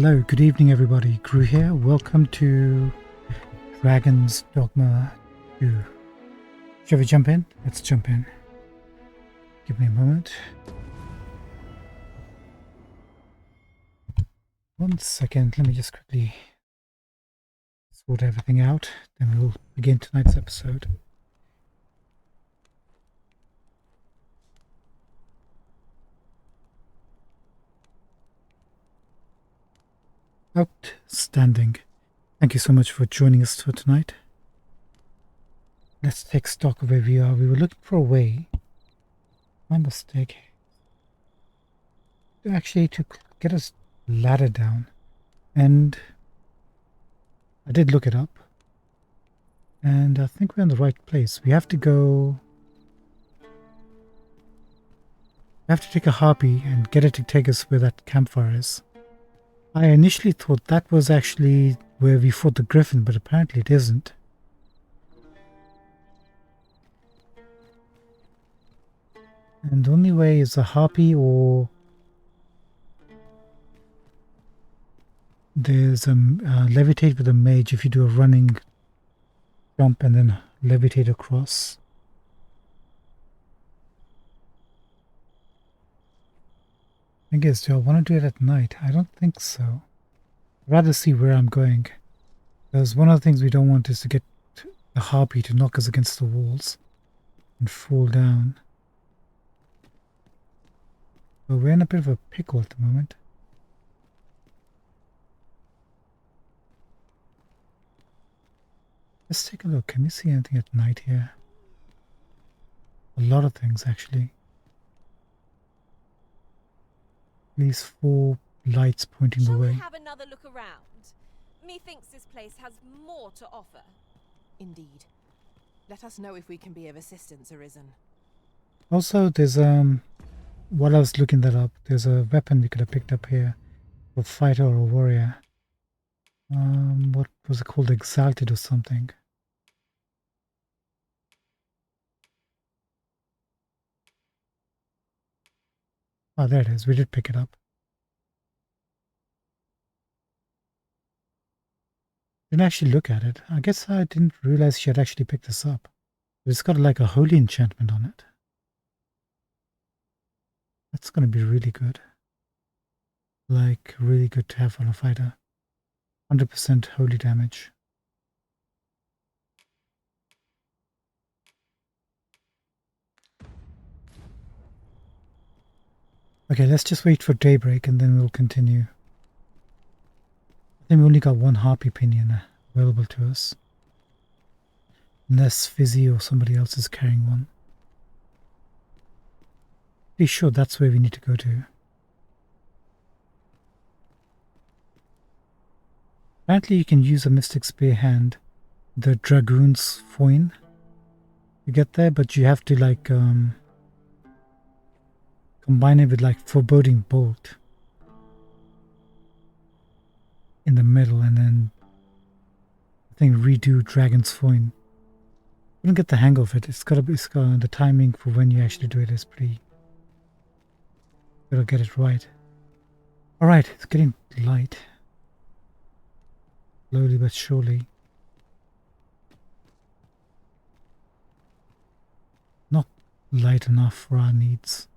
Hello, good evening everybody, Gru here. Welcome to Dragon's Dogma 2. Shall we jump in? Let's jump in. Give me a moment. 1 second, let me just quickly sort everything out, then we'll begin tonight's episode. Outstanding. Thank you so much for joining us for tonight. Let's take stock of where we are. We were looking for a way. My mistake. Actually, to get us ladder down. And I did look it up. And I think we're in the right place. We have to go... We have to take a harpy and get it to take us where that campfire is. I initially thought that was actually where we fought the griffin, but apparently it isn't. And the only way is a harpy, or there's a levitate with a mage if you do a running jump and then levitate across. I guess, do I want to do it at night? I don't think so. I'd rather see where I'm going. Because one of the things we don't want is to get the harpy to knock us against the walls and fall down. But we're in a bit of a pickle at the moment. Let's take a look. Can we see anything at night here? A lot of things, actually. At least 4 lights pointing the way. Shall we have another look around? Methinks this place has more to offer. Indeed. Let us know if we can be of assistance, Arisen. Also, there's while I was looking that up, there's a weapon we could have picked up here, a fighter or a warrior. What was it called? Exalted or something. Oh, there it is. We did pick it up. Didn't actually look at it. I guess I didn't realize she had actually picked this up. But it's got like a holy enchantment on it. That's going to be really good. Like, really good to have on a fighter. 100% holy damage. Okay, let's just wait for daybreak and then we'll continue. I think we only got 1 harpy pinion available to us. Unless Fizzy or somebody else is carrying one. Pretty sure that's where we need to go to. Apparently you can use a Mystic Spear hand, the Dragoon's Foin, to get there, but you have to like combine it with like Foreboding Bolt in the middle, and then I think redo Dragon's Foin. You don't get the hang of it. It's got the timing for when you actually do it is pretty. Gotta get it right. Alright, it's getting light. Slowly but surely. Not light enough for our needs.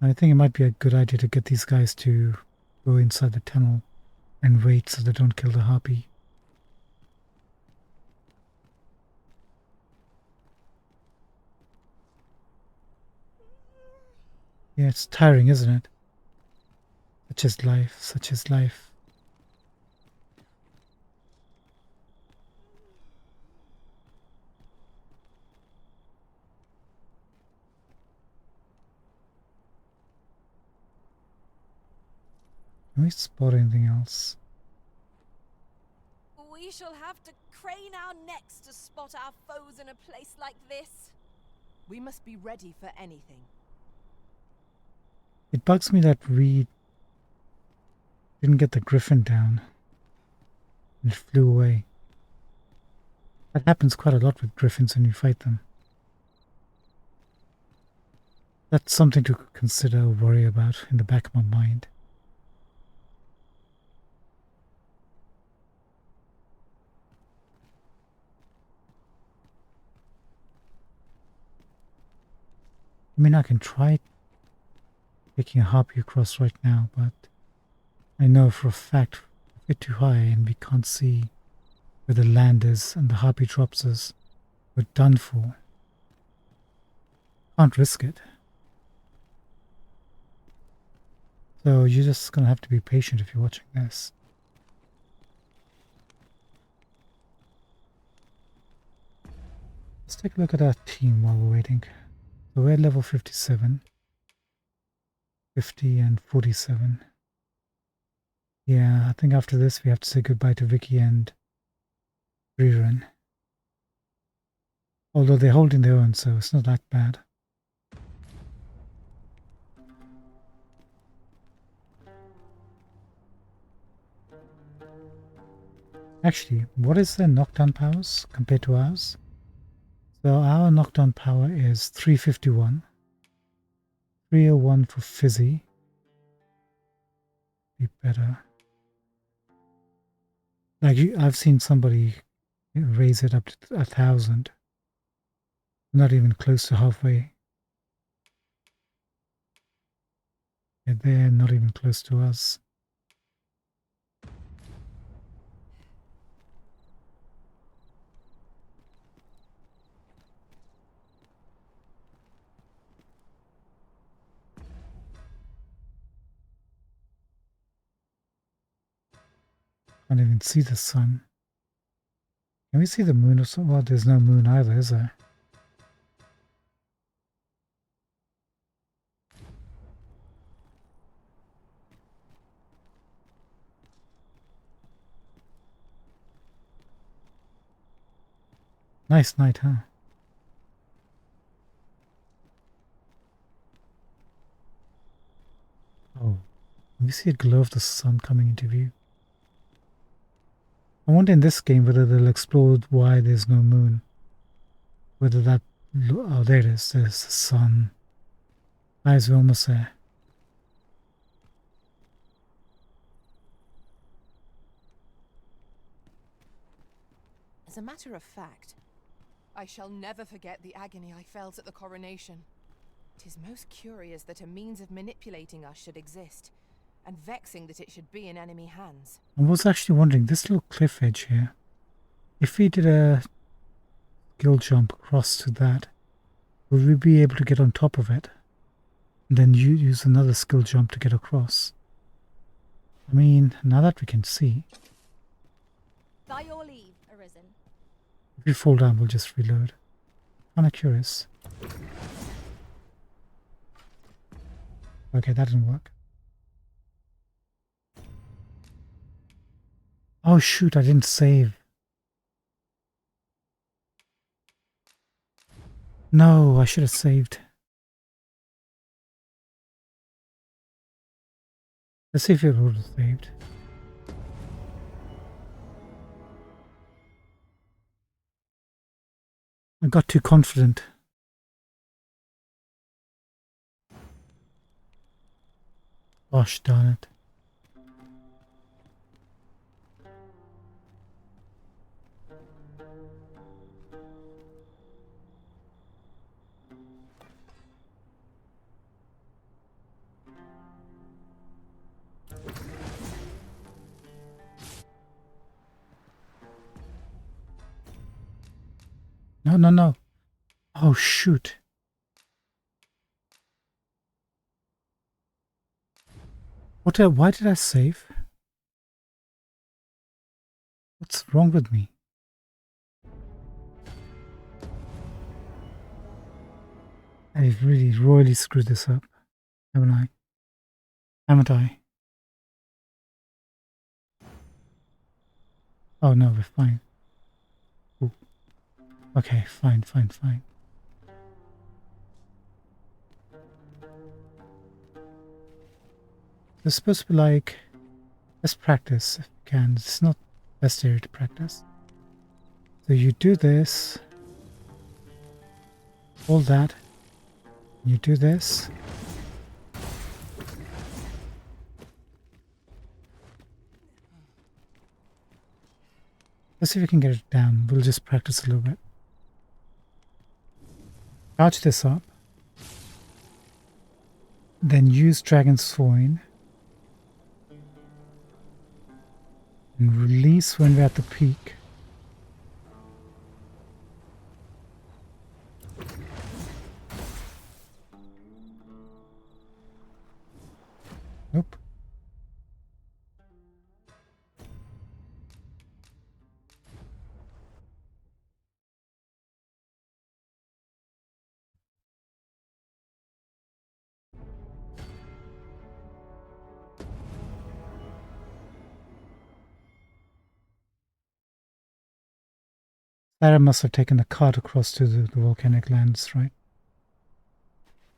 I think it might be a good idea to get these guys to go inside the tunnel and wait so they don't kill the harpy. Yeah, it's tiring, isn't it? Such is life, such is life. Can we spot anything else? We shall have to crane our necks to spot our foes in a place like this. We must be ready for anything. It bugs me that we didn't get the griffin down. It flew away. That happens quite a lot with griffins when you fight them. That's something to consider or worry about in the back of my mind. I mean, I can try taking a harpy across right now, but I know for a fact if we're too high and we can't see where the land is and the harpy drops us, we're done for. Can't risk it. So you're just gonna have to be patient if you're watching this. Let's take a look at our team while we're waiting. So we're level 57, 50 and 47. Yeah, I think after this we have to say goodbye to Vicky and Rerun. Although they're holding their own, so it's not that bad. Actually, what is their knockdown powers compared to ours? So our knockdown power is 351. 301 for Fizzy. Be better. Like I've seen somebody raise it up to 1,000. Not even close to halfway. Yeah, they're not even close to us. Can't even see the sun. Can we see the moon or so? Well, there's no moon either, is there? Nice night, huh? Oh, can we see a glow of the sun coming into view? I wonder in this game whether they'll explore why there's no moon. Whether that... Oh, there it is. There's the sun. Guys, we're almost there. As a matter of fact, I shall never forget the agony I felt at the coronation. 'Tis most curious that a means of manipulating us should exist, and vexing that it should be in enemy hands. I was actually wondering, this little cliff edge here, if we did a skill jump across to that, would we be able to get on top of it? And then use another skill jump to get across? I mean, now that we can see, By your leave, Arisen. if we fall down, we'll just reload. Kinda curious. Okay, that didn't work. Oh shoot, I didn't save. No, I should have saved. Let's see if it would have saved. I got too confident. Gosh darn it. No, no, no. Oh shoot. Why did I save? What's wrong with me? I've really royally screwed this up, haven't I? Haven't I? Oh no, we're fine. Ooh. Okay, fine, fine, fine. It's supposed to be like, let's practice if you can. It's not best area to practice. So you do this, all that, You do this. Let's see if we can get it down. We'll just practice a little bit. Charge this up. Then use Dragon's Swoin. And release when we're at the peak. Nope. Sarah must have taken the cart across to the volcanic lands, right?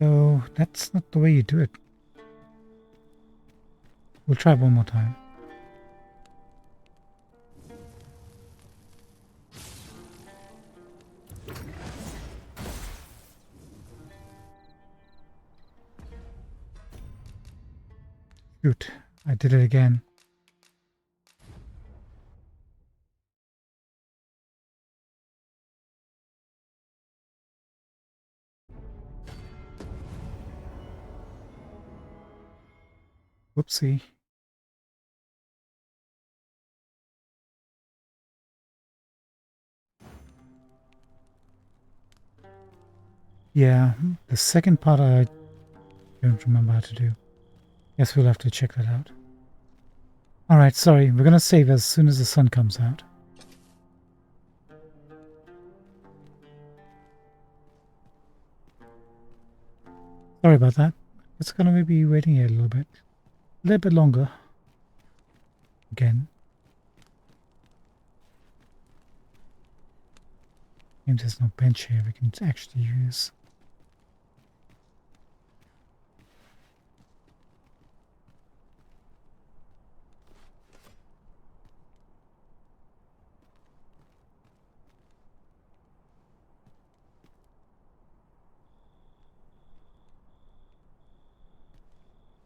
So that's not the way you do it. We'll try one more time. Shoot, I did it again. Whoopsie. Yeah, the second part I don't remember how to do. Guess we'll have to check that out. Alright, sorry, we're gonna save as soon as the sun comes out. Sorry about that. It's gonna maybe waiting here a little bit longer. Again. Seems there's no bench here we can actually use.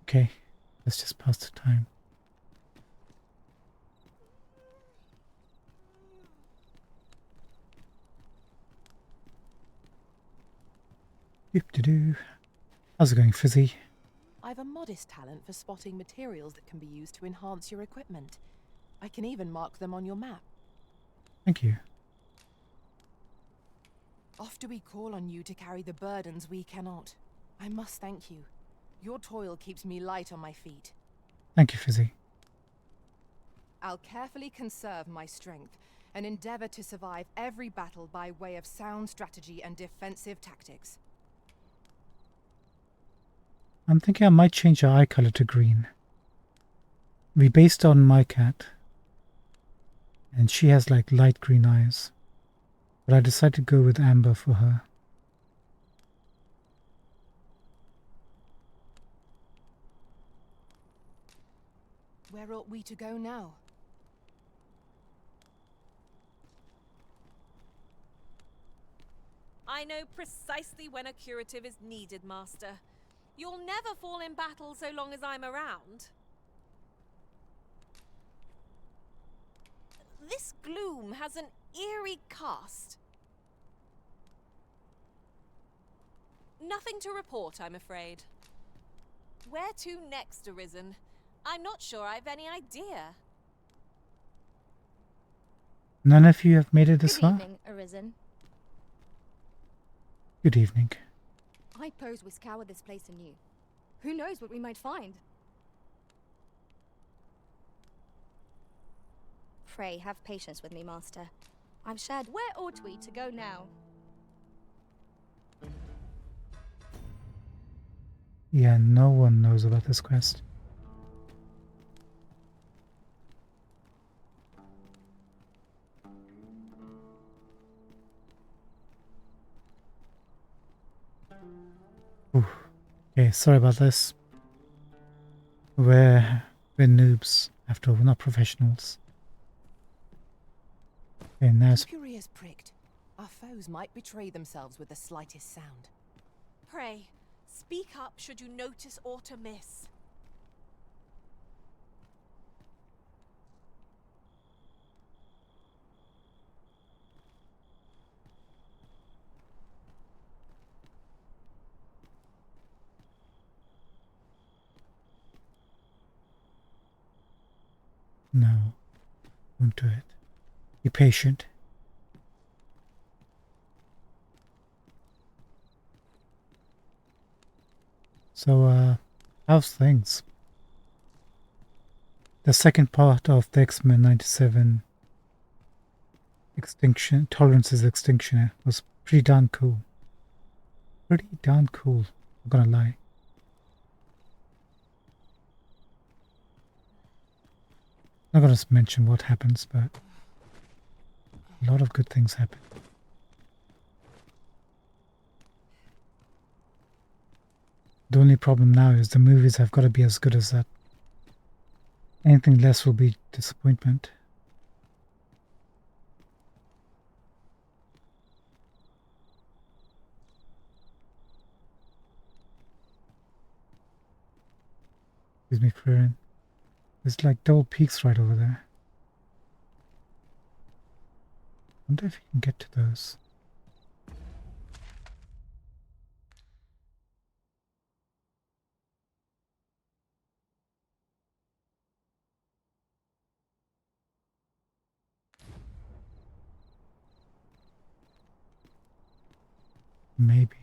Okay, let's just pass the time. Doop-de-doo. How's it going, Fizzy? I've a modest talent for spotting materials that can be used to enhance your equipment. I can even mark them on your map. Thank you. Oft do we call on you to carry the burdens we cannot. I must thank you. Your toil keeps me light on my feet. Thank you, Fizzy. I'll carefully conserve my strength and endeavor to survive every battle by way of sound strategy and defensive tactics. I'm thinking I might change our eye color to green. We based on my cat. And she has like light green eyes. But I decided to go with amber for her. Where ought we to go now? I know precisely when a curative is needed, Master. You'll never fall in battle so long as I'm around. This gloom has an eerie cast. Nothing to report, I'm afraid. Where to next, Arisen? I'm not sure I've any idea. None of you have made it this far? Good evening, Arisen. Good evening. I pose we scour this place anew. Who knows what we might find? Pray, have patience with me, Master. I've shared. Where ought we to go now? Yeah, no one knows about this quest. Ooh. Okay, sorry about this. We're noobs, after all, we're not professionals. Okay, now Keep your ears pricked. Our foes might betray themselves with the slightest sound. Pray, Speak up should you notice aught amiss. No, won't do it. Be patient. So, how's things? The second part of the X-Men 97 Extinction, Tolerance's Extinction was pretty darn cool. Pretty darn cool, I'm gonna lie. Not gonna mention what happens, but a lot of good things happen. The only problem now is the movies have got to be as good as that. Anything less will be disappointment. Excuse me, Farron. There's like double peaks right over there. Wonder if you can get to those. Maybe.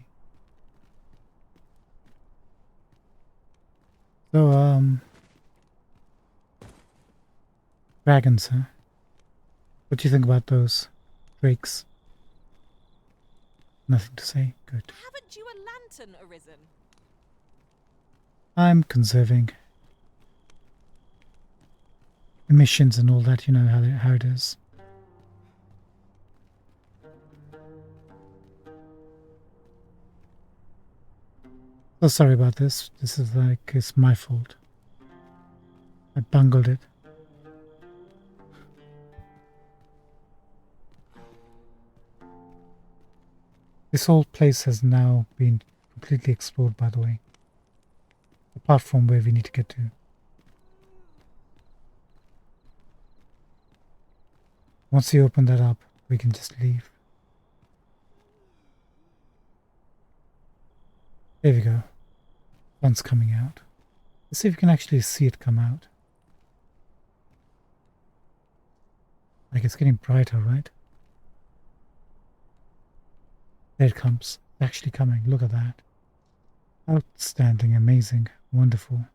So, dragons, huh? What do you think about those drakes? Nothing to say. Good. Haven't you a lantern arisen? I'm conserving emissions and all that. You know how it is. Oh, sorry about this. This is like, it's my fault. I bungled it. This whole place has now been completely explored, by the way. Apart from where we need to get to. Once you open that up, we can just leave. There we go. Sun's coming out. Let's see if we can actually see it come out. Like it's getting brighter, right? There it comes. It's actually coming. Look at that. Outstanding, amazing, wonderful.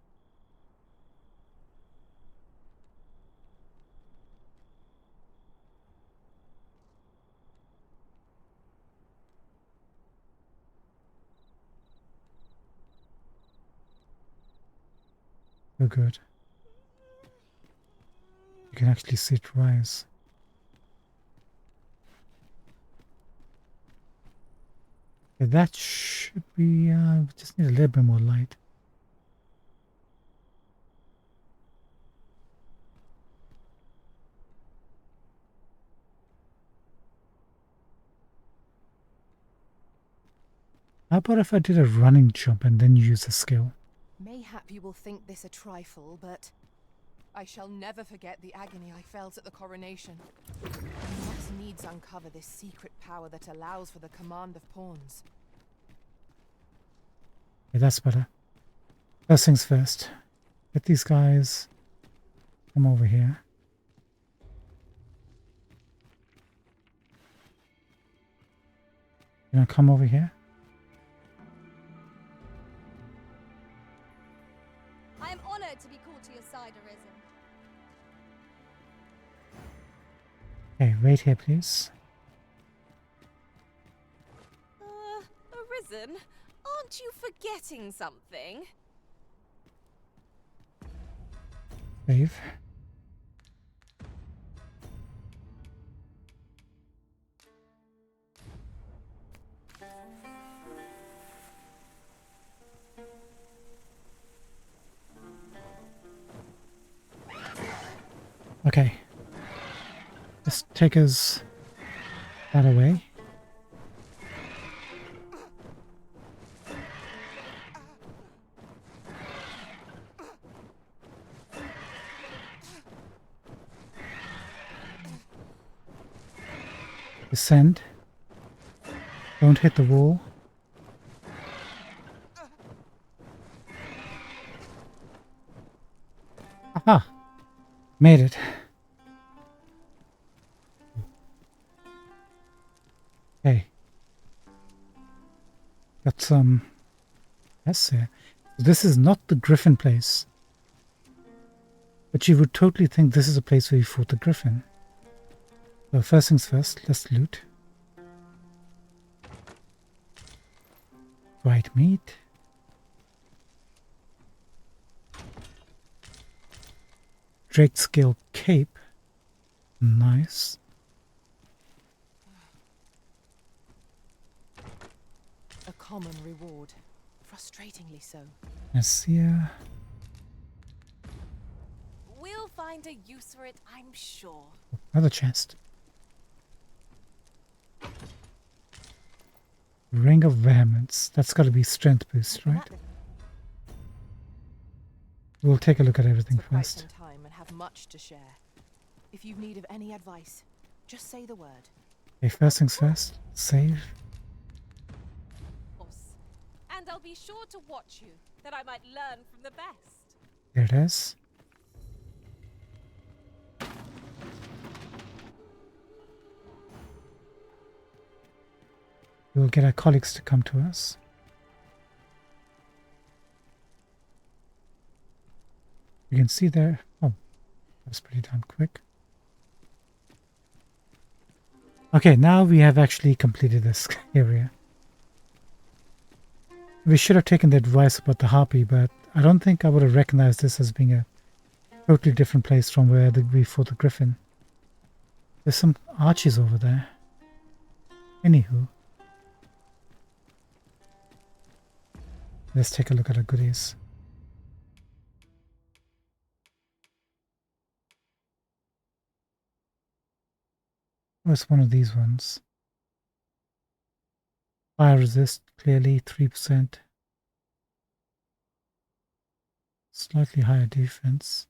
So good. You can actually see it rise. Yeah, that should be, we just need a little bit more light. How about if I did a running jump and then use a skill? Mayhap you will think this a trifle, but I shall never forget the agony I felt at the coronation. I must needs uncover this secret power that allows for the command of pawns. Yeah, that's better. First things first. Get these guys. Come over here. You know, come over here. I am honored to be called to your side, Arisen. Okay, wait here, please. Arisen, aren't you forgetting something? Save. Okay. Just take us that away. Descend. Don't hit the wall. Aha! Made it. Okay. Got some... Yes, here. This is not the Griffin place. But you would totally think this is a place where you fought the Griffin. So first things first, let's loot. White meat. Drake scale cape. Nice. A common reward. Frustratingly so. Yes, here. We'll find a use for it, I'm sure. Another chest. Ring of Vehemence. That's got to be strength boost, right? We'll take a look at everything For quite first. some time and have much to share. If you've need of any advice, just say the word. Okay, first things first. Save. And I'll be sure to watch you, that I might learn from the best. Here it is. We'll get our colleagues to come to us. You can see there. Oh, that's pretty damn quick. Okay, now we have actually completed this area. We should have taken the advice about the harpy, but I don't think I would have recognized this as being a totally different place from where we fought the Griffin. There's some arches over there. Anywho. Let's take a look at our goodies. What's one of these ones? Fire resist, clearly 3%. Slightly higher defense.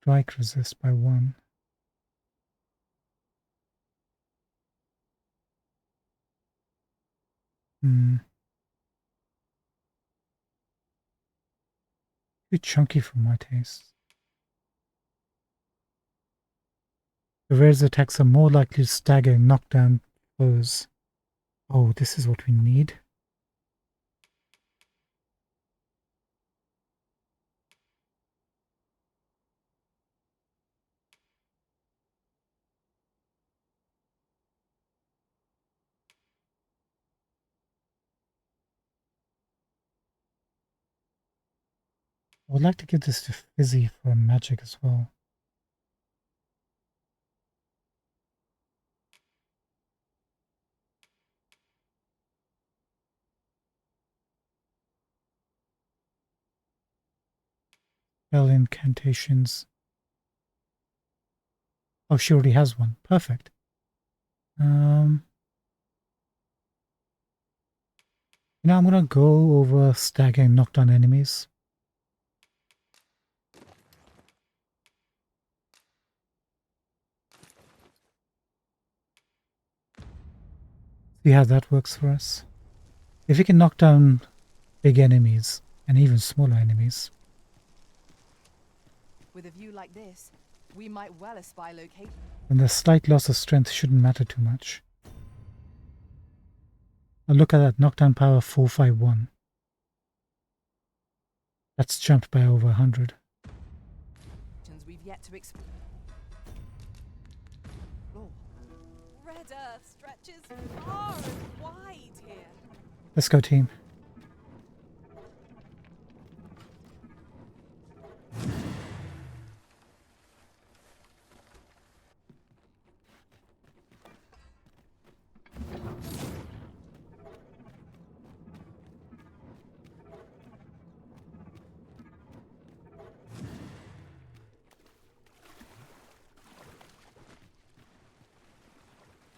Strike resist by 1. Too chunky for my taste. The rare's attacks are more likely to stagger and knock down foes. Oh, this is what we need. I would like to give this to Fizzy for magic as well. Spell incantations. Oh, she already has one. Perfect. I'm gonna go over stagger and knock down enemies. See how that works for us. If we can knock down big enemies and even smaller enemies. With a view like this, we might well espy location. Then the slight loss of strength shouldn't matter too much. Now look at that, knockdown power 451. That's jumped by over 100. We've yet to explore. Red Earth stretches far and wide here. Let's go, team.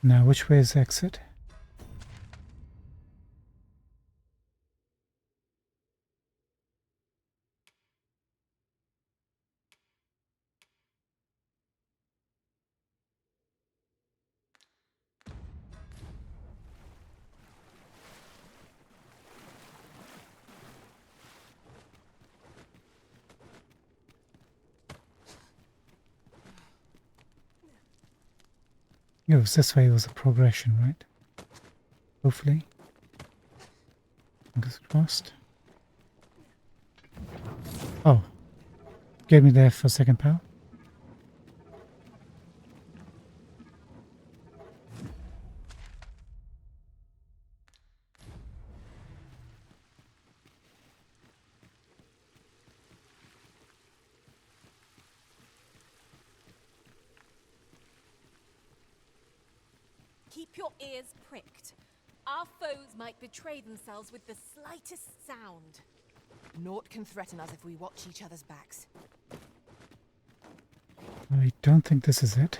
Now, which way is exit? It was this way, it was a progression, right? Hopefully. Fingers crossed. Oh. Get me there for a second, pal. Keep your ears pricked. Our foes might betray themselves with the slightest sound. Naught can threaten us if we watch each other's backs. I don't think this is it.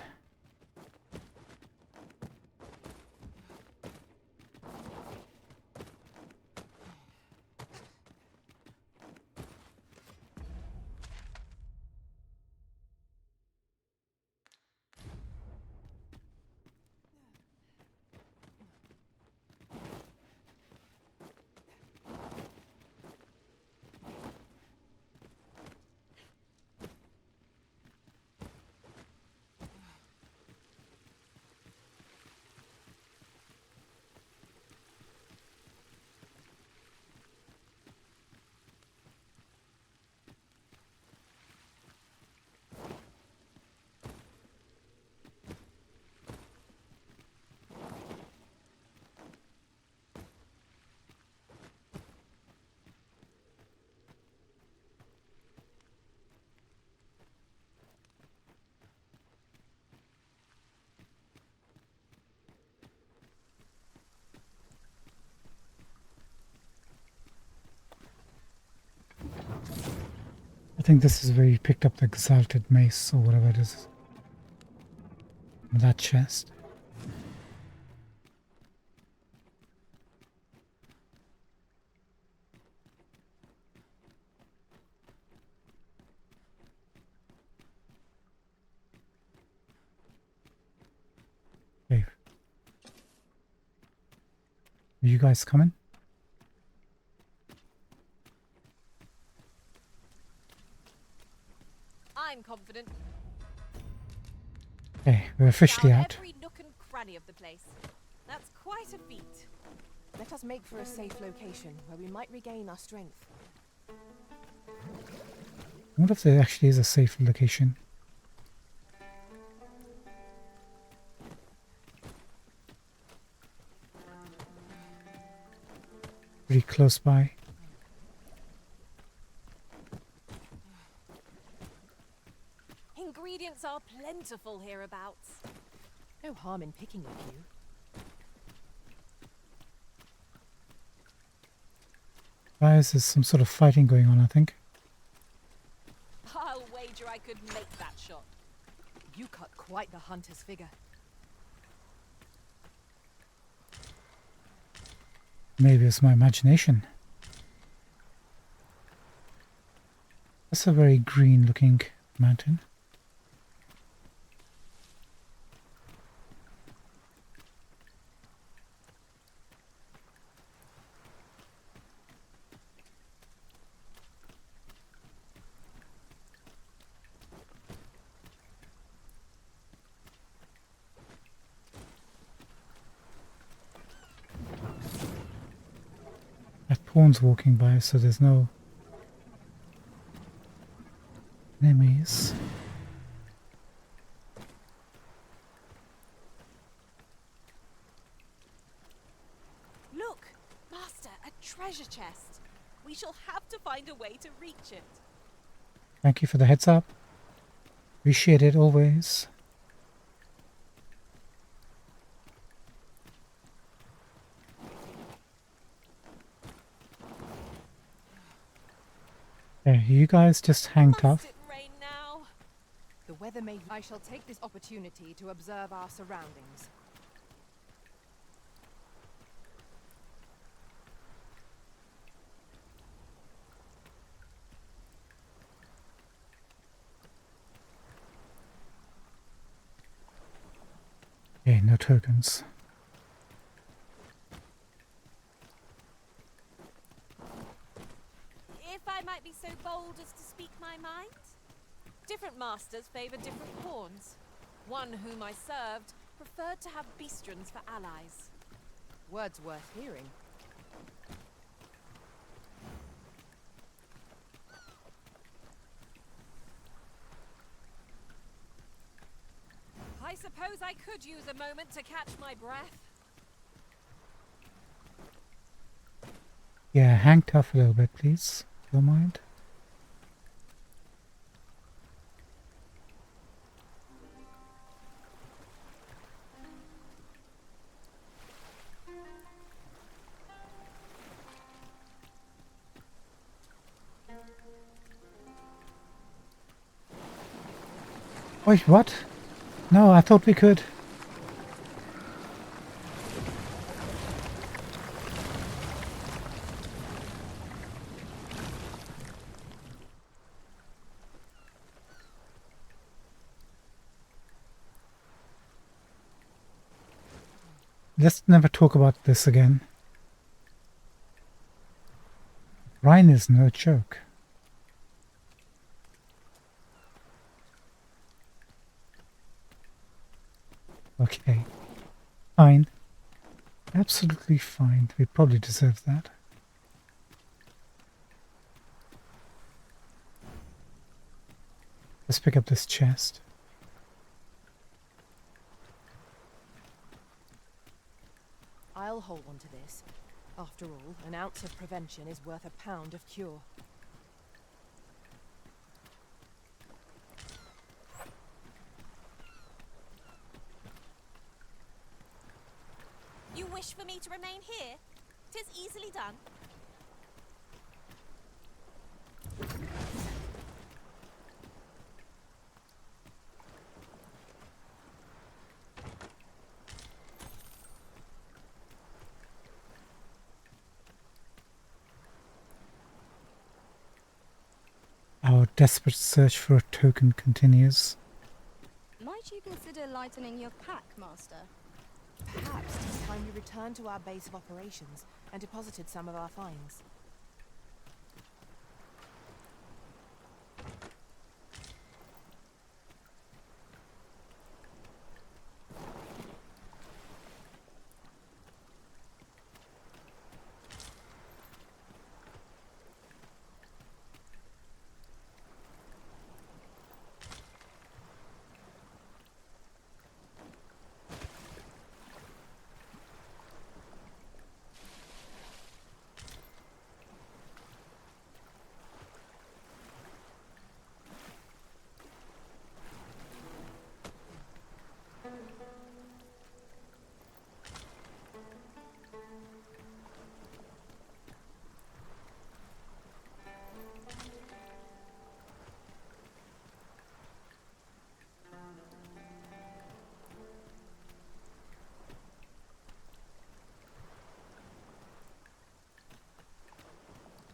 I think this is where you picked up the exalted mace or whatever it is. That chest. Okay. Are you guys coming? I'm confident. Okay, we're officially Down out. every nook and cranny of the place. That's quite a feat. Let us make for a safe location where we might regain our strength. I wonder if there actually is a safe location. Pretty close by. Ingredients are plentiful hereabouts. No harm in picking a few. Guys, there's some sort of fighting going on, I think. I'll wager I could make that shot. You cut quite the hunter's figure. Maybe it's my imagination. That's a very green looking mountain. That pawn's walking by, so there's no enemies. Look, Master, a treasure chest. We shall have to find a way to reach it. Thank you for the heads up. Appreciate it always. There, you guys just hang Must tough. it rain now? The weather may... I shall take this opportunity to observe our surroundings. Okay, no tokens. If I might be so bold as to speak my mind. Different masters favour different pawns. One whom I served Preferred to have beastrons for allies. Words worth hearing. I suppose I could use a moment to catch my breath. Yeah, hang tough a little bit, please. Don't mind. Wait, what? No, I thought we could. Let's never talk about this again. Ryan is no joke. Okay. Fine. Absolutely fine. We probably deserve that. Let's pick up this chest. I'll hold on to this. After all, an ounce of prevention is worth a pound of cure. You wish for me to remain here? 'Tis easily done. Our desperate search for a token continues. Might you consider lightening your pack, Master? Perhaps it is time we returned to our base of operations and deposited some of our finds.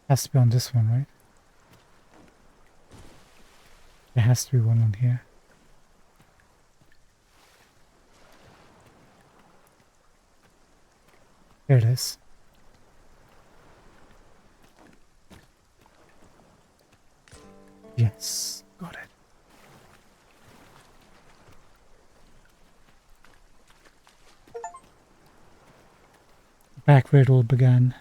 Has to be on this one, right? There has to be one on here. There it is. Yes, got it. Back where it all began.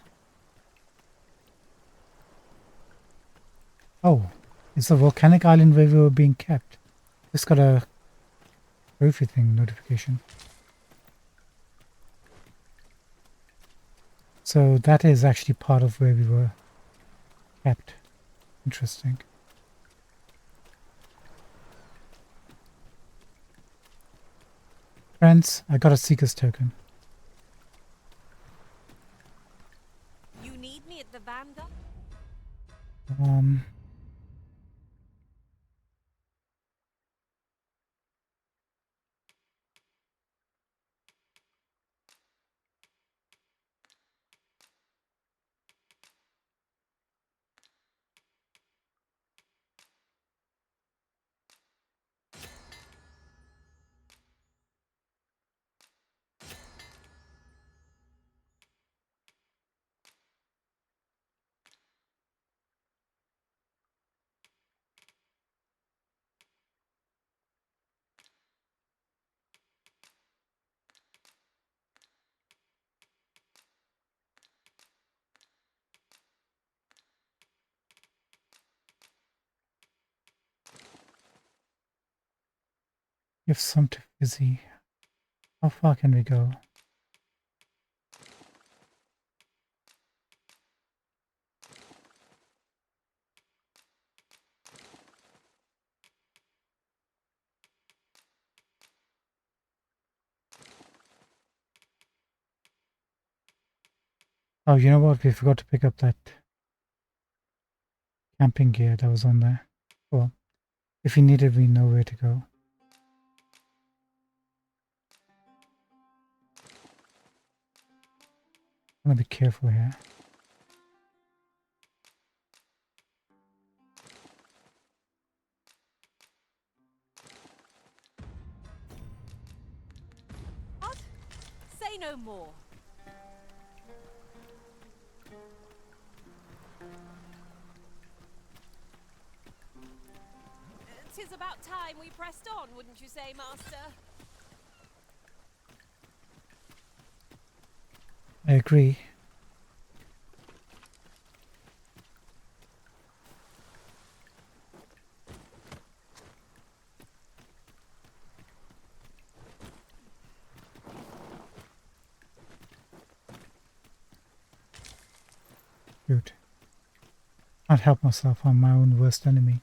Oh, it's the volcanic island where we were being kept. Just got a trophy thing notification. So that is actually part of where we were kept. Interesting. Friends, I got a Seeker's token. You need me at the Vanguard? Um, Give some to Fizzy. How far can we go? Oh, you know what? We forgot to pick up that camping gear that was on there. Well, if we need it, we know where to go. I'm gonna be careful here. What? Say no more. Tis about time we pressed on, wouldn't you say, Master? I agree. Good. Can't help myself. I'm my own worst enemy.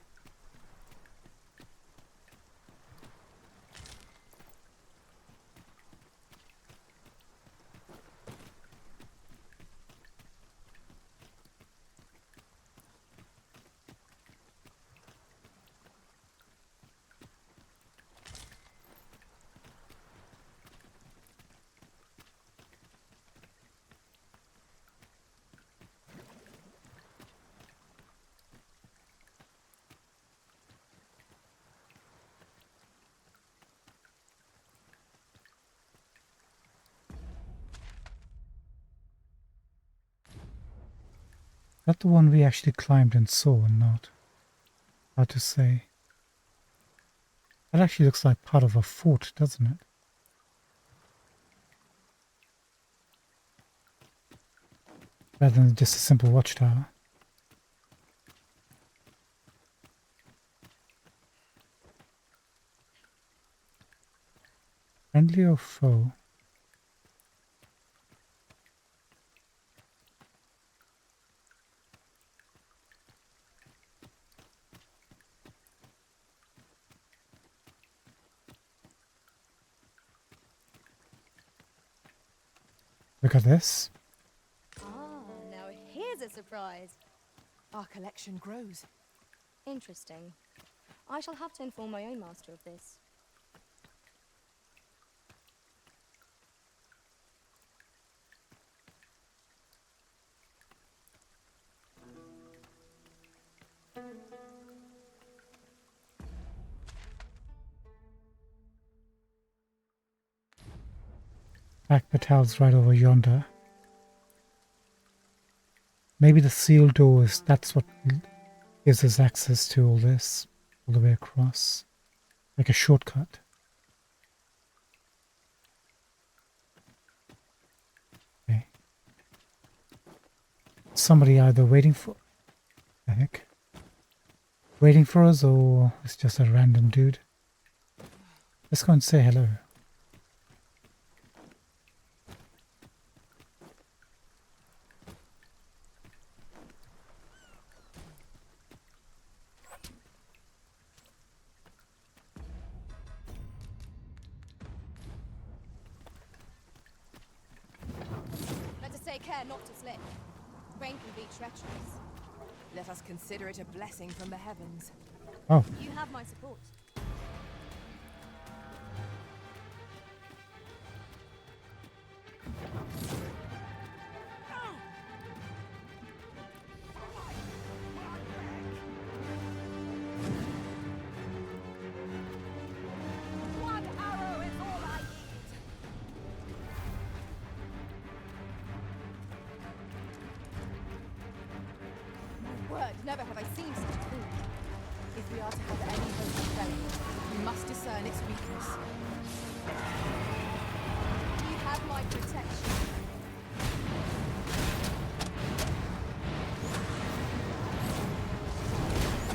Is that the one we actually climbed and saw or not? Hard to say. That actually looks like part of a fort, doesn't it? Rather than just a simple watchtower. Friendly or foe? Look at this. Ah, now here's a surprise. Our collection grows. Interesting. I shall have to inform my own master of this. Back Patel's right over yonder. Maybe the sealed doors, that's what gives us access to all this. All the way across. Like a shortcut. Okay. Somebody either waiting for... the heck? Waiting for us, or it's just a random dude. Let's go and say hello. Let us take care not to slip. Rain can be treacherous. Let us consider it a blessing from the heavens. Oh, You have my support. One arrow is all I need. My word, never have I seen such a thing. If we are to have any hope of felling, we must discern its weakness. You have my protection.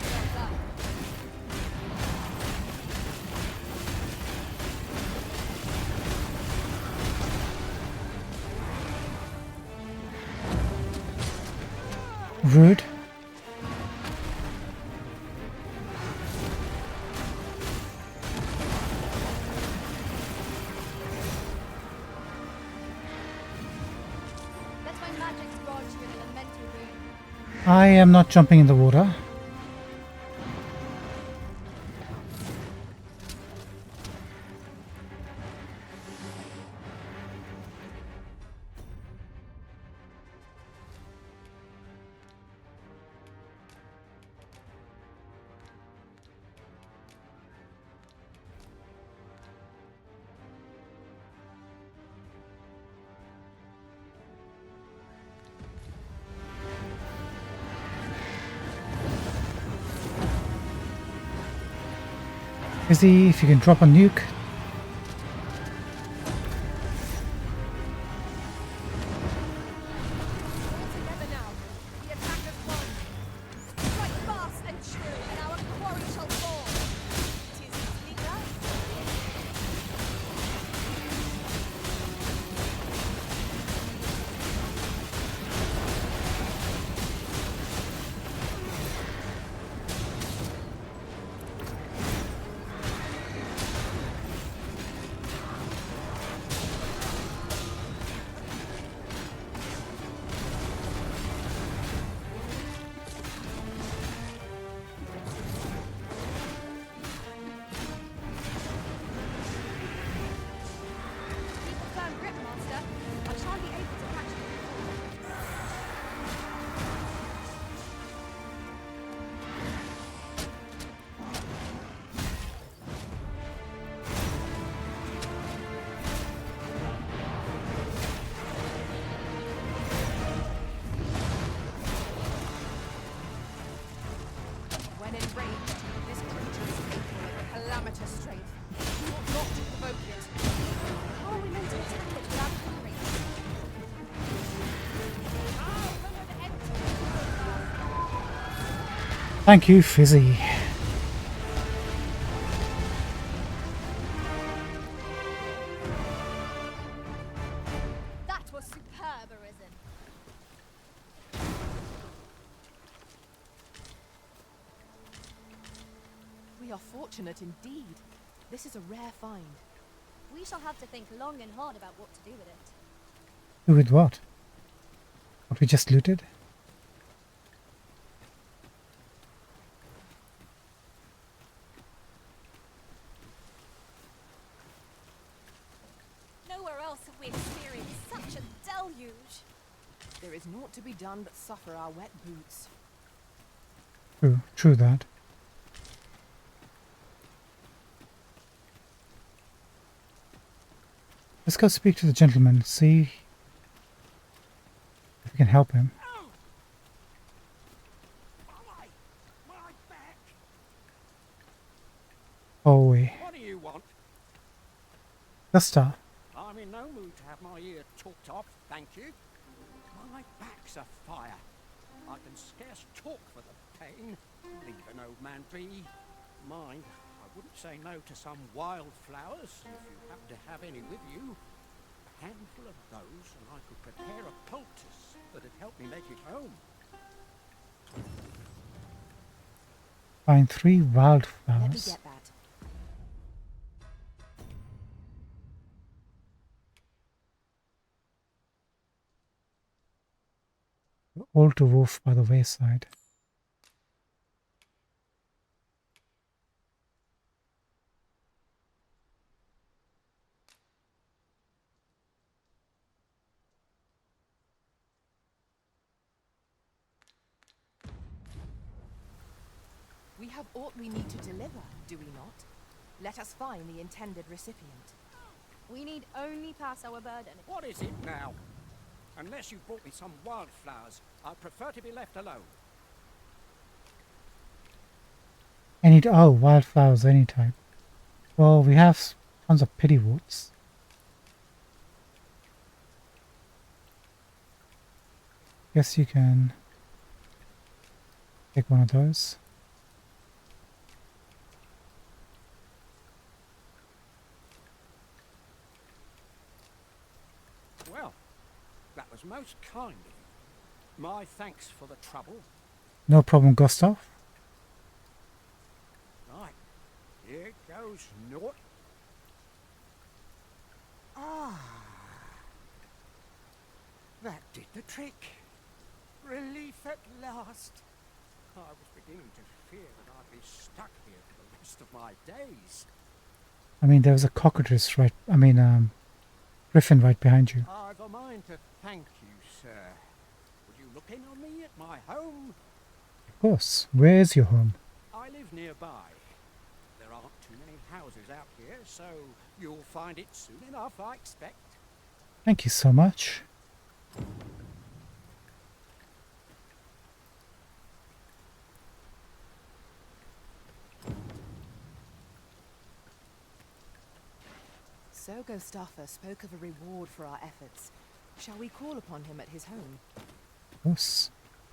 Well done. Rude. Let my magic grant you an elemental boon. I am not jumping in the water. Izzy, if you can drop a nuke. All together now. The attack has won. Strike fast and true, and our quarry shall fall. Tis easily done. Keep a firm grip, Master. I shan't be able to catch you. When enraged, this creature is capable of a calamitous strength. You ought not to provoke it. How are we meant to attack it without covering? Thank you, Fizzy. That was superb, Arisen. We are fortunate indeed. This is a rare find. We shall have to think long and hard about what to do with it. Do with what? What we just looted? Nowhere else have we experienced such a deluge. There is naught to be done but suffer our wet boots. True that. Let's go speak to the gentleman, see if we can help him. Oh, wait. What do you want? Gusta. I'm in no mood to have my ear talked off, thank you. My back's afire. I can scarce talk for the pain. Leave an old man be. Mind, I wouldn't say no to some wildflowers, if you happen to have any with you. A handful of those, and I could prepare a poultice that'd help me make it home. Find 3 Let me wildflowers. get that. Old dwarf by the wayside. We have aught we need to deliver, do we not? Let us find the intended recipient. We need only pass our burden. What is it now? Unless you brought me some wildflowers, I'd prefer to be left alone. Wildflowers any type. Well, we have tons of pittyworts. Guess you can take one of those. Well, that was most kind of you. My thanks for the trouble. No problem, Gustav. Right, here goes naught. Ah, that did the trick. Relief at last. I was beginning to fear that I'd be stuck here for the rest of my days. I mean, there was a cockatrice right... griffin right behind you. I've a mind to thank you, sir. Would you look in on me at my home? Of course. Where is your home? I live nearby. There aren't too many houses out here, so you'll find it soon enough, I expect. Thank you so much. So Gustava spoke of a reward for our efforts. Shall we call upon him at his home? Of course.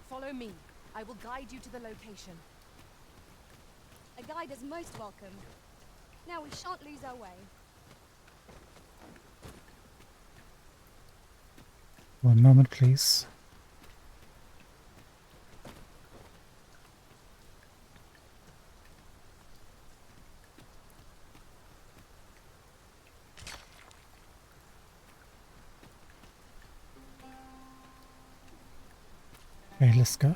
Follow me. I will guide you to the location. A guide is most welcome. Now we shan't lose our way. One moment, please. Okay, let's go.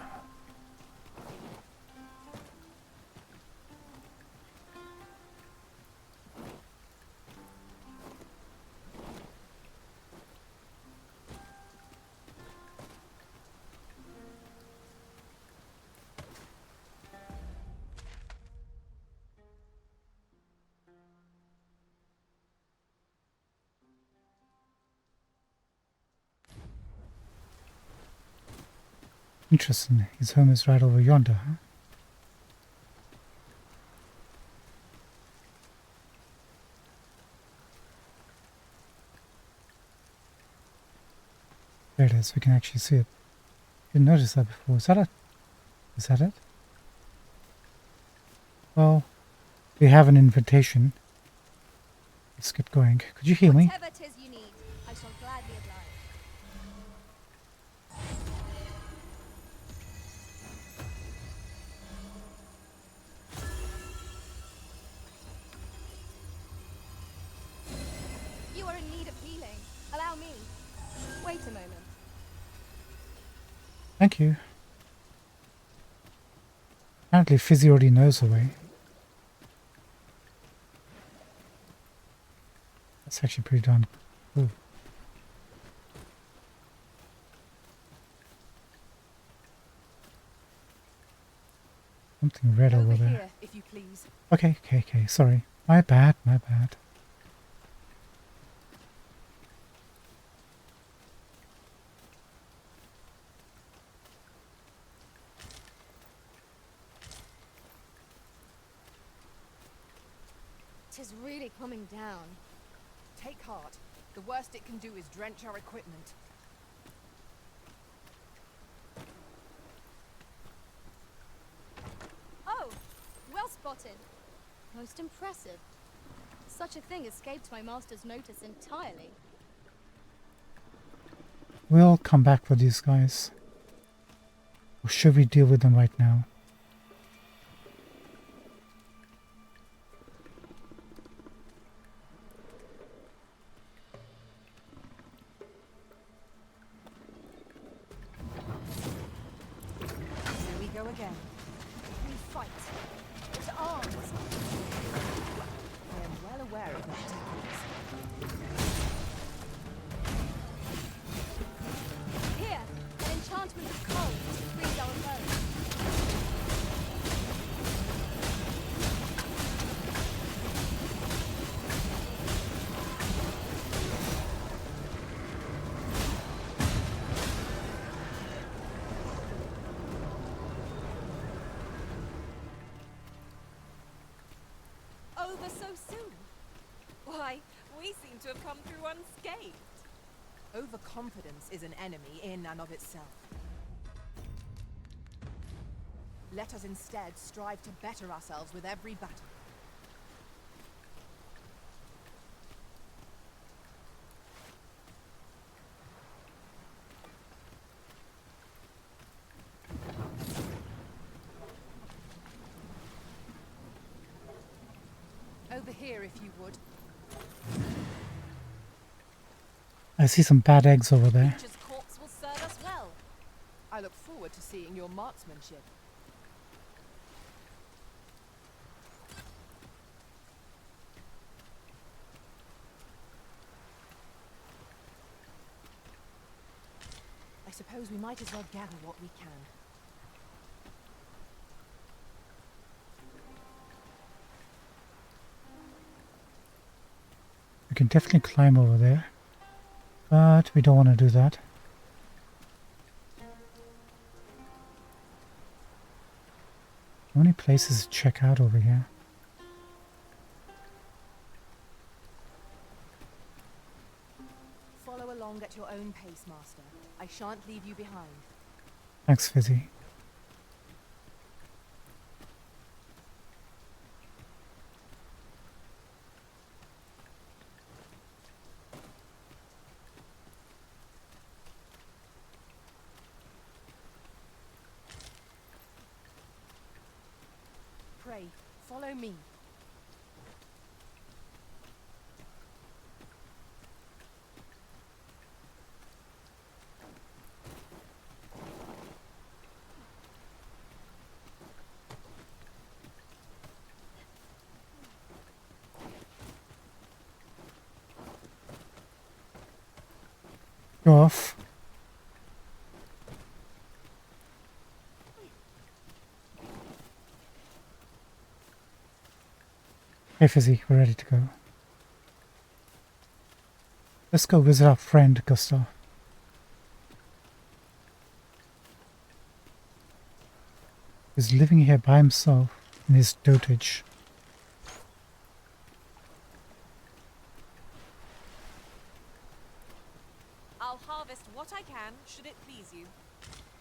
Interesting. His home is right over yonder, huh? There it is. We can actually see it. Didn't notice that before. Is that it? Is that it? Well, we have an invitation. Let's get going. Could you heal me? Whatever 'tis you need, I shall gladly oblige. You are in need of healing. Allow me. Wait a moment. Thank you. Apparently Fizzy already knows the way. That's actually pretty darn cool. Something red over there. Here, if you please. Okay. Sorry. My bad. Tis really coming down. Take heart. The worst it can do is drench our equipment. Oh, well spotted. Most impressive. Such a thing escaped my master's notice entirely. We'll come back for these guys. Or should we deal with them right now? Here we go again. We fight. To arms. I am well aware of that techniques. Here, an enchantment of cold to freeze our foes. Over so soon? Why, we seem to have come through unscathed. Overconfidence is an enemy in and of itself. Let us instead strive to better ourselves with every battle. Over here, if you would. I see some bad eggs over there. Creature's corpse will serve us well. I look forward to seeing your marksmanship. I suppose we might as well gather what we can. We can definitely climb over there, but we don't want to do that. How many places to check out over here? Follow along at your own pace, Master. I shan't leave you behind. Thanks, Fizzy. Pray, follow me. Go off. Hey Fizzy, we're ready to go. Let's go visit our friend Gustav. He's living here by himself in his dotage. I'll harvest what I can, should it please you.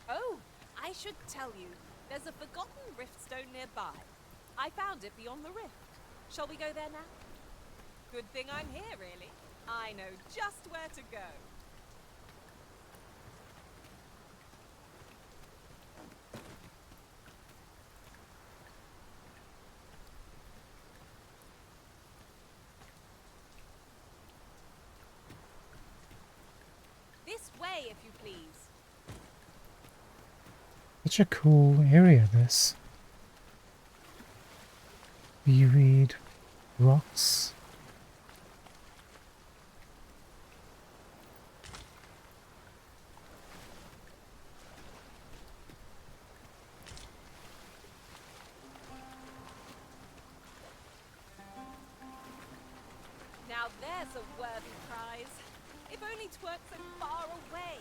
Oh, I should tell you, there's a forgotten riftstone nearby. I found it beyond the rift. Shall we go there now? Good thing I'm here, really. I know just where to go. This way, if you please. Such a cool area, this. Seaweed, rocks. Now there's a worthy prize. If only 'tweren't so far away.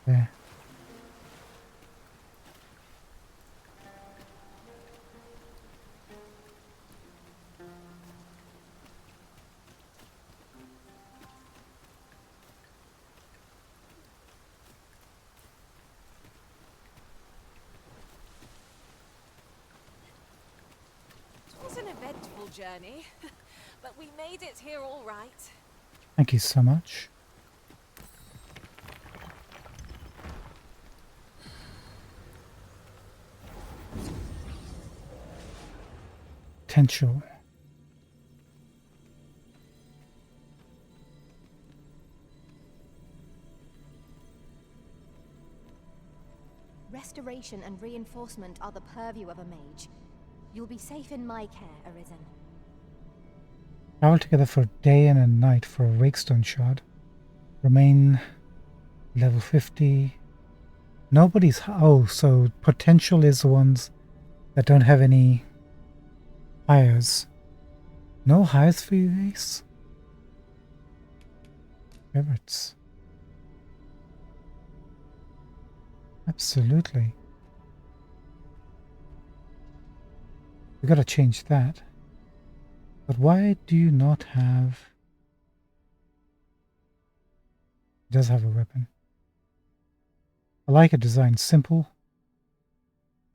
There. It was an eventful journey, but we made it here all right. Thank you so much. Potential. Restoration and reinforcement are the purview of a mage. You'll be safe in my care, Arisen. Travel together for a day and a night for a Wakestone shard. Remain level 50. Nobody's... Oh, so potential is the ones that don't have any hires. No hires for you, Ace? Favorites. Absolutely. We gotta change that. But why do you not have... It does have a weapon. I like a design. Simple.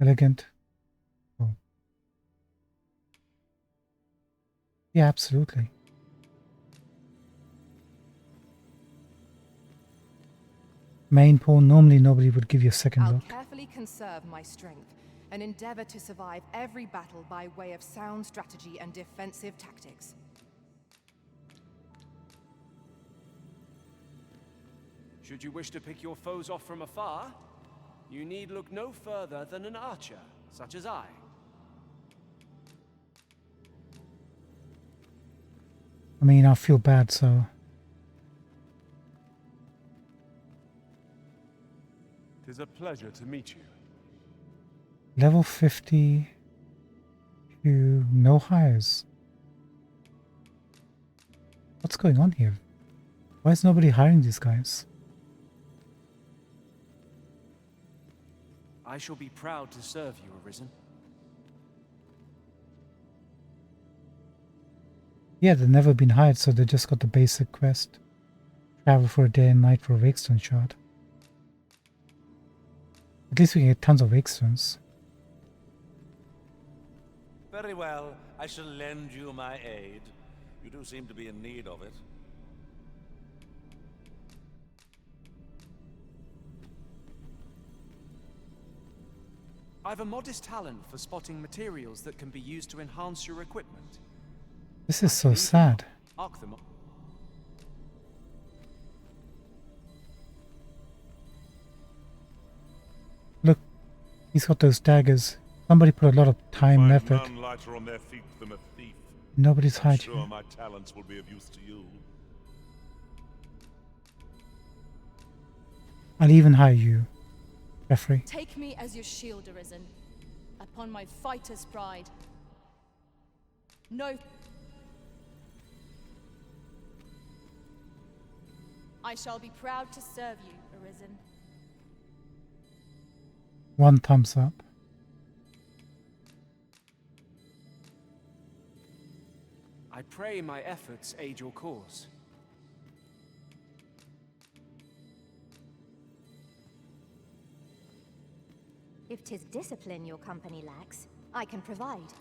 Elegant. Oh. Yeah, absolutely. Main pawn, normally nobody would give you a second I'll look. carefully conserve my strength and endeavor to survive every battle by way of sound strategy and defensive tactics. Should you wish to pick your foes off from afar, you need look no further than an archer, such as I. I mean, I feel bad, so... Tis a pleasure to meet you. Level 50... no hires. What's going on here? Why is nobody hiring these guys? I shall be proud to serve you, Arisen. Yeah, they've never been hired, so they just got the basic quest. Travel for a day and night for a Wakestone shard. At least we can get tons of Wakestones. Very well, I shall lend you my aid. You do seem to be in need of it. I've a modest talent for spotting materials that can be used to enhance your equipment. This is so sad. Arc them. Look, he's got those daggers. Somebody put a lot of time and effort. None lighter on their feet than a thief. Nobody's hired Sure, you. my talents will be of use to you. I'll even hire you, Jeffrey. Take me as your shield, Arisen, upon my fighter's pride. No. I shall be proud to serve you, Arisen. One thumbs up. I pray my efforts aid your cause. If 'tis discipline your company lacks, I can provide.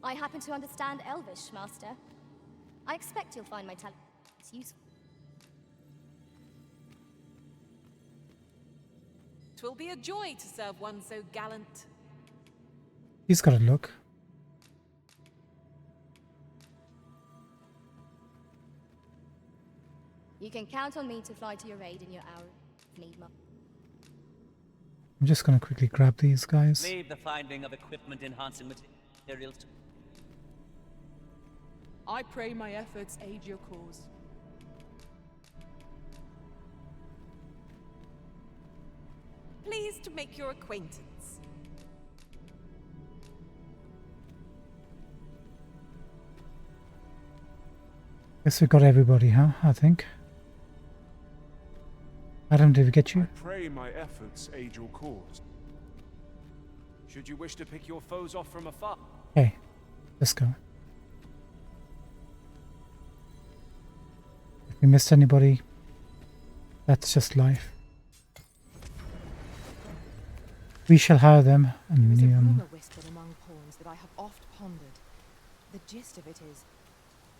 I happen to understand Elvish, Master. I expect you'll find my talents useful. Twill be a joy to serve one so gallant. He's got a look. You can count on me to fly to your aid in your hour of need, Master. I'm just gonna quickly grab these guys. Leave the finding of equipment enhancing materials to... I pray my efforts aid your cause. Pleased to make your acquaintance. Guess we got everybody, huh? I think. Adam, did we get I you? pray my efforts aid your cause. Should you wish to pick your foes off from afar, Hey, let's go. If we missed anybody, that's just life. We shall hire them, There and is a we rumor whispered among pawns that I have oft pondered. The gist of it is,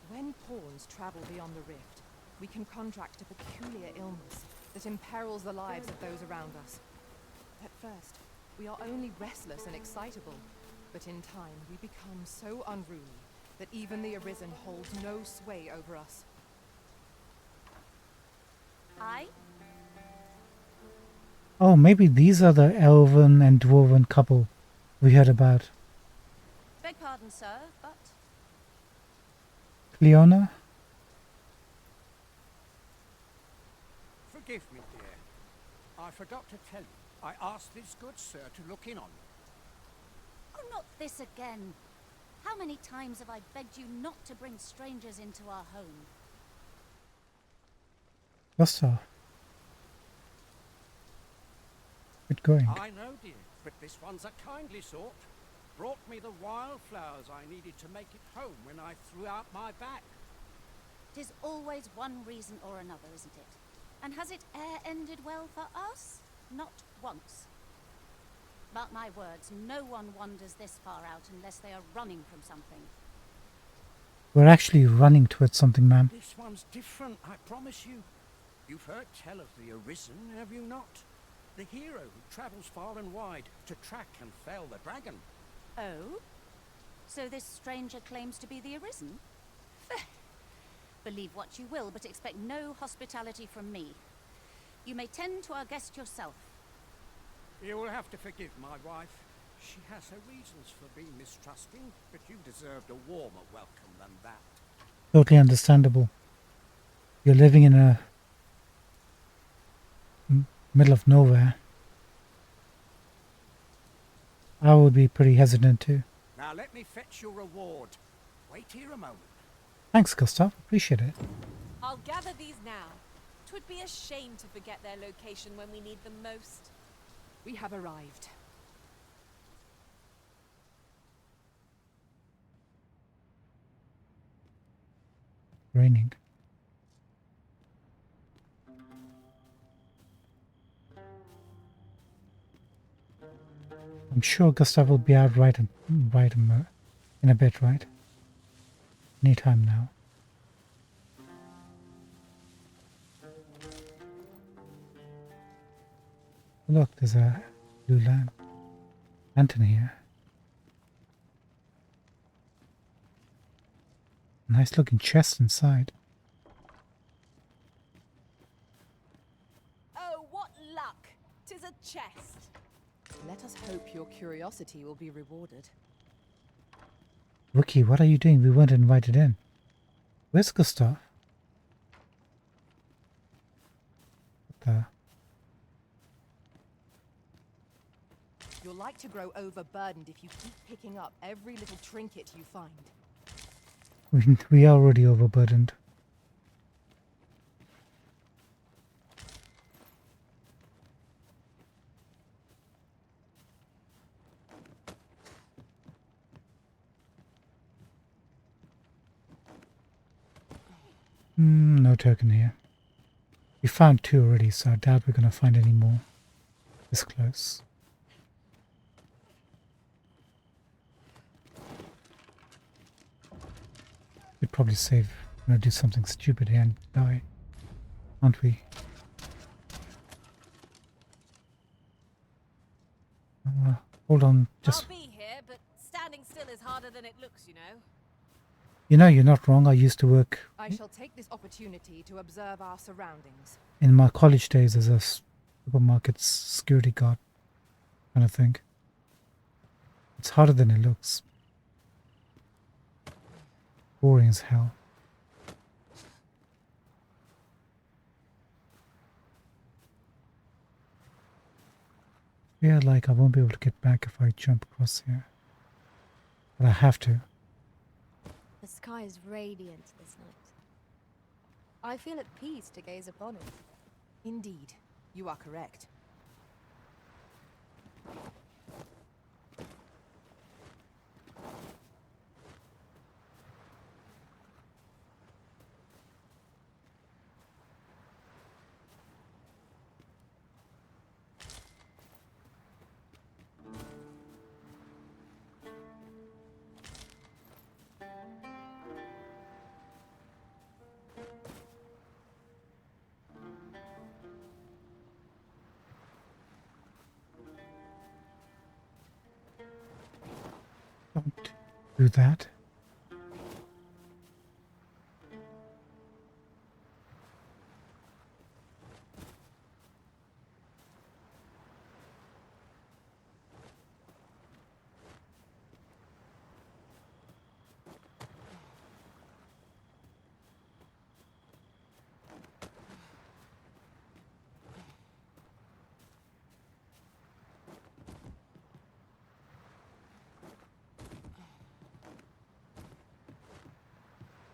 when pawns travel beyond the rift, we can contract a peculiar illness that imperils the lives of those around us. At first, we are only restless and excitable, but in time we become so unruly that even the Arisen holds no sway over us. Oh, maybe these are the elven and dwarven couple we heard about. Beg pardon, sir, but Cleona? Forgive me, dear. I forgot to tell you. I asked this good sir to look in on me. Oh, not this again. How many times have I begged you not to bring strangers into our home? Gustav. Good going. I know, dear, but this one's a kindly sort. Brought me the wildflowers I needed to make it home when I threw out my back. 'Tis always one reason or another, isn't it? And has it e'er ended well for us? Not once. Mark my words, no one wanders this far out unless they are running from something. We're actually running towards something, ma'am. This one's different, I promise you. You've heard tell of the Arisen, have you not? The hero who travels far and wide to track and fell the dragon. Oh? So this stranger claims to be the Arisen? Believe what you will, but expect no hospitality from me. You may tend to our guest yourself. You will have to forgive my wife. She has her reasons for being mistrusting, but you deserved a warmer welcome than that. Totally understandable. You're living in a middle of nowhere. I would be pretty hesitant too. Now let me fetch your reward. Wait here a moment. Thanks, Gustav. Appreciate it. I'll gather these now. 'Twould be a shame to forget their location when we need them most. We have arrived. Raining. I'm sure Gustav will be out in a bit, right? Anytime now. Look, there's a blue lantern here. Nice looking chest inside. Oh, what luck! 'Tis a chest. Let us hope your curiosity will be rewarded. Rookie, what are you doing? We weren't invited in. Where's Gustav? What the? You're like to grow overburdened if you keep picking up every little trinket you find. We are already overburdened. No token here. We found 2 already, so I doubt we're going to find any more this close. We'd probably save, do something stupid here and die, aren't we? Hold on, just... I'll be here, but standing still is harder than it looks, you know. You know, you're not wrong. I used to work I shall take this opportunity to observe our surroundings. in my college days as a supermarket security guard kind of thing. It's harder than it looks. Boring as hell. Feel like I won't be able to get back if I jump across here. But I have to. The sky is radiant this night. I feel at peace to gaze upon it. Indeed, you are correct. Don't do that.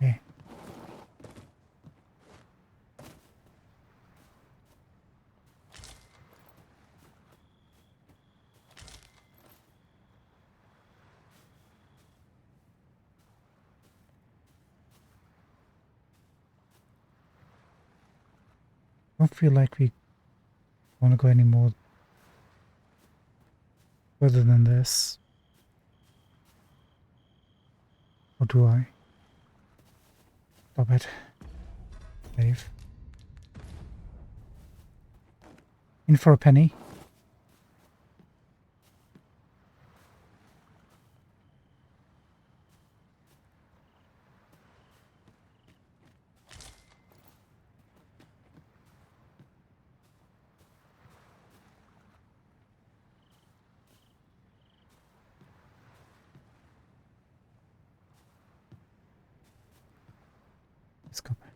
Okay. Don't feel like we want to go any more further than this. Or do I? Stop it. Save. In for a penny. Let's go back.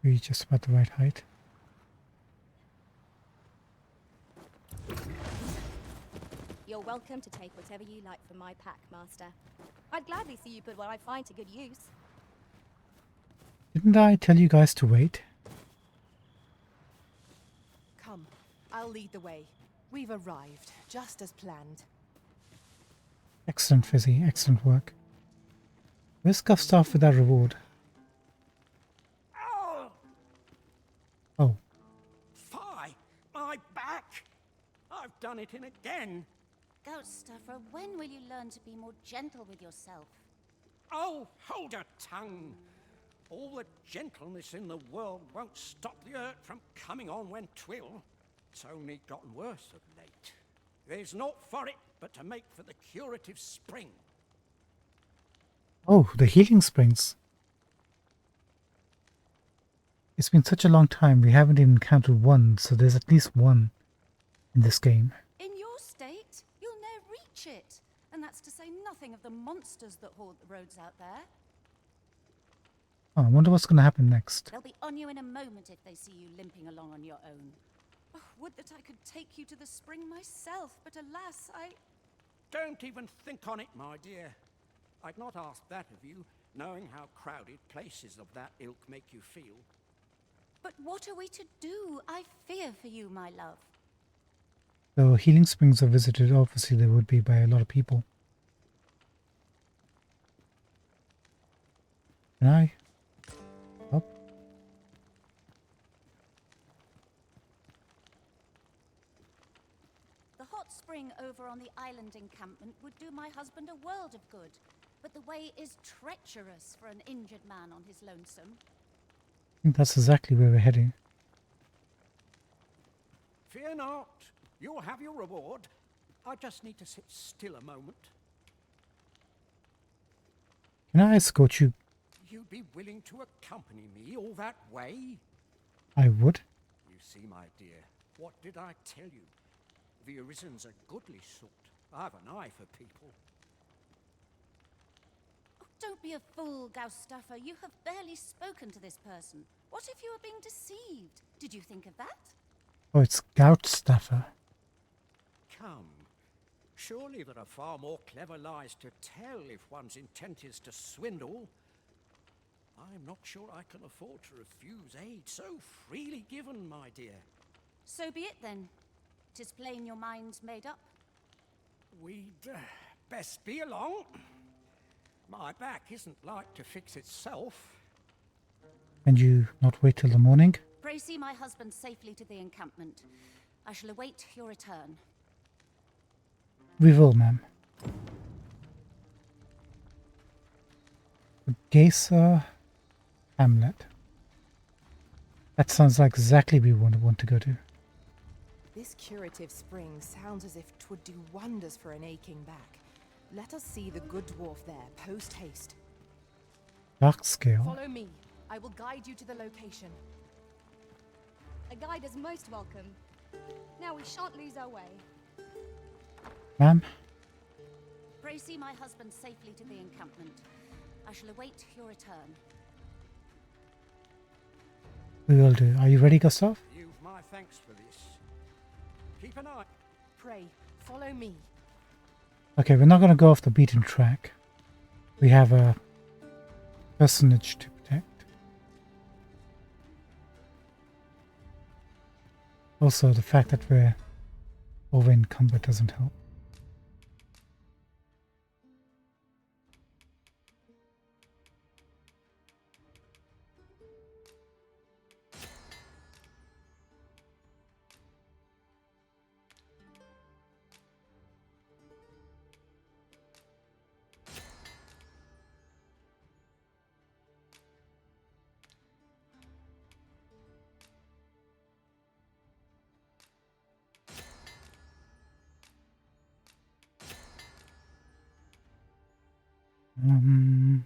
We're just about the right height. You're welcome to take whatever you like from my pack, Master. I'd gladly see you put what I find to good use. Didn't I tell you guys to wait? Come, I'll lead the way. We've arrived, just as planned. Excellent, Fizzy. Excellent work. Where's Gustav with that reward? Oh. Fie! My back! I've done it in again! Ghost-stuffer, when will you learn to be more gentle with yourself? Oh, hold your tongue! All the gentleness in the world won't stop the hurt from coming on when 'twill. It's only gotten worse of late. There's naught for it but to make for the curative spring. Oh, the healing springs. It's been such a long time, we haven't even counted one, so there's at least one in this game. In your state, you'll ne'er reach it. And that's to say nothing of the monsters that haunt the roads out there. Oh, I wonder what's going to happen next. They'll be on you in a moment if they see you limping along on your own. Oh, would that I could take you to the spring myself, but alas, Don't even think on it, my dear. I'd not ask that of you, knowing how crowded places of that ilk make you feel. But what are we to do? I fear for you, my love. So healing springs are visited, obviously they would be by a lot of people. Can I? Up? The hot spring over on the island encampment would do my husband a world of good. But the way is treacherous for an injured man on his lonesome. I think that's exactly where we're heading. Fear not. You'll have your reward. I just need to sit still a moment. Can I escort you? You'd be willing to accompany me all that way? I would. You see, my dear, what did I tell you? The Arisen's a goodly sort. I've an eye for people. Oh, don't be a fool, Gaustafer. You have barely spoken to this person. What if you were being deceived? Did you think of that? Oh, it's Goutstaffer. Come. Surely there are far more clever lies to tell if one's intent is to swindle. I'm not sure I can afford to refuse aid so freely given, my dear. So be it then. 'Tis plain your mind's made up. We'd best be along. My back isn't like to fix itself. Can you not wait till the morning? Pray see my husband safely to the encampment. I shall await your return. We will, ma'am. Geyser Hamlet. That sounds like exactly we want to go to. This curative spring sounds as if 'twould do wonders for an aching back. Let us see the good dwarf there, post-haste. Dark scale. Follow me. I will guide you to the location. A guide is most welcome. Now we shan't lose our way. Ma'am? Pray see my husband safely to the encampment. I shall await your return. We will do. Are you ready, Gustav? You've my thanks for this. Keep an eye. Pray, follow me. Okay, we're not going to go off the beaten track. We have a personage to protect. Also, the fact that we're over encumbered doesn't help. Um,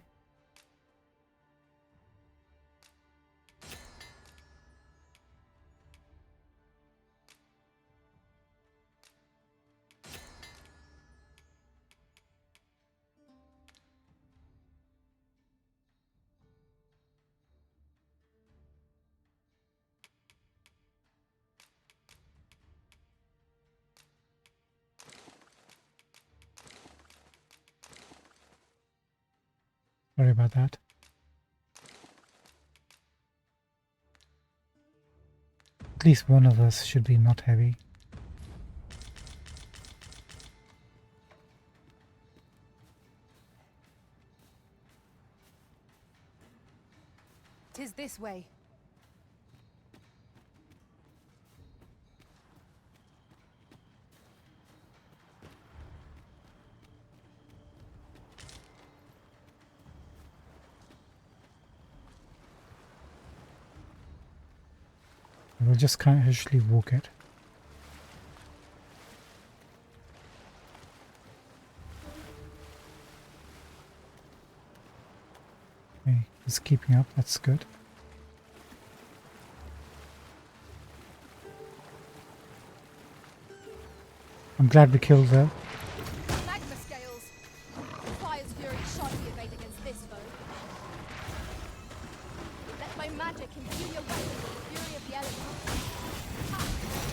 Sorry about that. At least one of us should be not heavy. Tis this way. We'll just casually walk it. Okay, he's keeping up, that's good. I'm glad we killed the... Magma scales! Fire's fury shan't be evade against this foe. Let my magic imbue your weapon with the fury of the elements.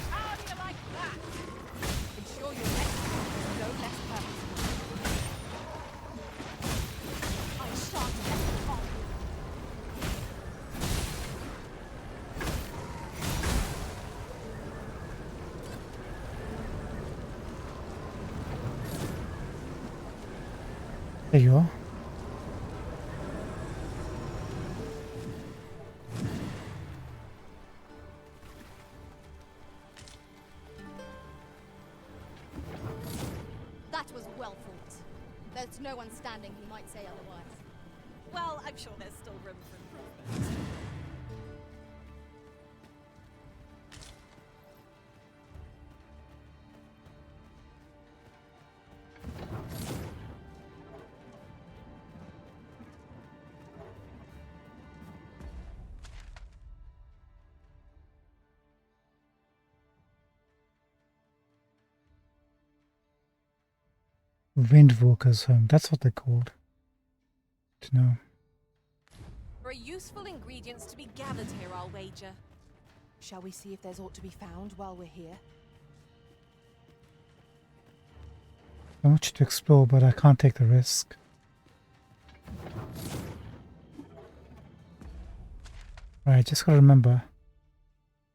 How do you like that? Ensure your next attack is no less perfect. I shan't let them harm you. There you are. That was well fought. There's no one standing who might say otherwise. Well, I'm sure there's still room for improvement. Windwalker's home, that's what they're called. To know. There are useful ingredients to be gathered here, I'll wager. Shall we see if there's aught to be found while we're here? So much to explore, but I can't take the risk. Right, just gotta remember,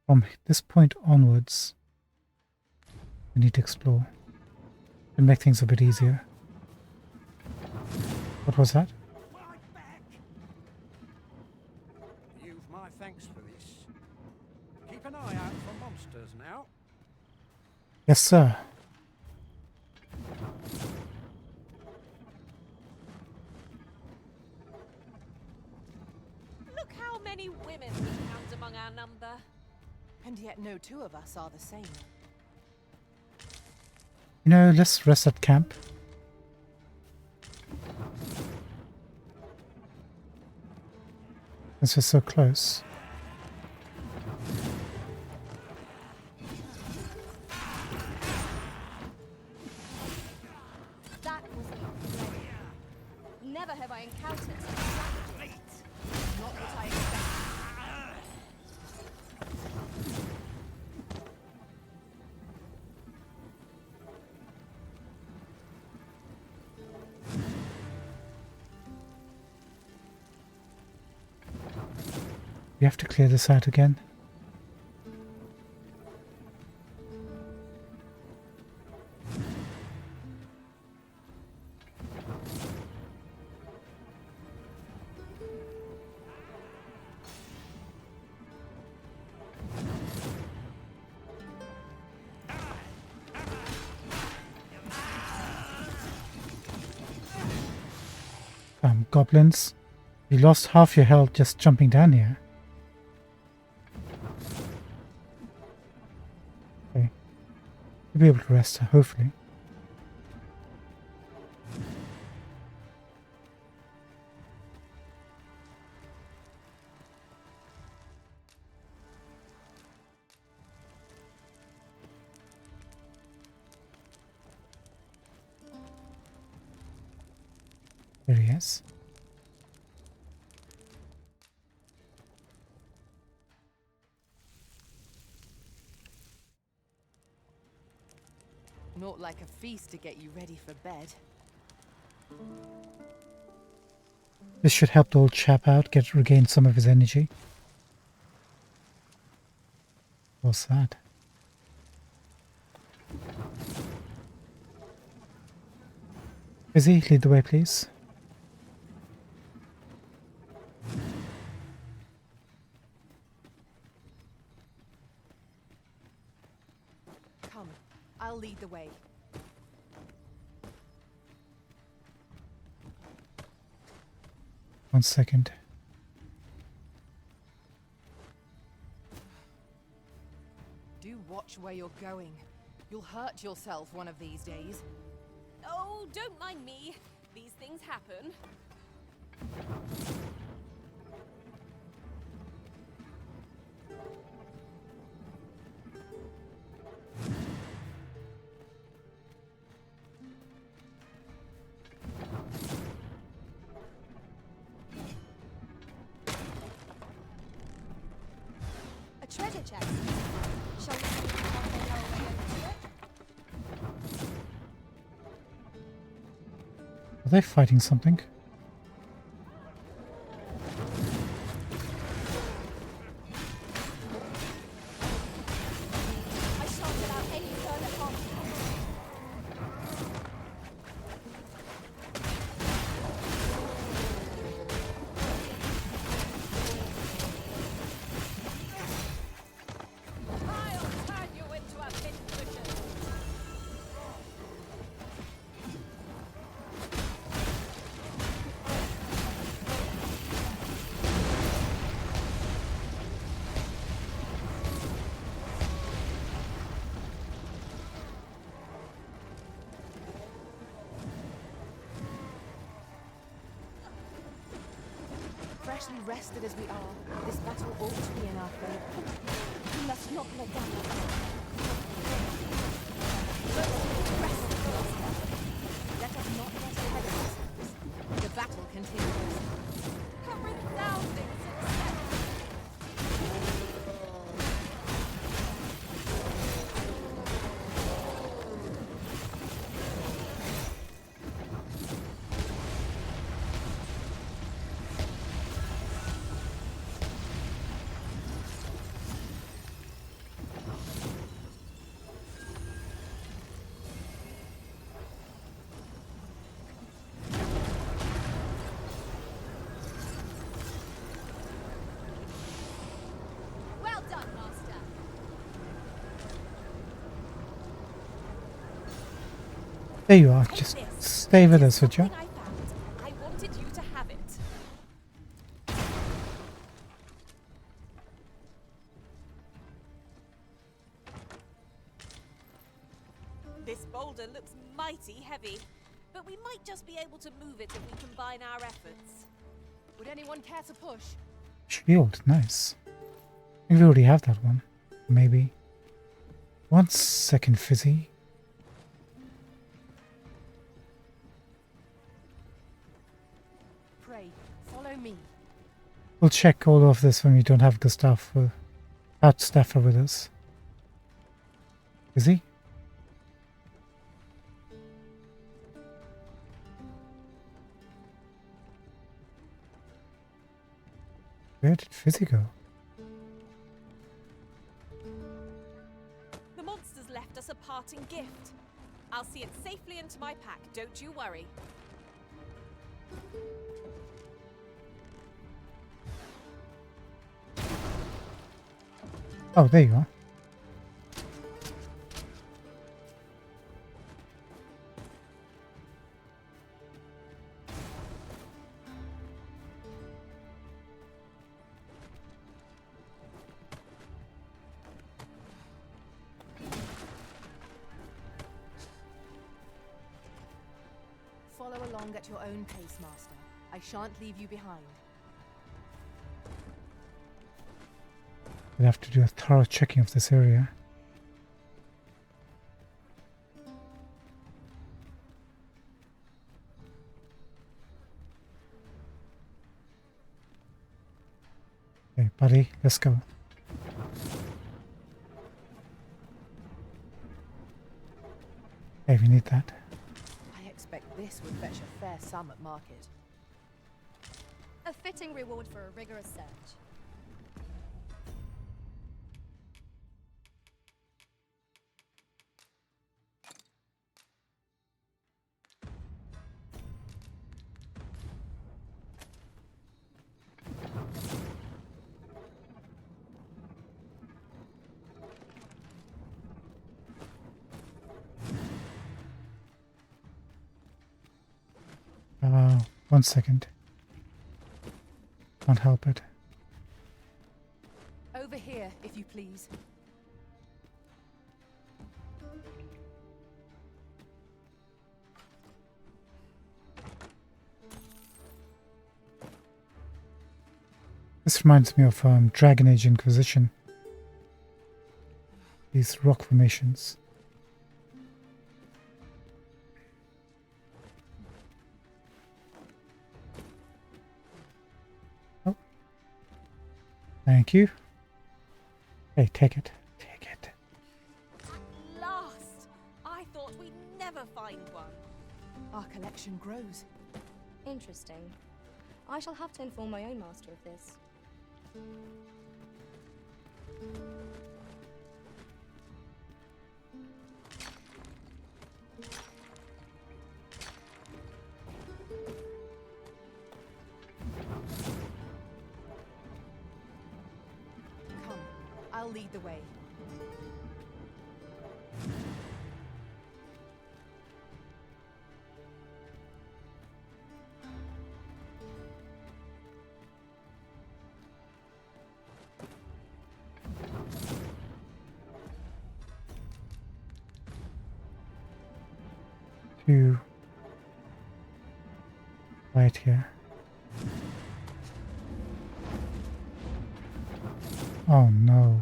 from this point onwards, we need to explore and make things a bit easier. What was that? Right back. You've my thanks for this. Keep an eye out for monsters now. Yes, sir. Look how many women we count among our number. And yet no two of us are the same. You know, let's rest at camp. Since we're so close. That was incredible. Never have I encountered such strategy. Not what I expected. We have to clear this out again. Goblins, you lost half your health just jumping down here. Okay. You'll be able to rest, hopefully. There he is. Not like a feast to get you ready for bed. This should help the old chap out, regain some of his energy. What's that? Izzy, lead the way, please. Come, I'll lead the way. One second. Do watch where you're going. You'll hurt yourself one of these days. Oh, don't mind me. These things happen. A treasure chest. Shall we see how they know our way over to it? Are they fighting something? I shan't allow any further harm. I'll turn you into a pincushion. Freshly rested as we are, this battle ought to be in our favor. We must not let down our guard. Let us not get ahead of ourselves. The battle continues. A resounding success. Well done, Master. There you are. Take Just this. stay with It's us, would you? something I found. I wanted you to have it. This boulder looks mighty heavy, but we might just be able to move it if we combine our efforts. Would anyone care to push? Shield, nice. I think we already have that one. Maybe. 1 second, Fizzy. Pray, follow me. We'll check all of this when we don't have the staff without Staffer with us. Is he? Where did Fizzy go? The monsters left us a parting gift. I'll see it safely into my pack, don't you worry. Oh, there you are. Follow along at your own pace, Master. I shan't leave you behind. We'll have to do a thorough checking of this area. buddy. Let's go. Hey, we need that. I expect this would fetch a fair sum at market. A fitting reward for a rigorous search. One second. Can't help it. Over here, if you please. This reminds me of Dragon Age Inquisition. These rock formations. Oh. Thank you. Hey, take it. Take it. At last! I thought we'd never find one. Our collection grows. Interesting. I shall have to inform my own master of this. Come, I'll lead the way. To right here. Oh no.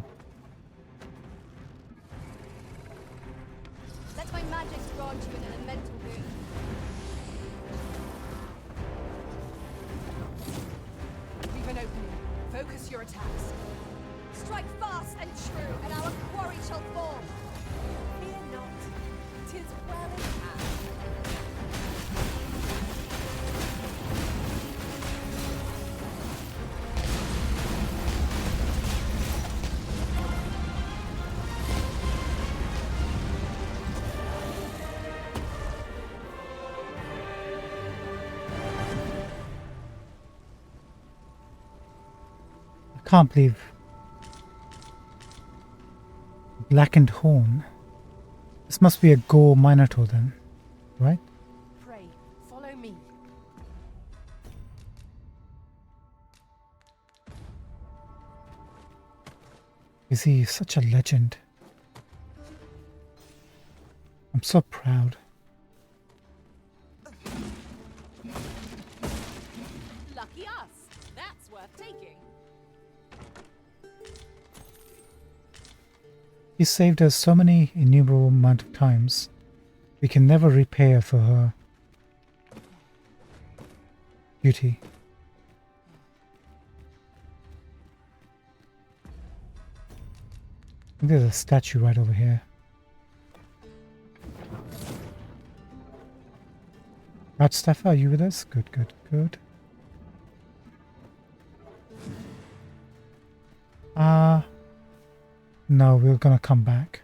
Let my magic grant you an elemental boon. Leave an opening. Focus your attacks. Strike fast and true, and our quarry shall fall. Fear not. 'Tis well in hand. I can't believe blackened horn. This must be a Gore Minotaur then, right? Pray, follow me. Is he such a legend? I'm so proud. Lucky us. That's worth taking. He saved us so many innumerable amount of times. We can never repay her for her beauty. I think there's a statue right over here. Ratstaffer, are you with us? Good, good, good. No, we're gonna come back.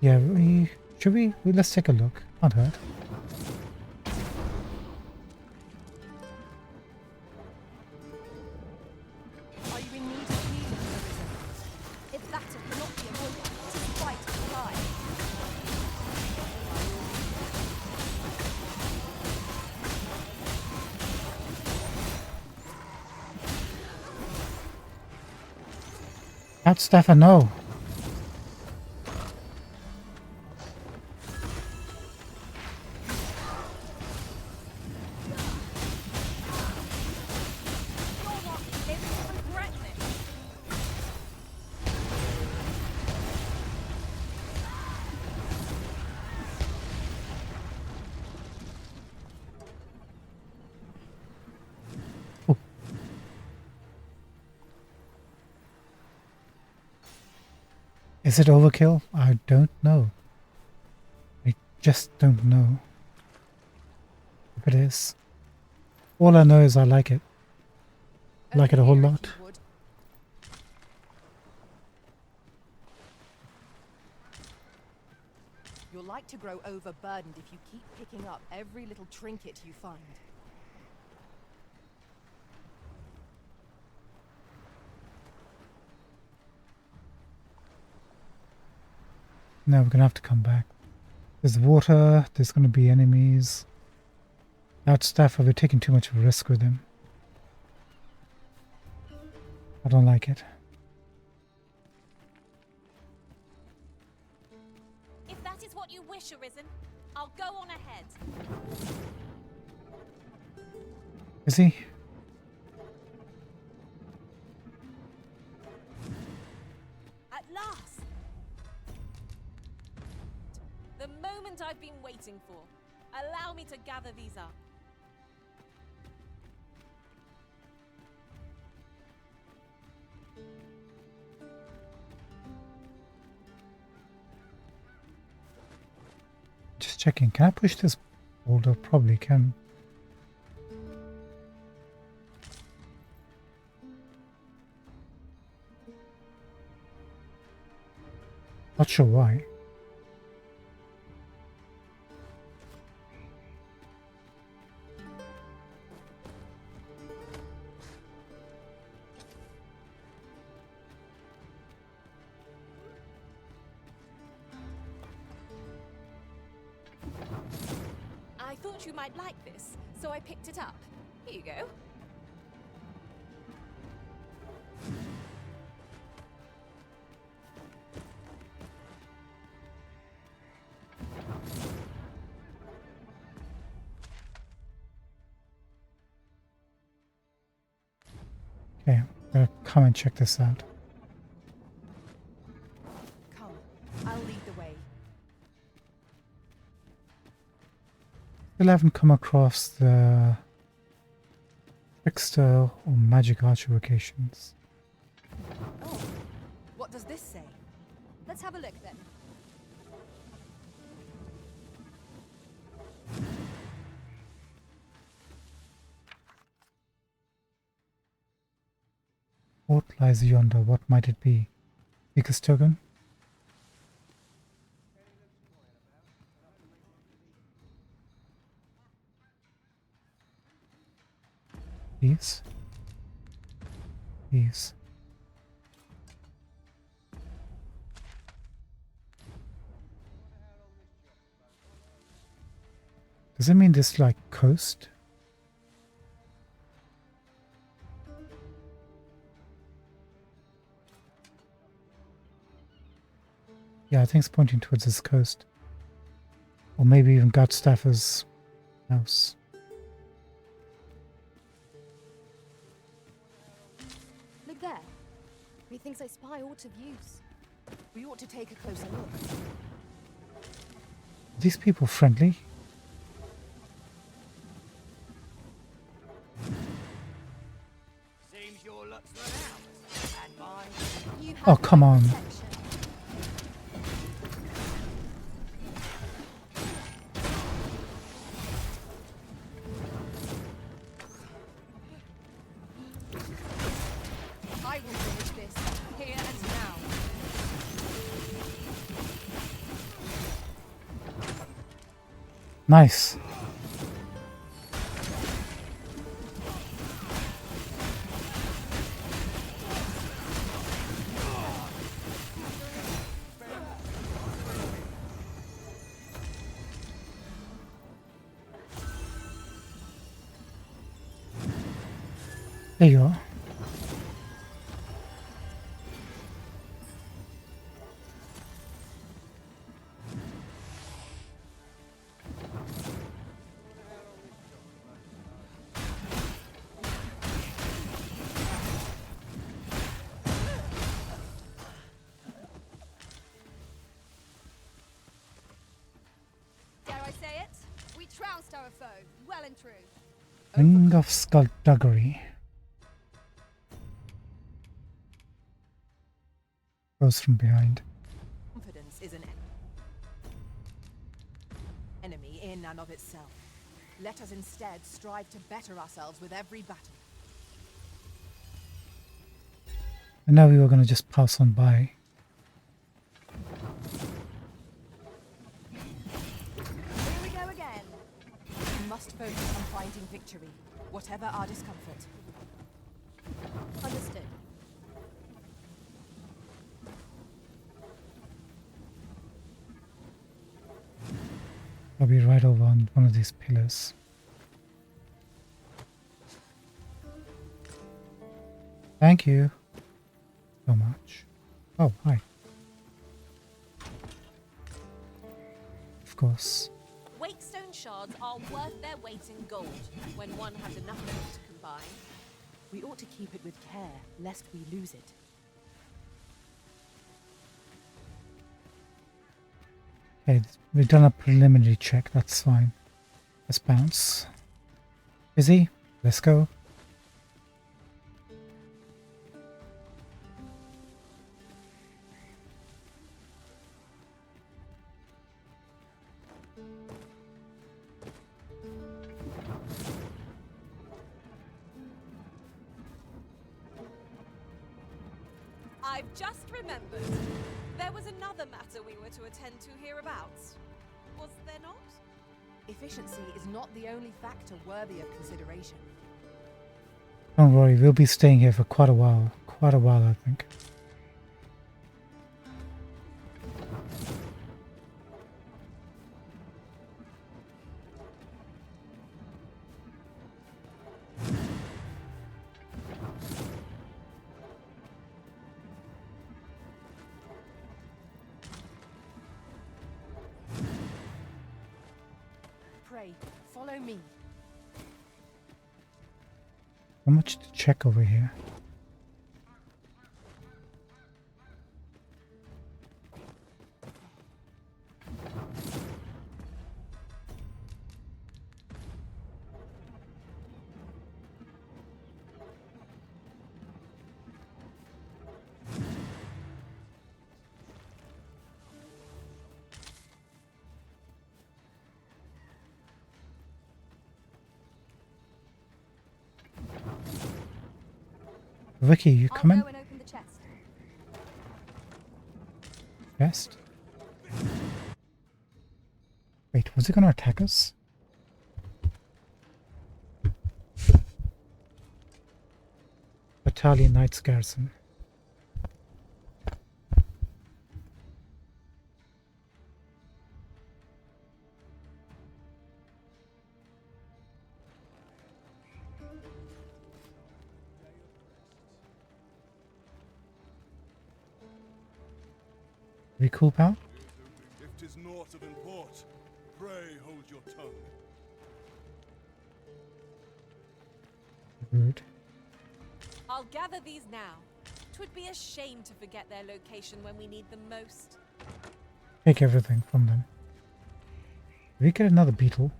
Yeah, should we? Let's take a look. Can't hurt. Are you in need of healing, Arisen? If that cannot be avoided, it is quite a lie. Ratstaffer, no. You're not living to regret this. Is it overkill? I don't know. I just don't know if it is. All I know is I like it. I like it a whole lot. You're like to grow overburdened if you keep picking up every little trinket you find. No, we're gonna have to come back. There's water, there's gonna be enemies. Outstaff, we're taking too much of a risk with him. I don't like it. If that is what you wish, Arisen, I'll go on ahead. Is he? At last! The moment I've been waiting for. Allow me to gather these up. Just checking. Can I push this boulder? Probably can. Not sure why. I thought you might like this, so I picked it up. Here you go. Okay, I'm gonna come and check this out. Come, I'll lead the way. Still haven't come across the trickster or magic archer locations. Oh, what does this say? Let's have a look then. What lies yonder? What might it be? Seeker's token? These? These. Does it mean this like coast? Yeah, I think it's pointing towards this coast. Or maybe even Godstaffer's house. Look there. Methinks I spy aught of use. We ought to take a closer look. Are these people friendly? Seems your luck's run out. And mine. You Oh, have come my on. protection. I will finish this, here and now. Nice. There you are. Dare I say it? We trounced our foe, well and true. Ring of Skullduggery. Goes from behind. enemy in and of itself. Let us instead strive to better ourselves with every battle. And now we were going to just pass on by. Here we go again. We must focus on finding victory, whatever our discomfort. Understood. I'll be right over on one of these pillars. Thank you so much. Oh, hi. Of course. Wakestone shards are worth their weight in gold when one has enough of them to combine. We ought to keep it with care, lest we lose it. Okay, we've done a preliminary check, that's fine. Let's bounce. Busy? Let's go. I've just remembered. There was another matter we were to attend to hereabouts. Was there not? Efficiency is not the only factor worthy of consideration. Don't worry, we'll be staying here for quite a while. Quite a while, I think. Pray, follow me. How much to check over here? Vicky, you I'll coming? go and open the chest. Chest? Wait, was it going to attack us? Battalion Knights Garrison. We cool, pal? If 'tis naught of import, pray hold your tongue. Rude. I'll gather these now. 'Twould be a shame to forget their location when we need them most. Take everything from them. Did we get another beetle?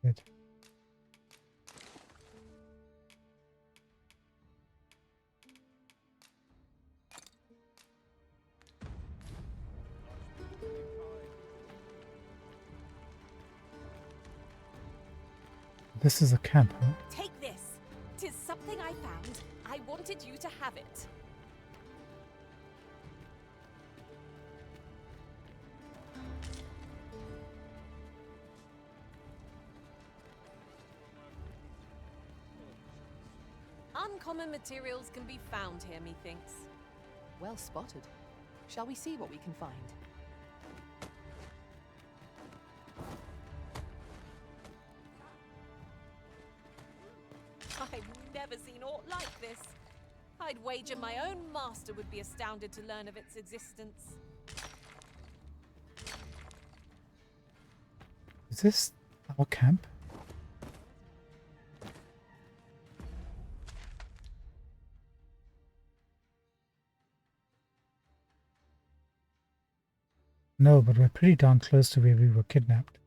Good. This is a camp, huh? Take this. 'Tis something I found. I wanted you to have it. Uncommon materials can be found here, methinks. Well spotted. Shall we see what we can find? I've never seen aught like this. I'd wager my own master would be astounded to learn of its existence. Is this our camp? No, but we're pretty darn close to where we were kidnapped.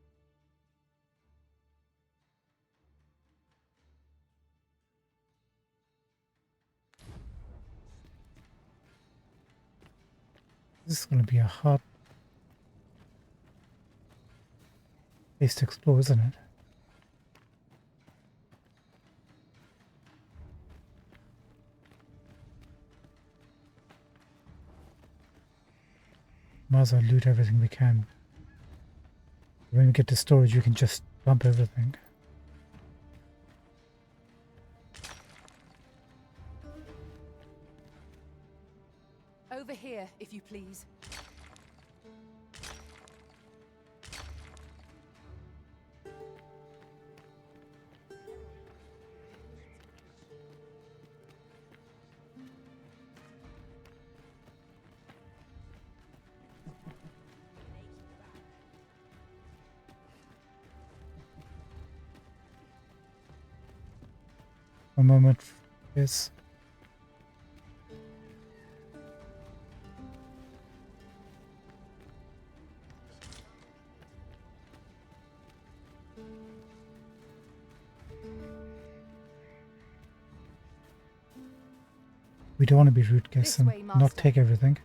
This is going to be a hard place to explore, isn't it? Might as well loot everything we can. When we get to storage, we can just dump everything. Over here, if you please. One moment, yes. We don't want to be rude, guys, and not take everything.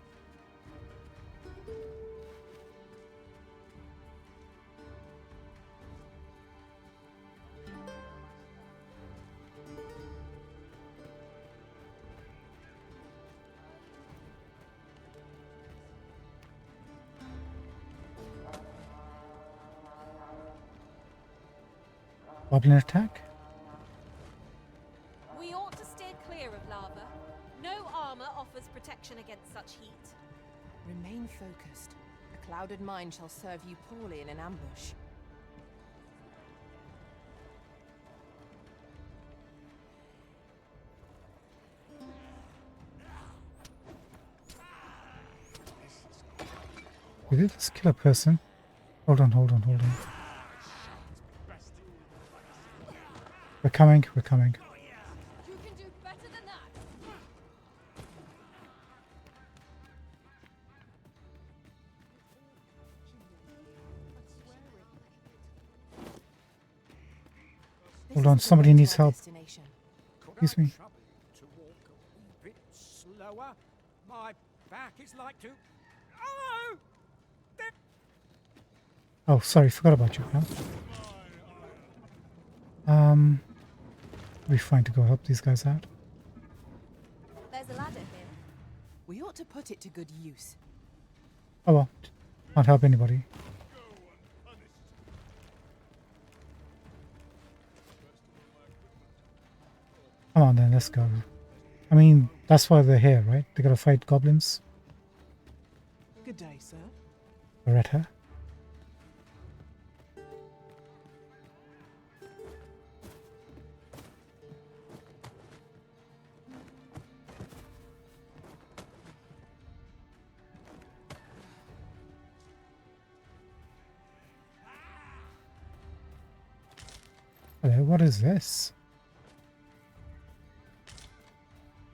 Goblin attack? We ought to steer clear of lava. No armor offers protection against such heat. Remain focused. A clouded mind shall serve you poorly in an ambush. We did just kill a person. Hold on, hold on, hold on. We're coming, we're coming. You can do better than that. Hold on, somebody needs help. Excuse me. To walk a bit slower. My back is like to. Oh! Oh, sorry, forgot about you, pal. We're fine to go help these guys out. There's a ladder here. We ought to put it to good use. Oh well, can't help anybody. Come on then, let's go. I mean, that's why they're here, right? They gotta fight goblins. Good day, sir. Beretta. Hello, what is this?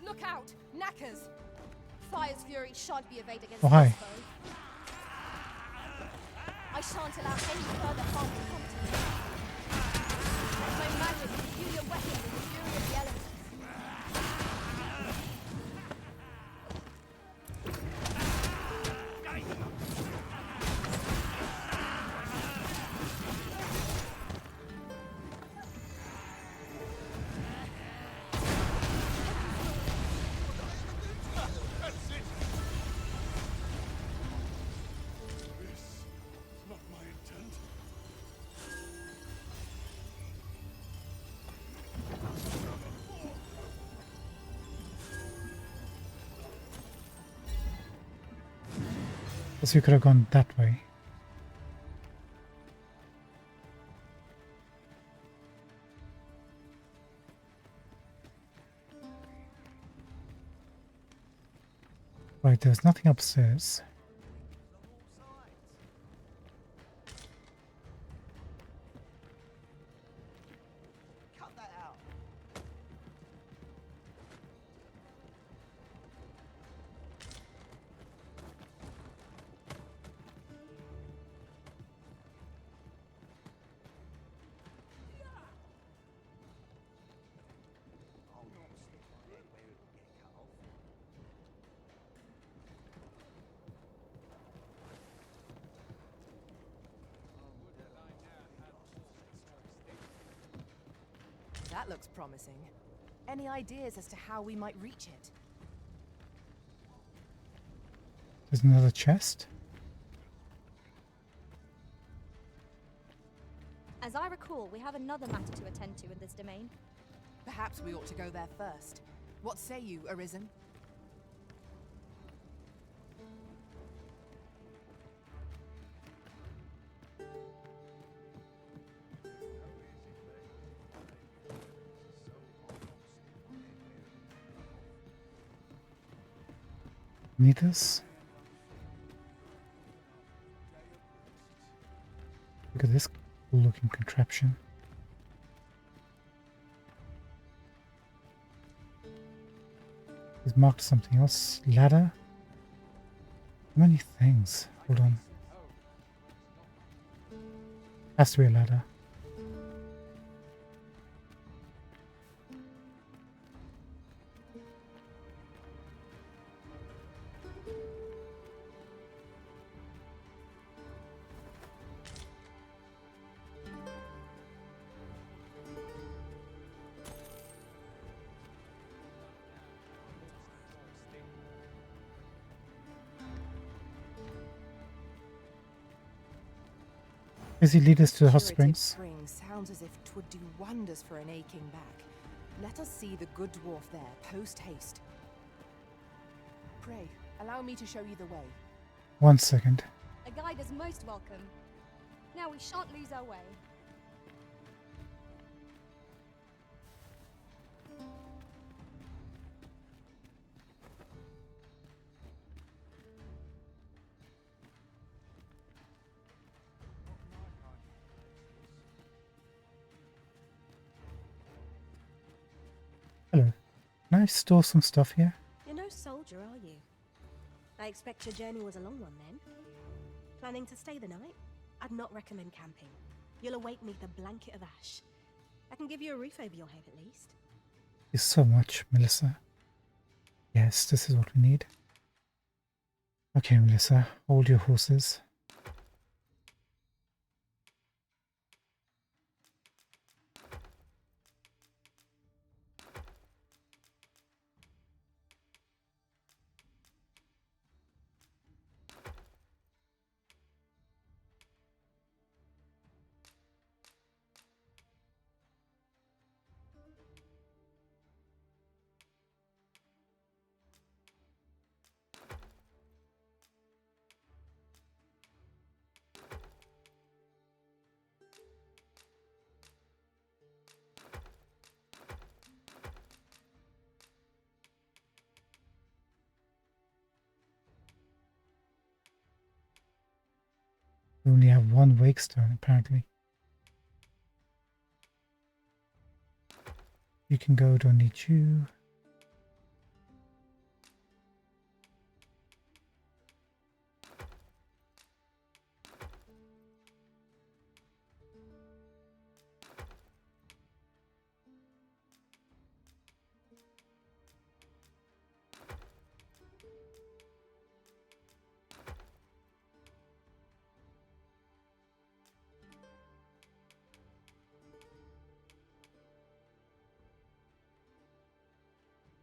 Look out! Knackers! Fire's fury shan't be evaded against Oh, hi. this foe. I shan't allow any further harm to come to you. My magic will heal your weapons in the fury of the elements. Not my intent. Guess we could have gone that way. Right, there's nothing upstairs. Cut that out. That looks promising. Any ideas as to how we might reach it? There's another chest. As I recall, we have another matter to attend to in this domain. Perhaps we ought to go there first. What say you, Arisen? Need this? Look at this cool looking contraption. He's marked something else. Ladder? How many things? Hold on. Has to be a ladder. Does he lead us to the hot Curative springs? Spring sounds as if 'twould do wonders for an aching back. Let us see the good dwarf there, post haste. Pray, allow me to show you the way. 1 second. A guide is most welcome. Now we shan't lose our way. Hello. Can I store some stuff here? You're no soldier, are you? I expect your journey was a long one then. Planning to stay the night? I'd not recommend camping. You'll awake neath a blanket of ash. I can give you a roof over your head at least. Thank you so much, Melissa. Yes, this is what we need. Okay, Melissa, hold your horses. We only have one wake stone, apparently. You can go, don't need you.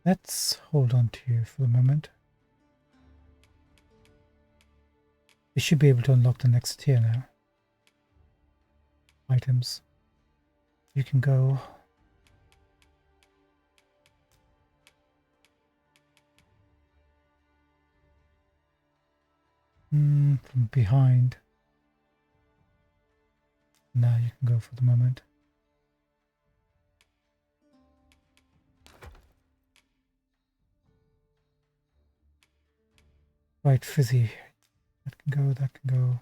Let's hold on to you for the moment. We should be able to unlock the next tier now. Items. You can go. From behind. Now you can go for the moment. Right, fizzy. That can go, that can go.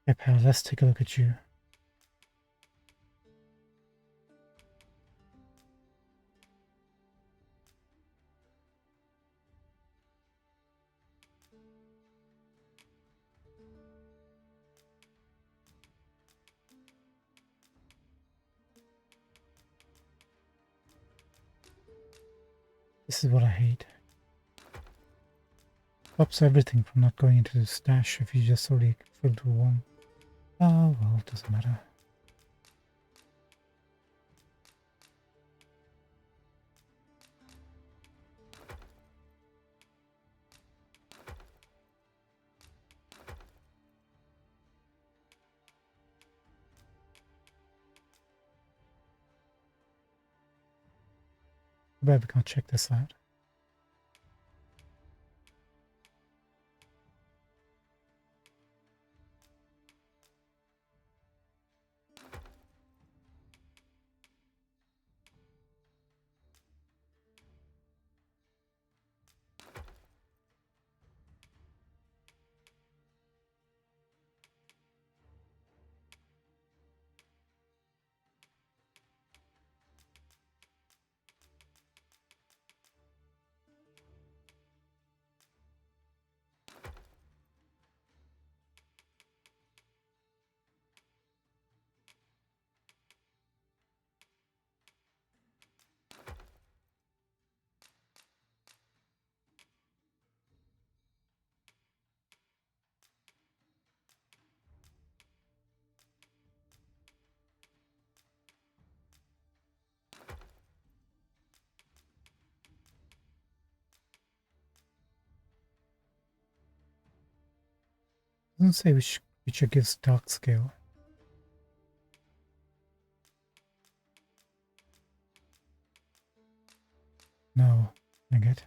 Okay, pal, let's take a look at you. This is what I hate. Stops everything from not going into the stash if you just already filled to one. Oh well, it doesn't matter. But we can't check this out. Doesn't say which feature gives dark scale. No, I get.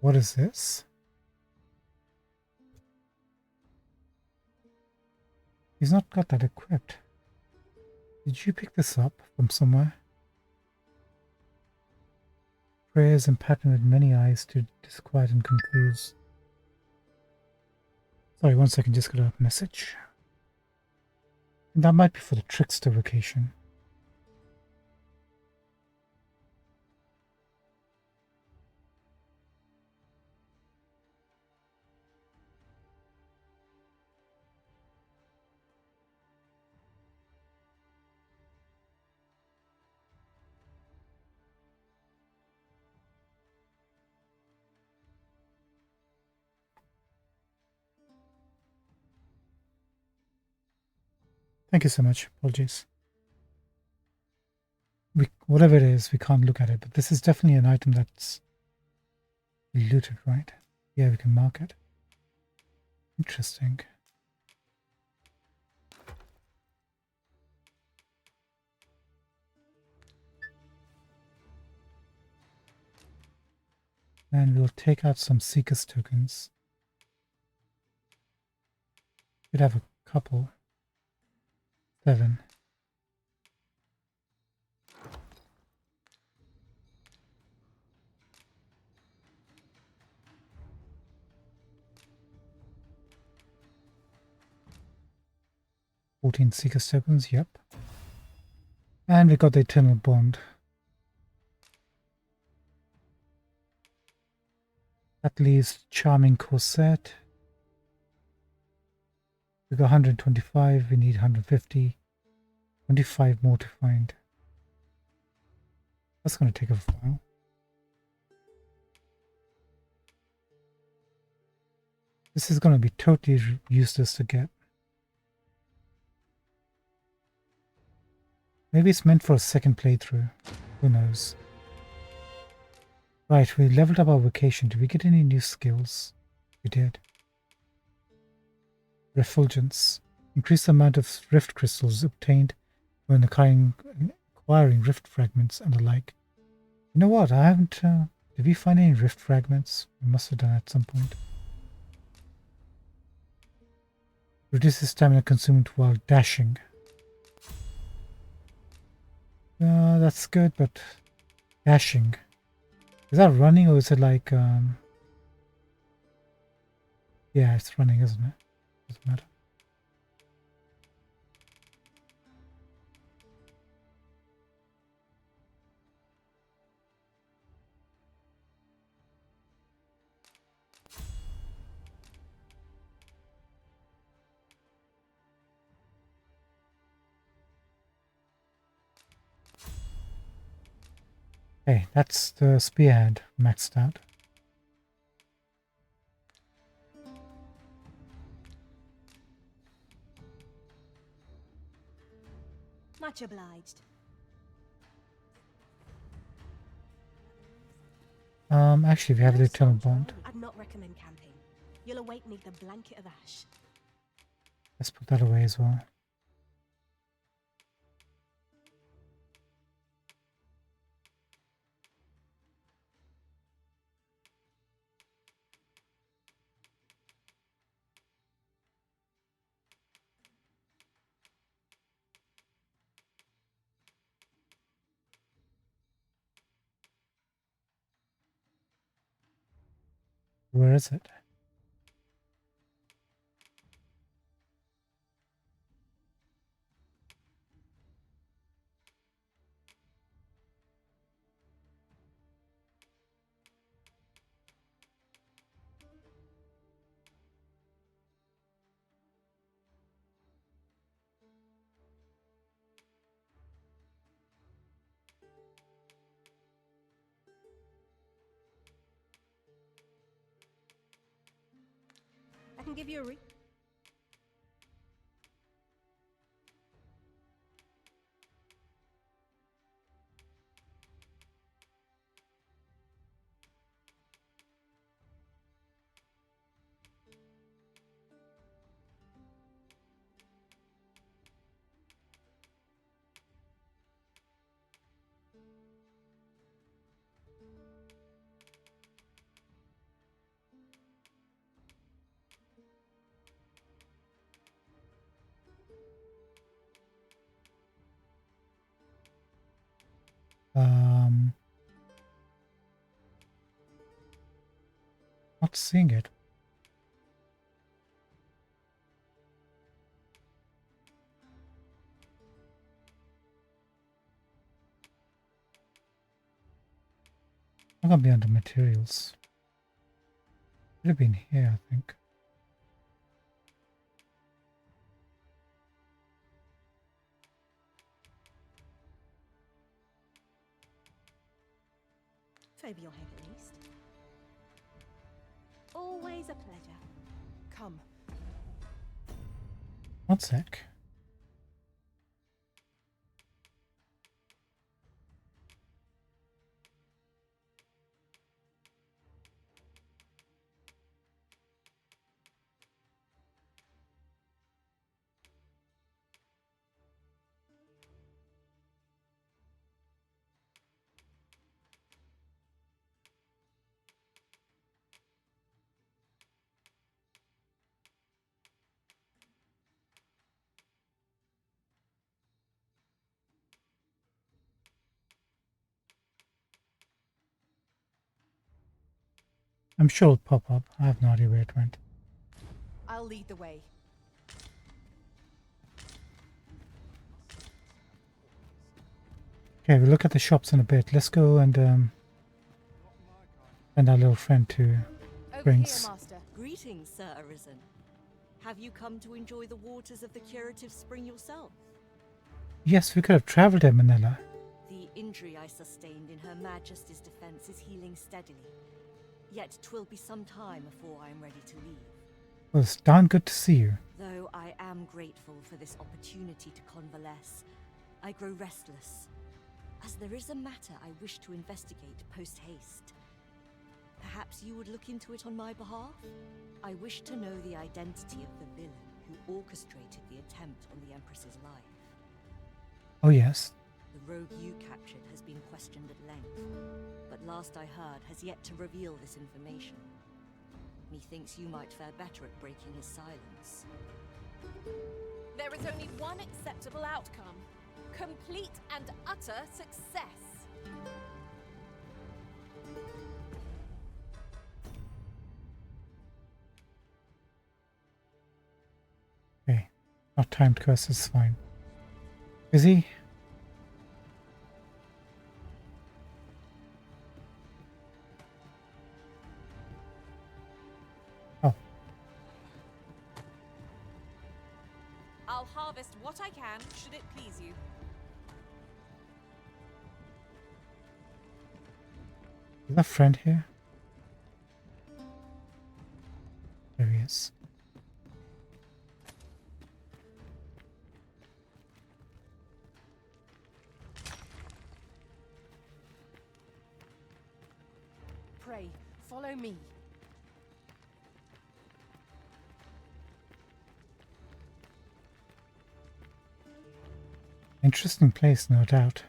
What is this? He's not got that equipped. Did you pick this up from somewhere? Prayers and pattern with many eyes to disquiet and confuse. Sorry, 1 second, just got a message. That might be for the trickster vocation. Thank you so much. Apologies. Whatever it is, we can't look at it, but this is definitely an item that's looted, right? Yeah, we can mark it. Interesting. And we'll take out some Seeker's tokens. We'd have a couple. 7. $14 Seeker's tokens, yep. And we got the Eternal Bond. That leaves Charming Corset. We got 125, we need 150. 25 more to find. That's going to take a while. This is going to be totally useless to get. Maybe it's meant for a second playthrough. Who knows? Right, we leveled up our vocation. Did we get any new skills? We did. Refulgence. Increase the amount of rift crystals obtained when acquiring rift fragments and the like. You know what? I haven't... did we find any rift fragments? We must have done at some point. Reduces stamina consumed while dashing. That's good, but... Dashing. Is that running or is it like... Yeah, it's running, isn't it? Doesn't matter. Okay, that's the spearhead maxed out. Much obliged. Actually, we have the eternal bond. I'd not recommend camping. You'll awake neath the blanket of ash. Let's put that away as well. Where is it? I can give you a Not seeing it. Not gonna be under materials. Should have been here, I think. favor your head at least. Always a pleasure. Come. One sec. I'm sure it'll pop up. I have no idea where it went. I'll lead the way. Okay, we'll look at the shops in a bit. Let's go and send our little friend to Springs. Over here, Master. Greetings, Sir Arisen. Have you come to enjoy the waters of the curative spring yourself? Yes, we could have travelled there, Manila. The injury I sustained in Her Majesty's defence is healing steadily. Yet 'twill be some time before I am ready to leave. Well, it's darn good to see you. Though I am grateful for this opportunity to convalesce, I grow restless, as there is a matter I wish to investigate post-haste. Perhaps you would look into it on my behalf? I wish to know the identity of the villain who orchestrated the attempt on the Empress's life. Oh, yes. The rogue you captured has been questioned at length, but last I heard has yet to reveal this information. Methinks you might fare better at breaking his silence. There is only one acceptable outcome. Complete and utter success. Okay. Not timed quest is fine. Busy? Oh. I'll harvest what I can, should it please you. Is that friend here? There he is. Pray, follow me. Interesting place, no doubt.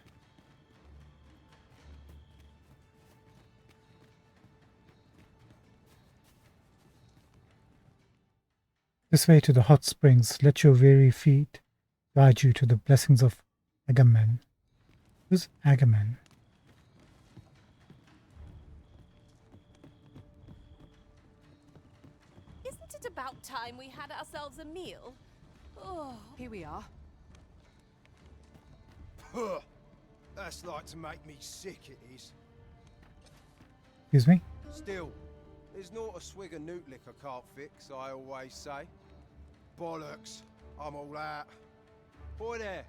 This way to the hot springs. Let your weary feet guide you to the blessings of Agamemnon. Who's Agamemnon? Isn't it about time we had ourselves a meal? Oh, here we are. Puh! That's like to make me sick, it is. Excuse me? Still, there's not a swig of newt lick I can't fix, I always say. Bollocks, I'm all out. Boy there,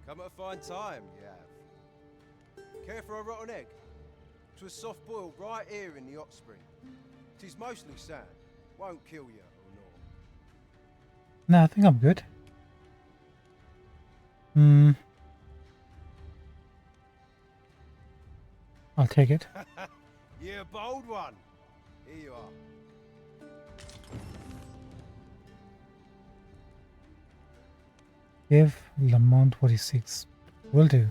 come at a fine time, you have. Care for a rotten egg? 'Twas soft boiled right here in the hot spring. 'Tis mostly sand, won't kill you or not. No, I think I'm good. I'll take it. You're a bold one. Here you are. Give Lamont what he seeks. Will do.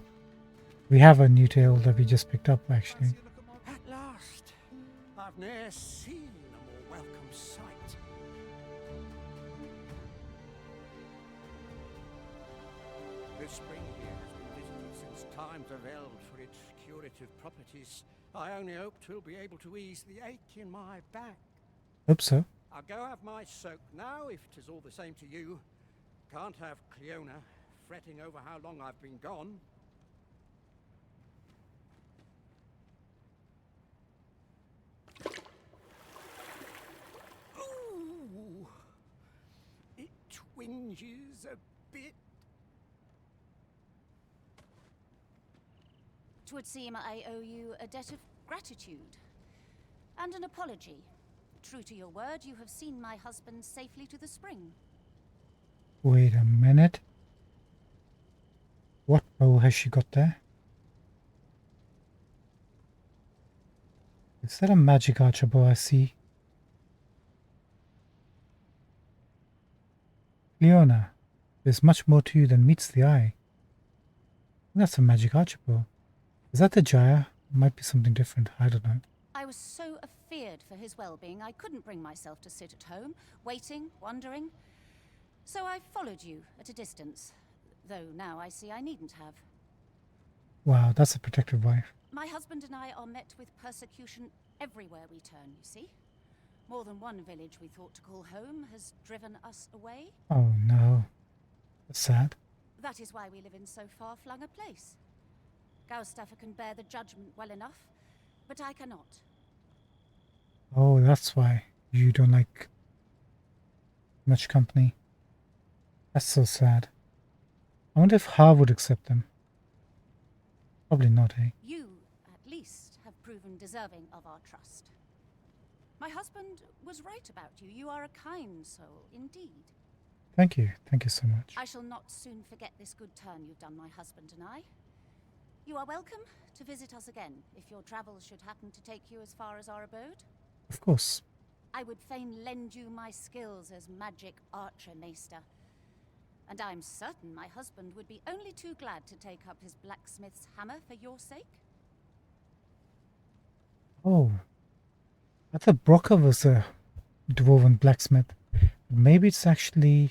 We have a new tale that we just picked up, actually. At last, I've ne'er seen a more welcome sight. This spring here has been visited since times availed for its curative properties. I only hope 'twill be able to ease the ache in my back. Hope so. I'll go have my soak now, if 'tis all the same to you. Can't have Cleona fretting over how long I've been gone. Ooh, it twinges a bit. 'Twould seem I owe you a debt of gratitude and an apology. True to your word, you have seen my husband safely to the spring. Wait a minute. What bow has she got there? Is that a magic archer bow I see? Leona, there's much more to you than meets the eye. That's a magic archer bow. Is that the Jaya? Might be something different, I don't know. I was so afeared for his well-being, I couldn't bring myself to sit at home, waiting, wondering. So I followed you at a distance, though now I see I needn't have. Wow, that's a protective wife. My husband and I are met with persecution everywhere we turn, you see. More than one village we thought to call home has driven us away. Oh no. That's sad. That is why we live in so far-flung a place. Gaustaffer can bear the judgment well enough, but I cannot. Oh, that's why you don't like much company. That's so sad. I wonder if Ha would accept them. Probably not, eh? You, at least, have proven deserving of our trust. My husband was right about you. You are a kind soul, indeed. Thank you. Thank you so much. I shall not soon forget this good turn you've done my husband and I. You are welcome to visit us again if your travels should happen to take you as far as our abode. Of course. I would fain lend you my skills as magic archer, Maester. And I'm certain my husband would be only too glad to take up his blacksmith's hammer for your sake. Oh. I thought Brocker was a dwarven blacksmith. Maybe it's actually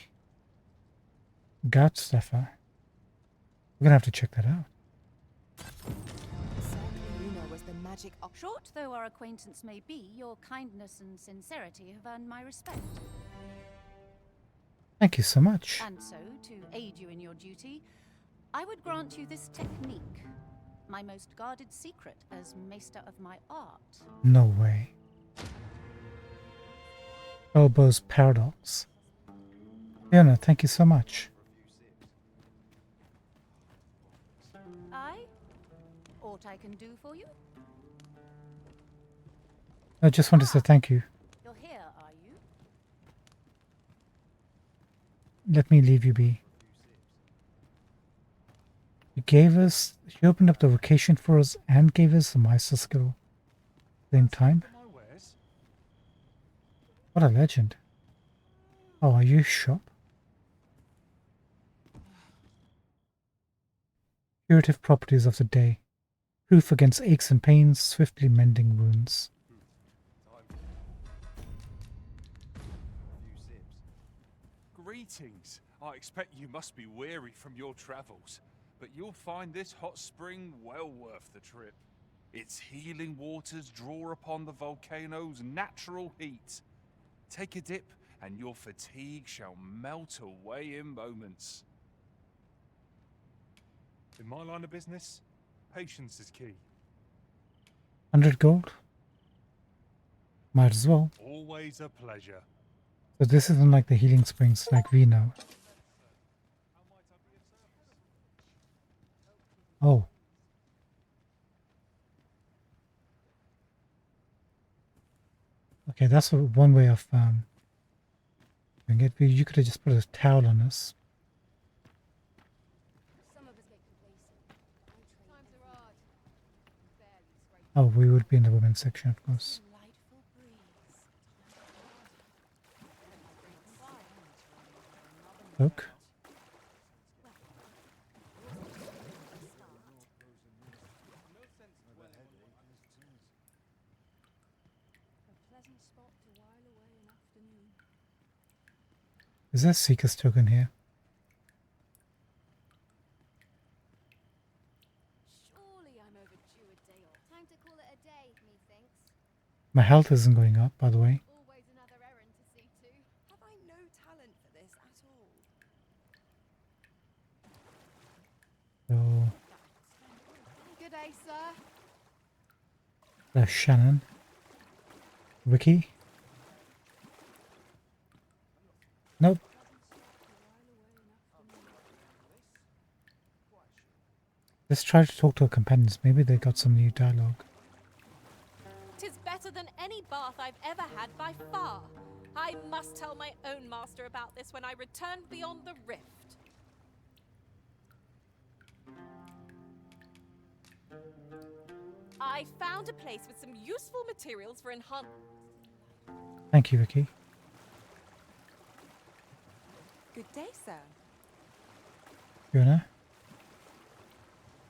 Goutstaffer. We're gonna have to check that out. Was the magic Short though our acquaintance may be, your kindness and sincerity have earned my respect. Thank you so much. And so, to aid you in your duty, I would grant you this technique, my most guarded secret as maester of my art. No way. Elbow's Paradox. Fiona, thank you so much. Aught I can do for you? I just wanted to say thank you. You're here, are you? Let me leave you be. He opened up the vocation for us and gave us the Meister skill at the same time. What a legend. Oh, are you shop? Curative properties of the day. Proof against aches and pains, swiftly mending wounds. Greetings. I expect you must be weary from your travels, but you'll find this hot spring well worth the trip. Its healing waters draw upon the volcano's natural heat. Take a dip, and your fatigue shall melt away in moments. In my line of business, patience is key. 100 gold? Might as well. Always a pleasure. So this isn't like the healing springs like we know. Oh. Okay, that's one way of doing it. You could have just put a towel on us. Oh, we would be in the women's section, of course. Look. Is there a Seeker's token here? Surely I'm overdue a day off. Time to call it a day, methinks. My health isn't going up, by the way. Always another errand to see to. Have I no talent for this at all? So, Good day, sir. there's Shannon. Ricky. Nope. Let's try to talk to our companions. Maybe they got some new dialogue. 'Tis better than any bath I've ever had by far. I must tell my own master about this when I return beyond the rift. I found a place with some useful materials for Thank you, Ricky. Good day, sir. Fiona?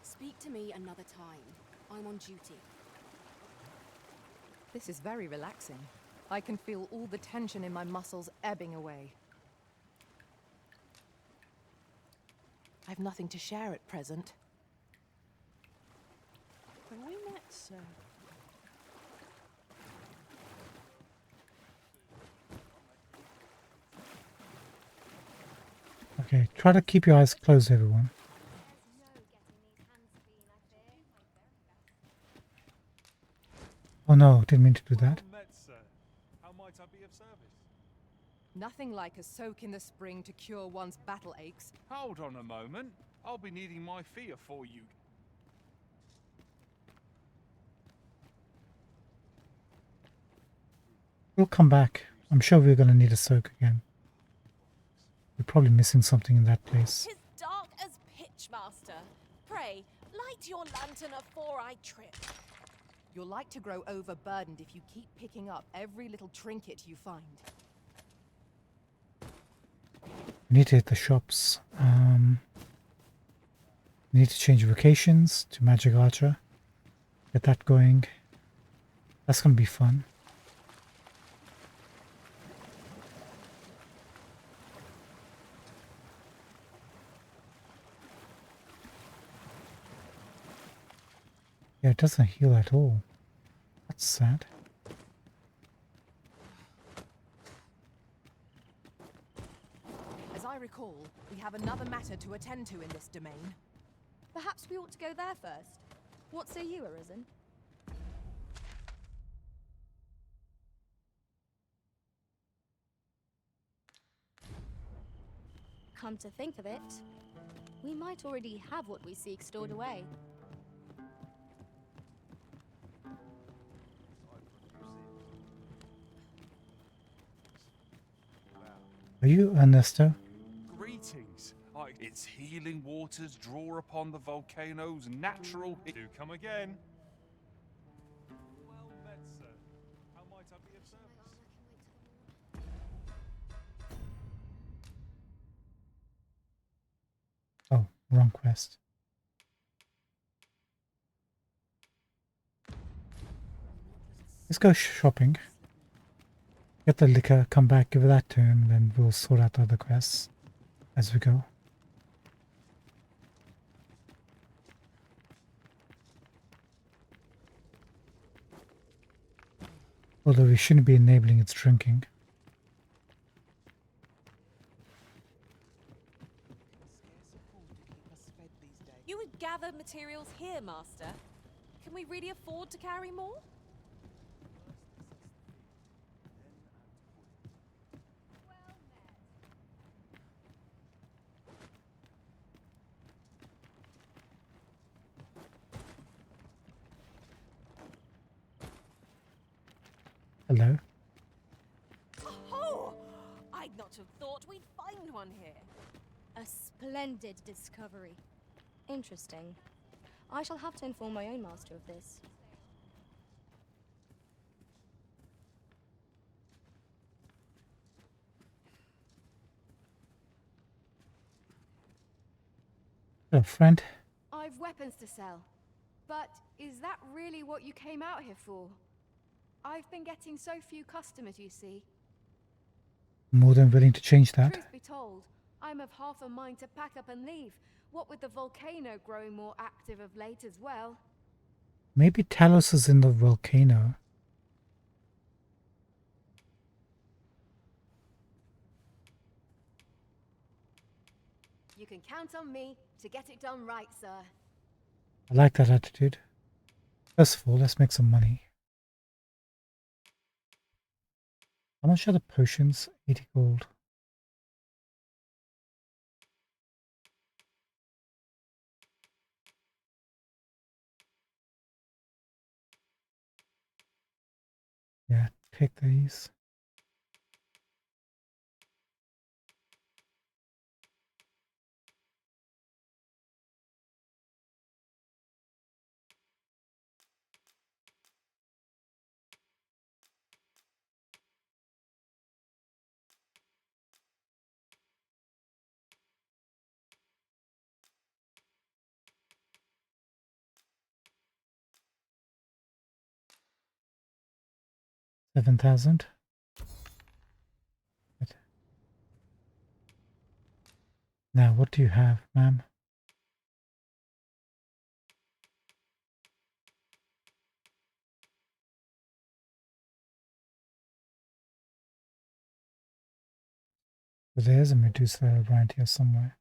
Speak to me another time. I'm on duty. This is very relaxing. I can feel all the tension in my muscles ebbing away. I've nothing to share at present. Have we met, sir? Okay, try to keep your eyes closed, everyone. Oh no, didn't mean to do that. How might I be of service? Nothing like a soak in the spring to cure one's battle aches. Hold on a moment. I'll be needing my fee for you. We'll come back. I'm sure we're going to need a soak again. We're probably missing something in that place. 'Tis dark as pitch, master. Pray, Light your lantern afore I trip. You're like to grow overburdened if you keep picking up every little trinket you find. We need to hit the shops. Need to change vocations to Magic Archer. Get that going. That's gonna be fun. Yeah, it doesn't heal at all. That's sad. As I recall, we have another matter to attend to in this domain. Perhaps we ought to go there first. What say you, Arisen? Come to think of it, we might already have what we seek stored away. Are you Ernesto? Greetings. Its healing waters draw upon the volcano's natural. Do come again. Well met, sir. How might I be of service? Oh, wrong quest. Let's go shopping. Get the liquor, come back, give that to him, then we'll sort out the other quests as we go. Although we shouldn't be enabling its drinking. You would gather materials here, Master. Can we really afford to carry more? Hello? Oh! I'd not have thought we'd find one here. A splendid discovery. Interesting. I shall have to inform my own master of this. Hello, friend. I've weapons to sell. But is that really what you came out here for? I've been getting so few customers, you see. More than willing to change that. Truth be told, I'm of half a mind to pack up and leave. What with the volcano growing more active of late as well. Maybe Talos is in the volcano. You can count on me to get it done right, sir. I like that attitude. First of all, let's make some money. How much are the potions? 80 gold. Yeah, pick these. $7,000. Now, what do you have, ma'am? There's a Medusa around here somewhere.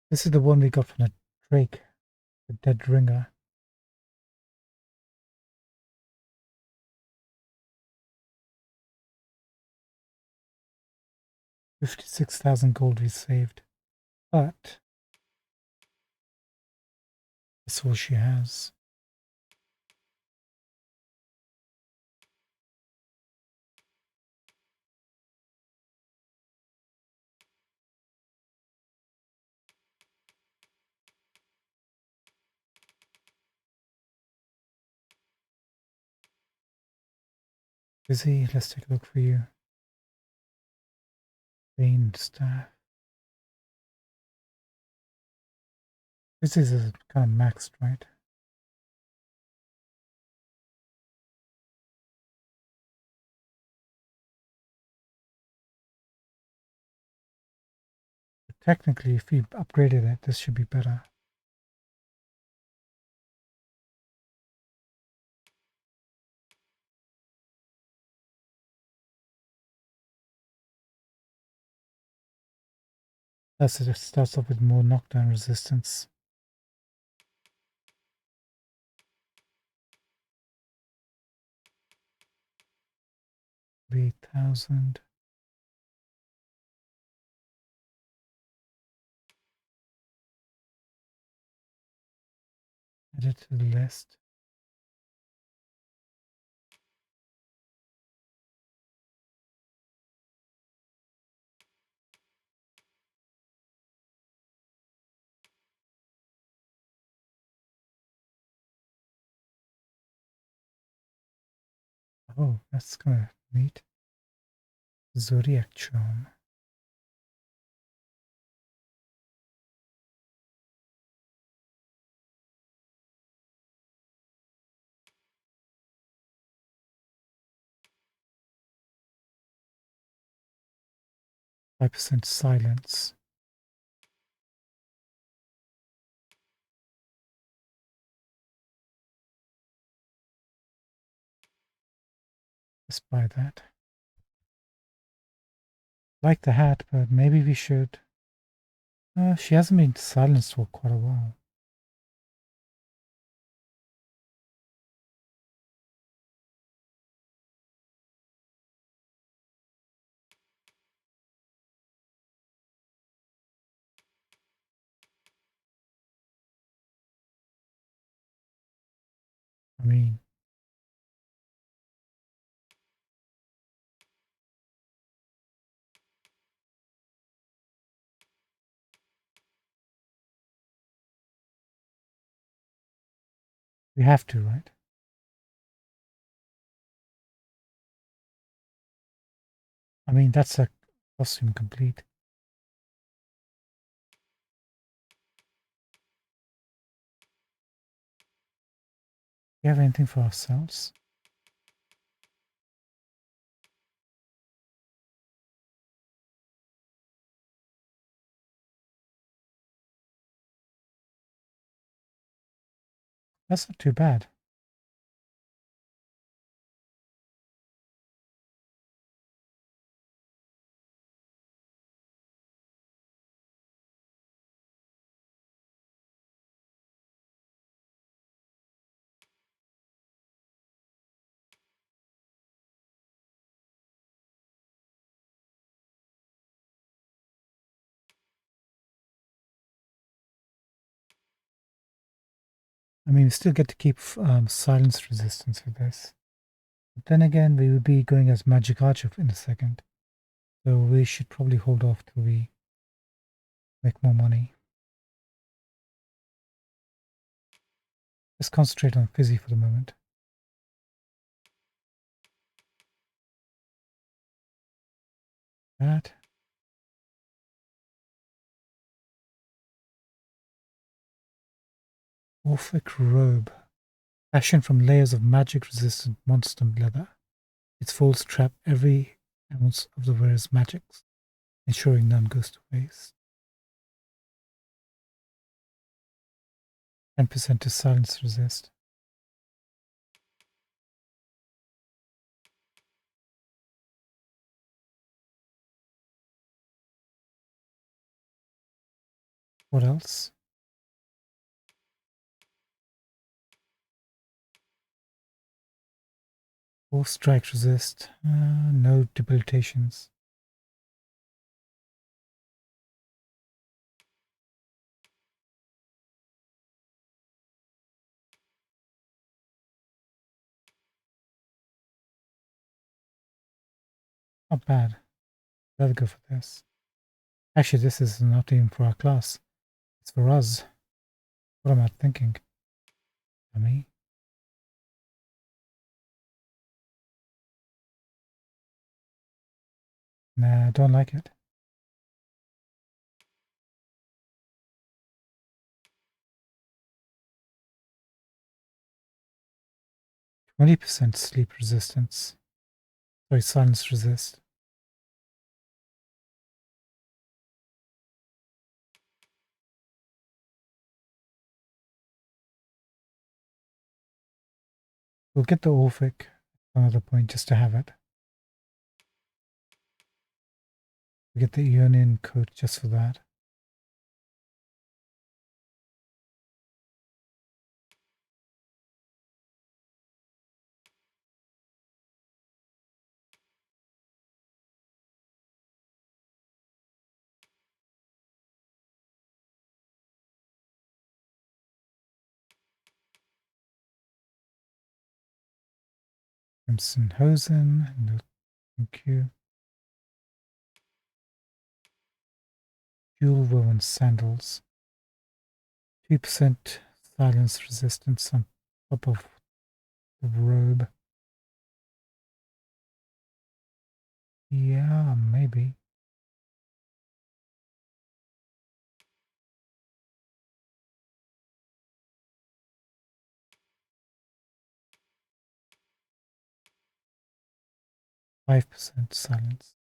This is the one we got from the Drake, the dead ringer. $56,000 gold we saved. But That's all she has. Busy, let's take a look for you. Vein staff. This is kind of maxed, right? But technically, if we upgraded it, this should be better. Plus, it starts off with more knockdown resistance. 8,000. Add it to the list. Oh, that's kind of neat. Zodiac charm. %5 silence. Let's buy that. Like the hat, but maybe we should. She hasn't been silenced for quite a while. I mean, we have to, right? I mean, that's a costume complete. Do we have anything for ourselves? That's not too bad. I mean, we still get to keep silence resistance with this. But then again, we will be going as Magic Archer in a second. So we should probably hold off till we make more money. Let's concentrate on Fizzy for the moment. That. Orphic robe. Fashioned from layers of magic-resistant monster leather. Its folds trap every ounce of the wearer's magics, ensuring none goes to waste. 10% to silence resist. What else? Four strike resist. No debilitations. Not bad. Rather go for this. Actually, this is not even for our class. It's for us. What am I thinking? Me? Nah, I don't like it. %20 sleep resistance. Sorry, silence resist. We'll get the Orphic at another point just to have it. We get the Ionian coat just for that. Crimson Hosen, no thank you. Jewel woven sandals. 2% silence resistance on top of the robe. Yeah, maybe. %5 silence.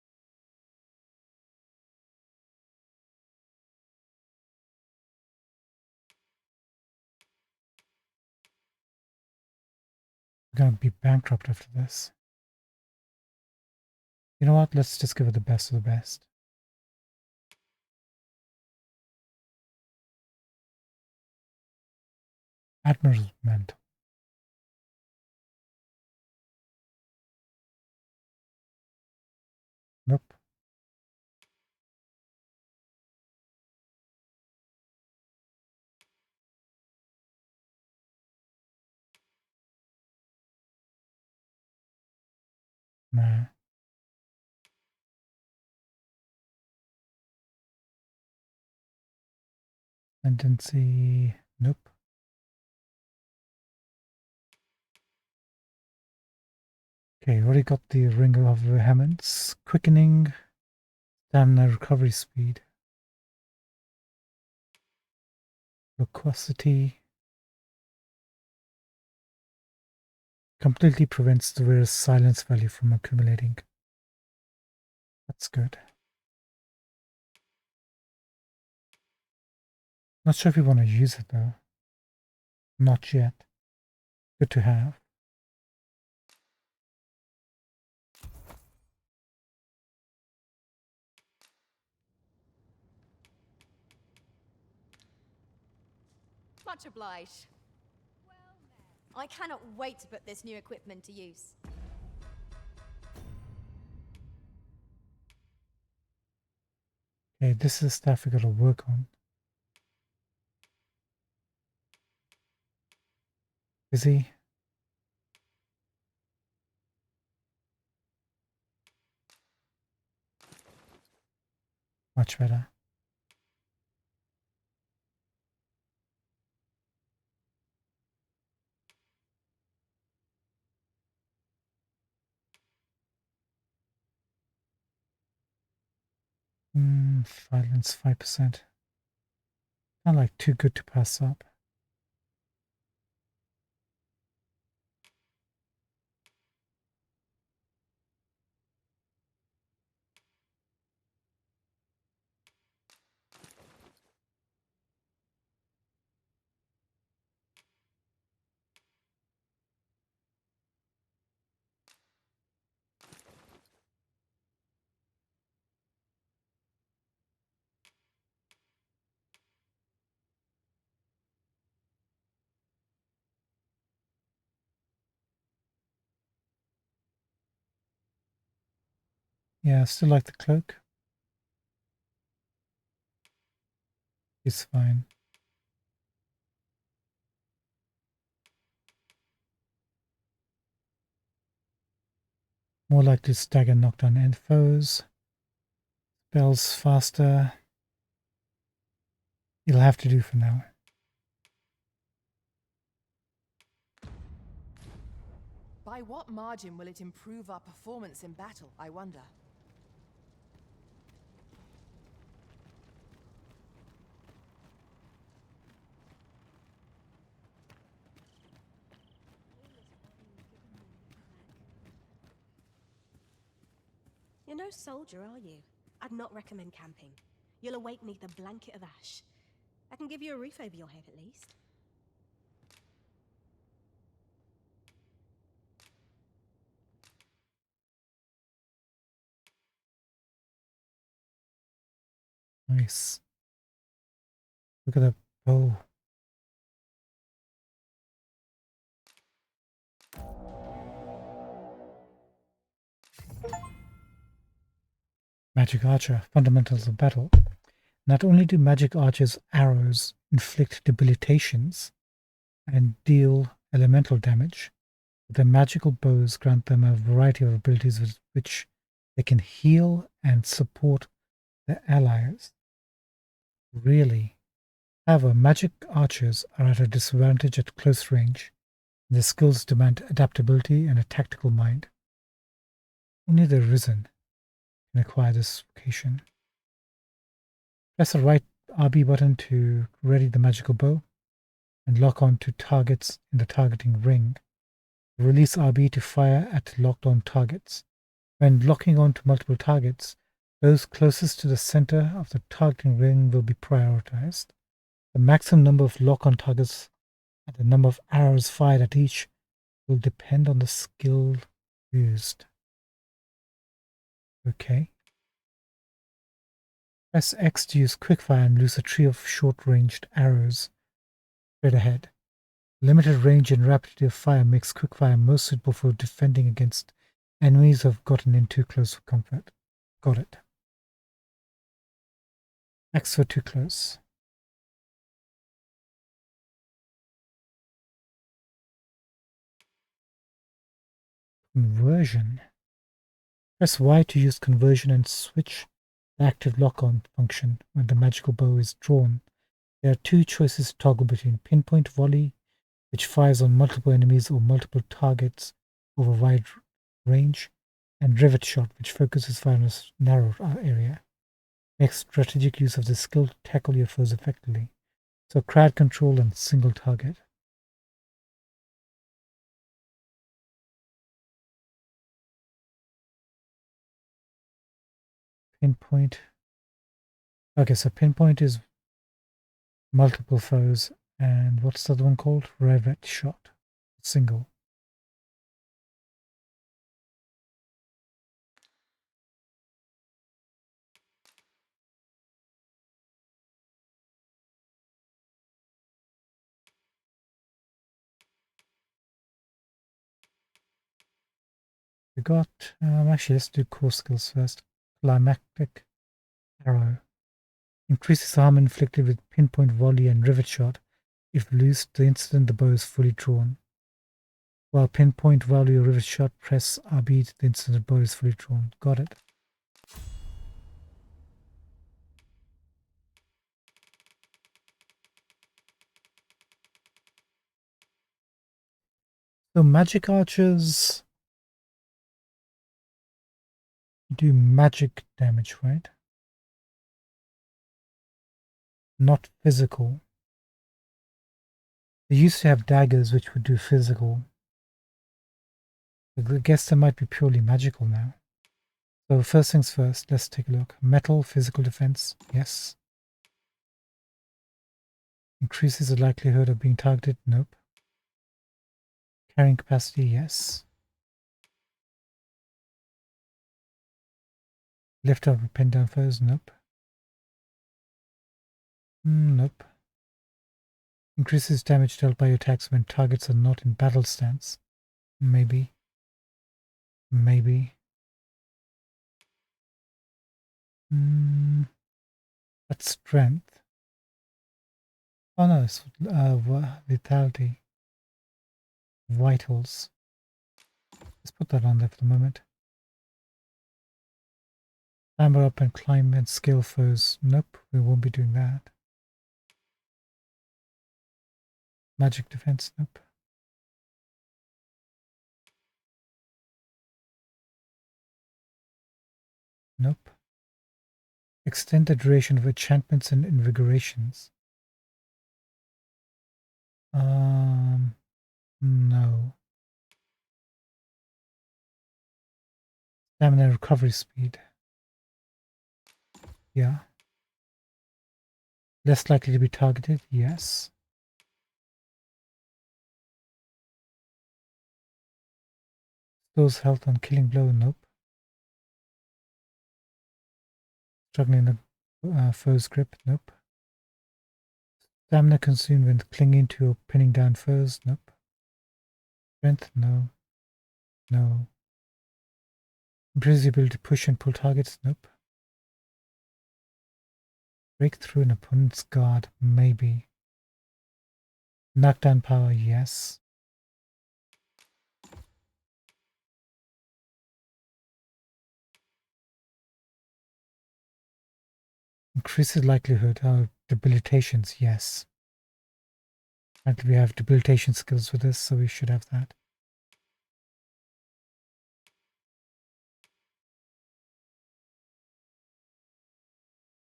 We're gonna be bankrupt after this. You know what? Let's just give it the best of the best. Admiral's Mantle. Nope. Nah. Tendency. Nope. Okay, already got the Ring of Vehemence. Quickening. Stamina recovery speed. Loquacity. Completely prevents the rare silence value from accumulating. That's good. Not sure if we want to use it though. Not yet. Good to have. Much obliged. I cannot wait to put this new equipment to use. Okay, this is stuff we gotta work on. Busy. Much better. Violence 5%. Not like too good to pass up. Yeah, I still like the cloak. It's fine. More likely to stagger knock down end foes. Spells faster. It'll have to do for now. By what margin will it improve our performance in battle, I wonder? You're no soldier, are you? I'd not recommend camping. You'll awake neath a blanket of ash. I can give you a roof over your head at least. Nice. Look at that bow. Magic Archer, Fundamentals of Battle. Not only do Magic Archer's arrows inflict debilitations and deal elemental damage, but their magical bows grant them a variety of abilities with which they can heal and support their allies. Really. However, Magic Archers are at a disadvantage at close range. Their skills demand adaptability and a tactical mind. Only the Risen can acquire this vocation. Press the right RB button to ready the magical bow and lock on to targets in the targeting ring. Release RB to fire at locked on targets. When locking on to multiple targets, those closest to the center of the targeting ring will be prioritized. The maximum number of lock-on targets and the number of arrows fired at each will depend on the skill used. Okay. Press X to use quickfire and loose a tree of short-ranged arrows straight ahead. Limited range and rapidity of fire makes quickfire most suitable for defending against enemies who have gotten in too close for comfort. Got it. X for too close. Conversion. Press Y to use conversion and switch the active lock-on function when the magical bow is drawn. There are two choices to toggle between: pinpoint volley, which fires on multiple enemies or multiple targets over wide range, and rivet shot, which focuses fire on a narrow area. Make strategic use of this skill to tackle your foes effectively. So crowd control and single target. Pinpoint. Okay, so pinpoint is multiple foes, and what's the other one called? Rivet shot. Single. We got, actually let's do core skills first. Climactic arrow. Increases harm inflicted with pinpoint volley and rivet shot if loosed the instant the bow is fully drawn. While pinpoint volley or rivet shot, press RB the instant the bow is fully drawn. Got it. So magic archers do magic damage, right? Not physical. They used to have daggers which would do physical. I guess they might be purely magical now. So first things first, let's take a look. Metal, physical defense, yes. Increases the likelihood of being targeted, nope. Carrying capacity, yes. Lift up or pin down foes, nope. Nope. Increases damage dealt by attacks when targets are not in battle stance. Maybe. Maybe. That's strength. Oh no, it's vitality. Vitals. Let's put that on there for the moment. Clamber up and climb and scale foes. Nope, we won't be doing that. Magic defense, nope. Nope. Extend the duration of enchantments and invigorations. No. Stamina recovery speed. Yeah. Less likely to be targeted, yes. Stores health on killing blow, nope. Struggling the foe's grip, nope. Stamina consumed when clinging to or pinning down foes, nope. Strength, no. No. Improves the ability to push and pull targets, nope. Break through an opponent's guard, maybe. Knockdown power, yes. Increases likelihood of debilitations, yes. Apparently we have debilitation skills with this, so we should have that.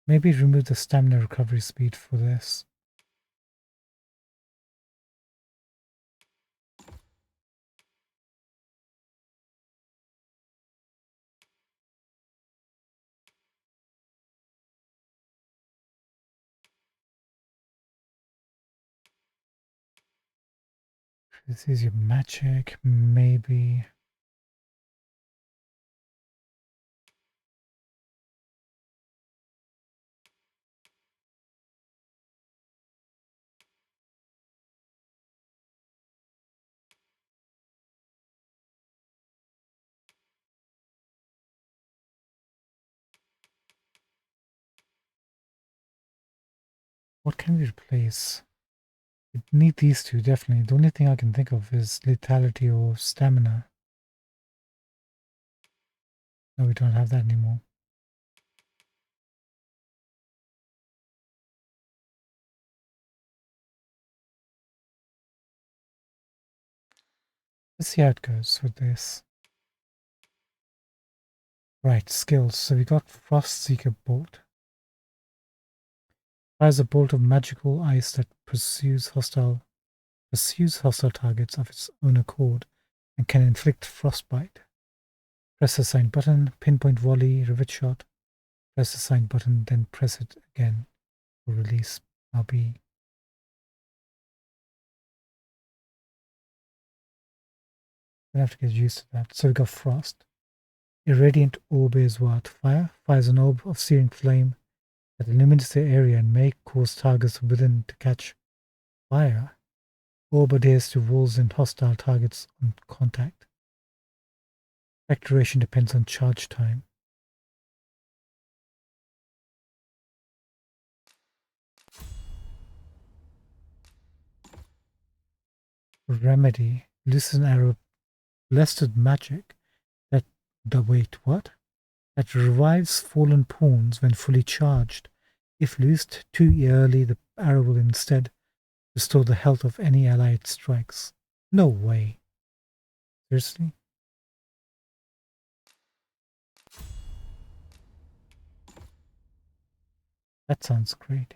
Maybe remove the stamina recovery speed for this. This is your magic, maybe. What can we replace? We need these two, definitely. The only thing I can think of is lethality or stamina. No, we don't have that anymore. Let's see how it goes with this. Right, skills. So we got Frost Seeker Bolt. Fires a bolt of magical ice that pursues hostile targets of its own accord and can inflict frostbite. Press the sign button, pinpoint volley, rivet shot. Press the sign button, then press it again for release RB. Gonna have to get used to that. So we got Frost. Irradiant Orb is what? Fire? Fires an orb of searing flame that illuminates the area and may cause targets within to catch fire. Orb adheres to walls and hostile targets on contact. Effect duration depends on charge time. Remedy. Listen arrow blessed magic that what? That revives fallen pawns when fully charged. If loosed too early, the arrow will instead restore the health of any ally it strikes. No way. Seriously? That sounds great.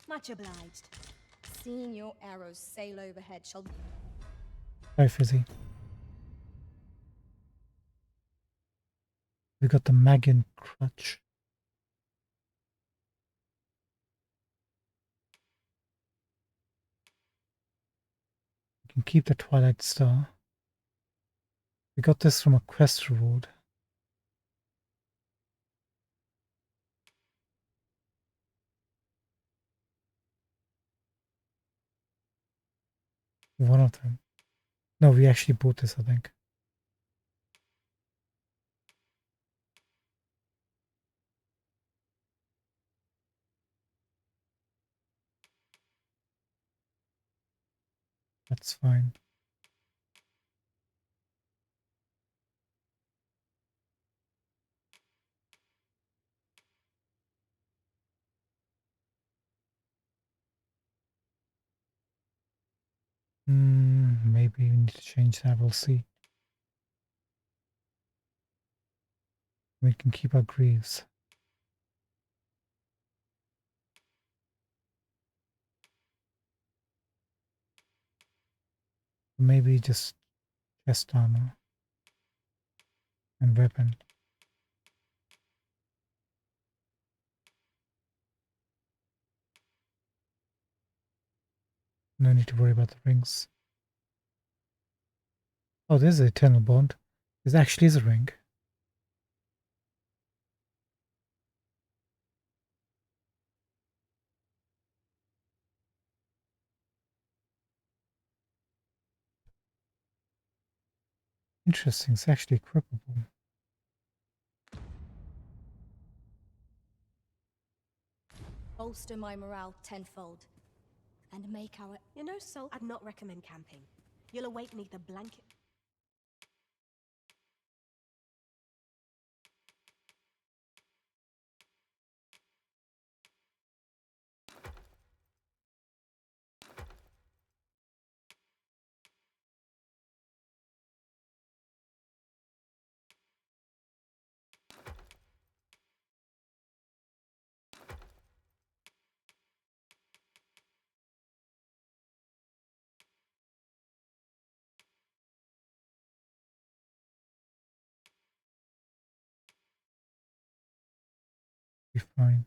Much obliged. Seeing your arrows sail overhead shall... Very fizzy. We got the Magian Crutch. We can keep the Twilight Star. We got this from a quest reward. One of them. No, we actually bought this, I think. That's fine. Maybe we need to change that. We'll see. We can keep our greaves. Maybe just chest armor and weapon. No need to worry about the rings. Oh, there's an eternal bond. This actually is a ring. Interesting, it's actually equipable. Bolster my morale tenfold. And make our... You know, Sol, I'd not recommend camping. You'll awake neath a blanket... Be fine.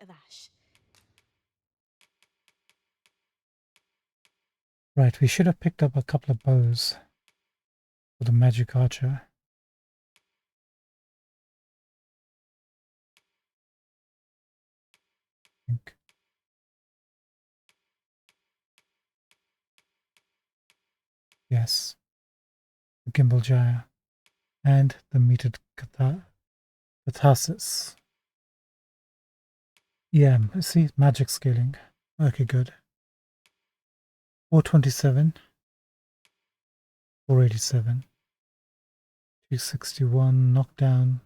of ash. Right, we should have picked up a couple of bows for the magic archer. I think. Yes. The gimbal gyre. And the metered catharsis. Yeah, see, magic scaling. Okay, good. 427. 487. 261, knockdown.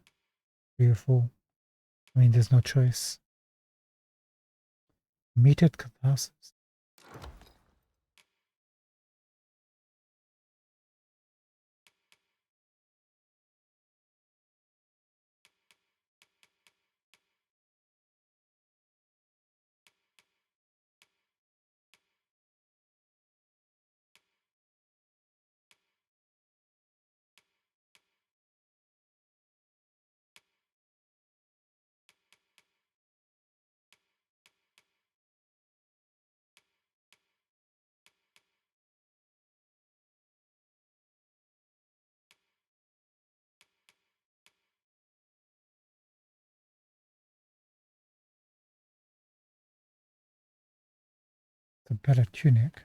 3 or 4. I mean, there's no choice. Metered catharsis. The better tunic.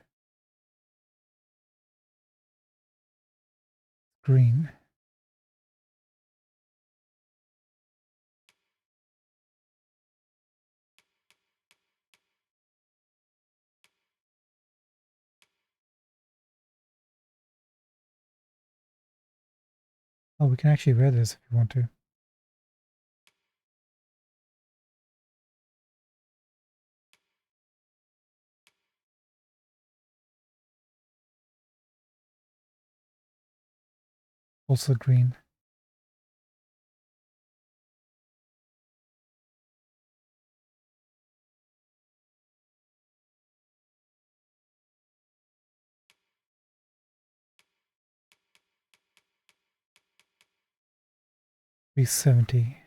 Green. Oh, we can actually wear this if you want to. Also green. 370.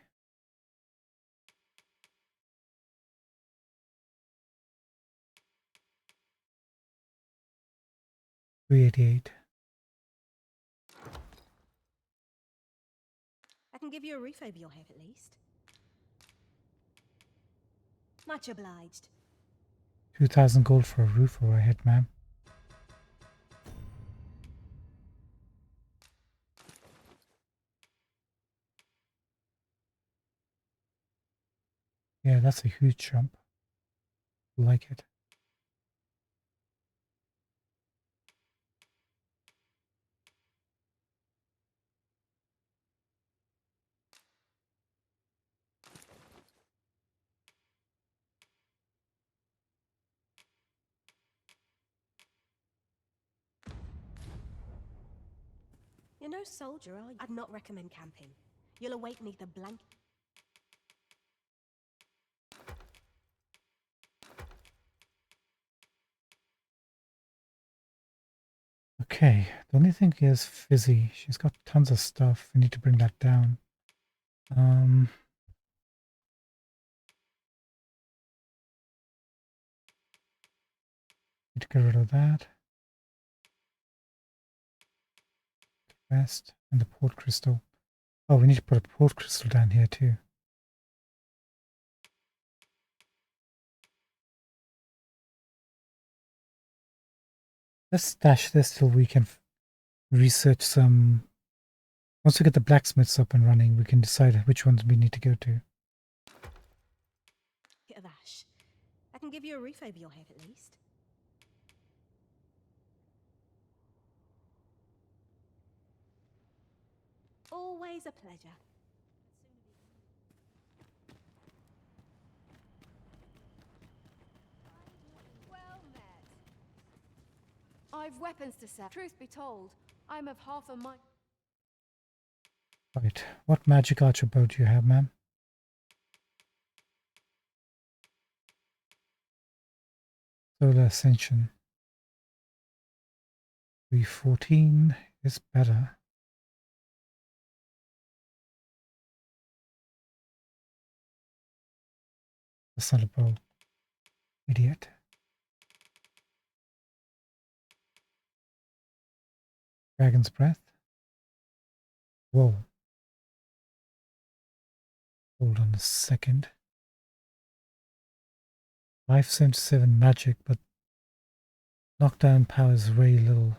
388. I can give you a roof over your head at least. Much obliged. 2,000 gold for a roof over our head, ma'am. Yeah, that's a huge jump. Like it. You're no soldier, are you? I'd not recommend camping. You'll await me the blank. Okay, the only thing is Fizzy. She's got tons of stuff. We need to bring that down. Need to get rid of that. The rest and the port crystal. Oh, we need to put a port crystal down here too. Let's stash this till we can research some. Once we get the blacksmiths up and running, we can decide which ones we need to go to. Bit of ash. I can give you a roof over your head at least. Always a pleasure. Well met. I've weapons to sell. Truth be told, I'm of half a mind. Right, what magic archer bow do you have, ma'am? Solar Ascension. 314 is better. That's not a bow. Idiot. Dragon's Breath. Whoa. Hold on a second. 577 magic, but knockdown power is very little.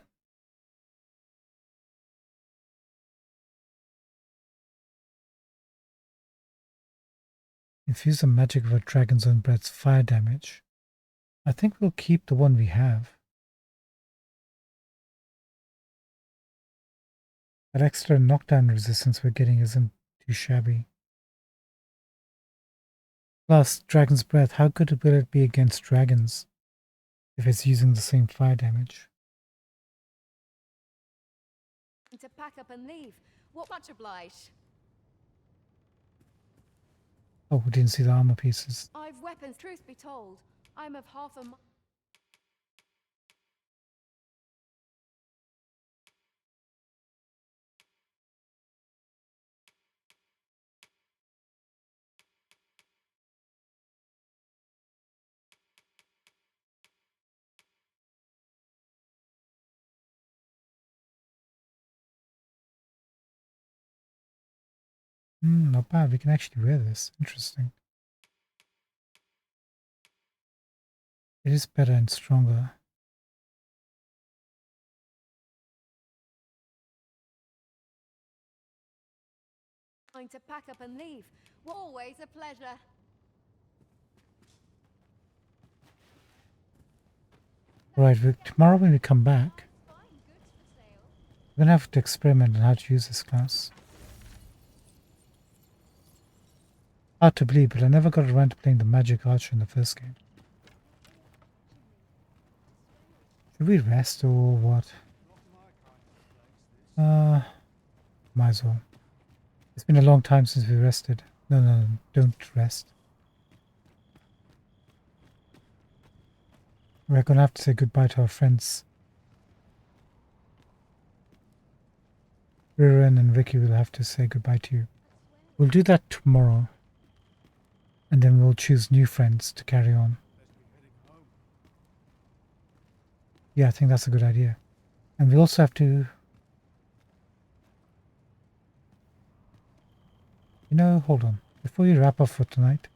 Infuse the magic of a dragon's own breath's fire damage. I think we'll keep the one we have. That extra knockdown resistance we're getting isn't too shabby. Plus, Dragon's Breath, how good will it be against dragons if it's using the same fire damage? To pack up and leave. What much obliged? Oh, we didn't see the armor pieces. I've weapons. Truth be told, I'm of half a mind. Not bad. We can actually wear this. Interesting. It is better and stronger. Going to pack up and leave. Always a pleasure. Right, tomorrow when we come back, we're gonna have to experiment on how to use this class. Hard to believe, but I never got around to playing the Magic Archer in the first game. Should we rest or what? Might as well. It's been a long time since we rested. No, don't rest. We're gonna have to say goodbye to our friends. Riren and Ricky will have to say goodbye to you. We'll do that tomorrow. And then we'll choose new friends to carry on. Yeah, I think that's a good idea. And we also have to... You know, hold on. Before you wrap up for tonight,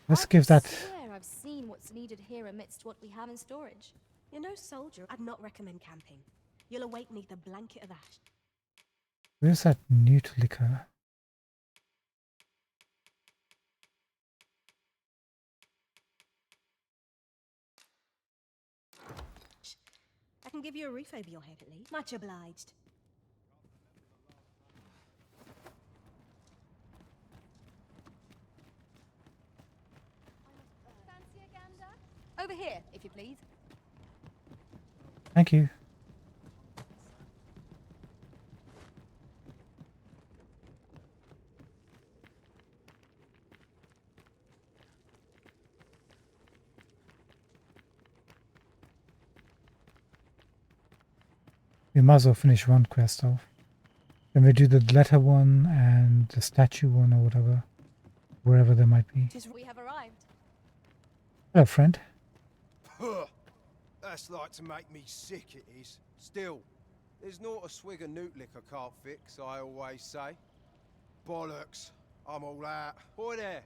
let's give that... I swear I've seen what's needed here amidst what we have in storage. You're no soldier. I'd not recommend camping. You'll await neath a blanket of ash. Where's that newt liquor? I can give you a roof over your head at least. Much obliged. Fancy a gander? Over here, if you please. Thank you. We might as well finish one quest off. Then we do the letter one and the statue one or whatever. Wherever there might be. We have arrived. Hello, friend. That's like to make me sick, it is. Still, there's not a swig of newt liquor can't fix, I always say. Bollocks, I'm all out. Boy there,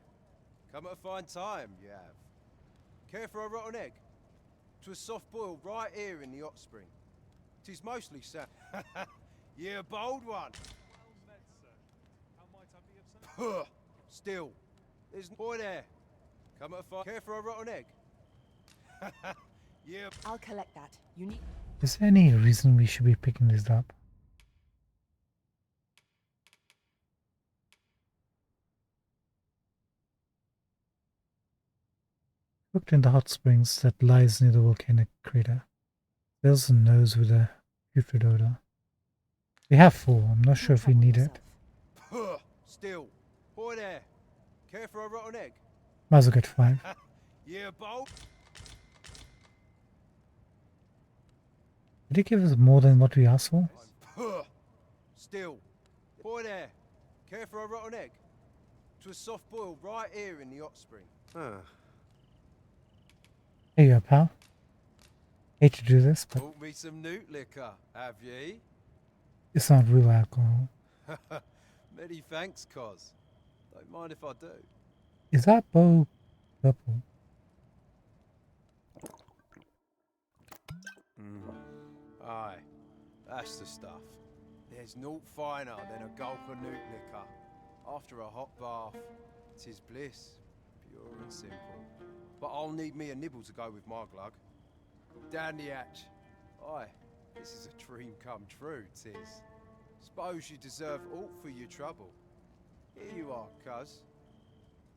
come at a fine time, you have. Care for a rotten egg? 'Twas soft boiled right here in the hot spring. 'Tis mostly sa- Yeah, a bold one. Still, there's boy there. Come at a fine. Care for a rotten egg? Yeah. I'll collect that. You need. Is there any reason we should be picking this up? Cooked in the hot springs that lies near the volcanic crater. There's a nose with a putrid odor. We have 4. I'm not sure if we need it. Still, boy there. Care for a rotten egg? Might as well get 5. Yeah, bold. Did he give us more than what we asked for? Still, boy there. Care for a rotten egg? 'Twas soft boiled right here in the hot spring. Here you are, pal. Hate to do this, but Bought me some newt liquor, have ye? it's not real alcohol. Many thanks, Cos. Don't mind if I do. Is that bow purple? Aye, that's the stuff. There's naught finer than a gulp of newt liquor. After a hot bath, 'tis bliss, pure and simple. But I'll need me a nibble to go with my glug. Down the hatch. Aye, this is a dream come true, 'tis. Suppose you deserve aught for your trouble. Here you are, cuz.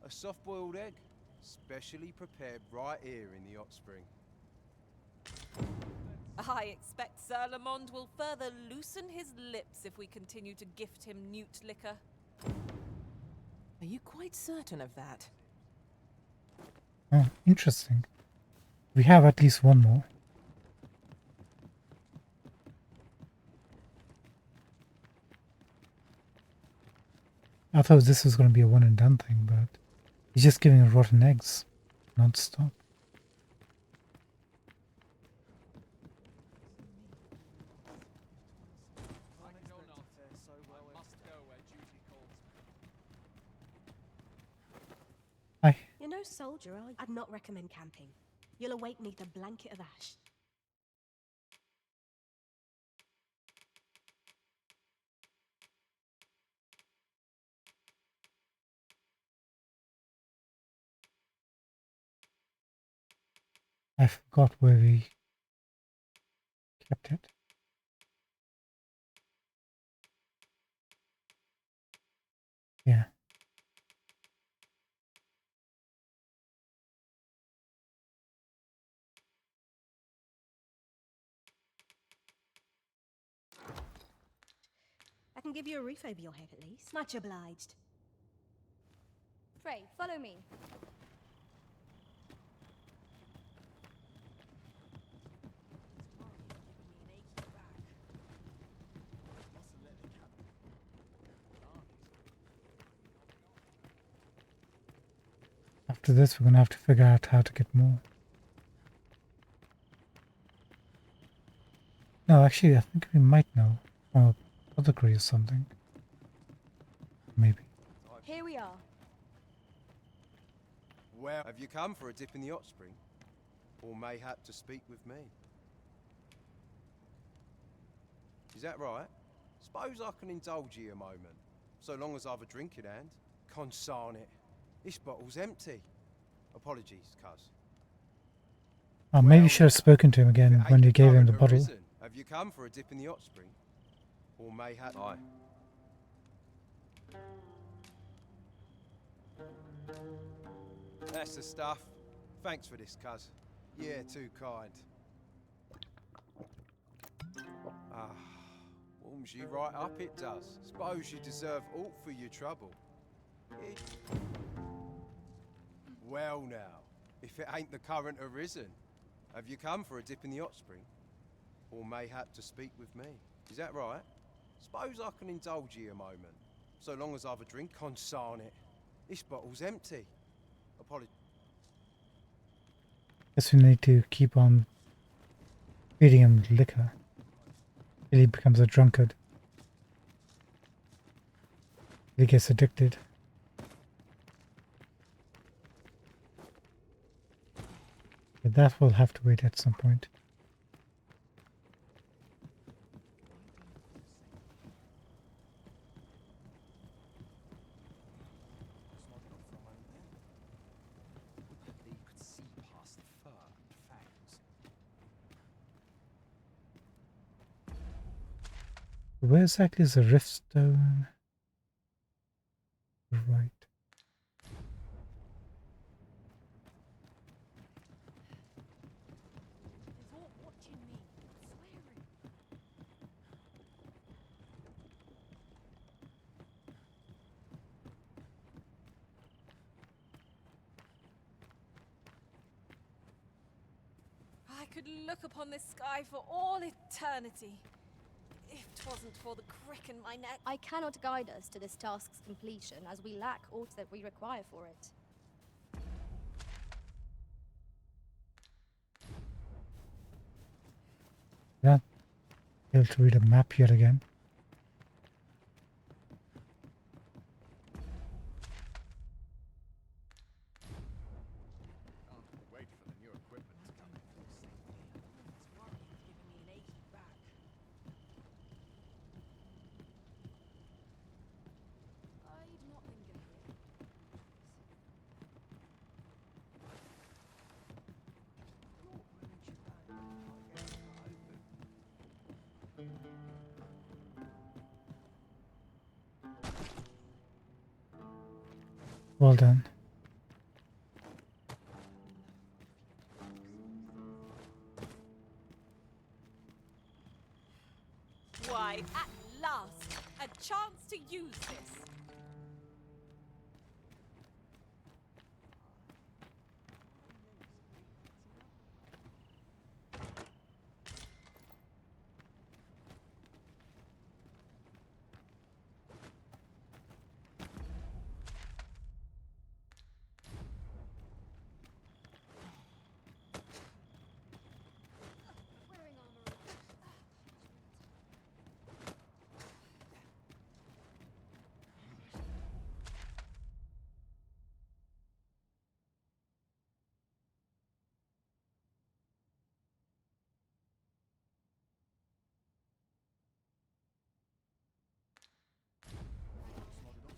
A soft-boiled egg, specially prepared right here in the hot spring. I expect Sir Lamond will further loosen his lips if we continue to gift him newt liquor. Are you quite certain of that? Oh, interesting. We have at least one more. I thought this was going to be a one and done thing, but he's just giving rotten eggs non-stop. Hi. You're no soldier, are you? I'd not recommend camping. You'll awake neath a blanket of ash. I forgot where we kept it. Yeah. I can give you a roof over your head at least. Much obliged. Frey, follow me. after this, we're gonna have to figure out how to get more. No, actually, I think we might know from a apothecary or something. Maybe. Here we are. Well, have you come for a dip in the hot spring? Or mayhap to speak with me? Is that right? Suppose I can indulge you a moment, so long as I've a drink in hand. Consarn it. This bottle's empty. Apologies, cuz. Oh, maybe you should have spoken to him again when you gave him the bottle. Risen, have you come for a dip in the hot spring? Or mayhap... Aye. That's the stuff. Thanks for this, cuz. Yeah, too kind. Ah, warms you right up, it does. Suppose you deserve aught for your trouble. Well now, if it ain't the current arisen, have you come for a dip in the hot spring? Or mayhap to speak with me? Is that right? Suppose I can indulge you a moment, so long as I've a drink. Consarn it. This bottle's empty. Apologies. Guess we need to keep on feeding him liquor till he becomes a drunkard. He gets addicted. But that will have to wait at some point. Where exactly is the rift stone? Right. I could look upon this sky for all eternity. If 'twasn't for the crick in my neck. I cannot guide us to this task's completion, as we lack aught that we require for it. Yeah. Able to read a map yet again. Wait for the new equipment to come in. Well done. Why, at last, a chance to use this.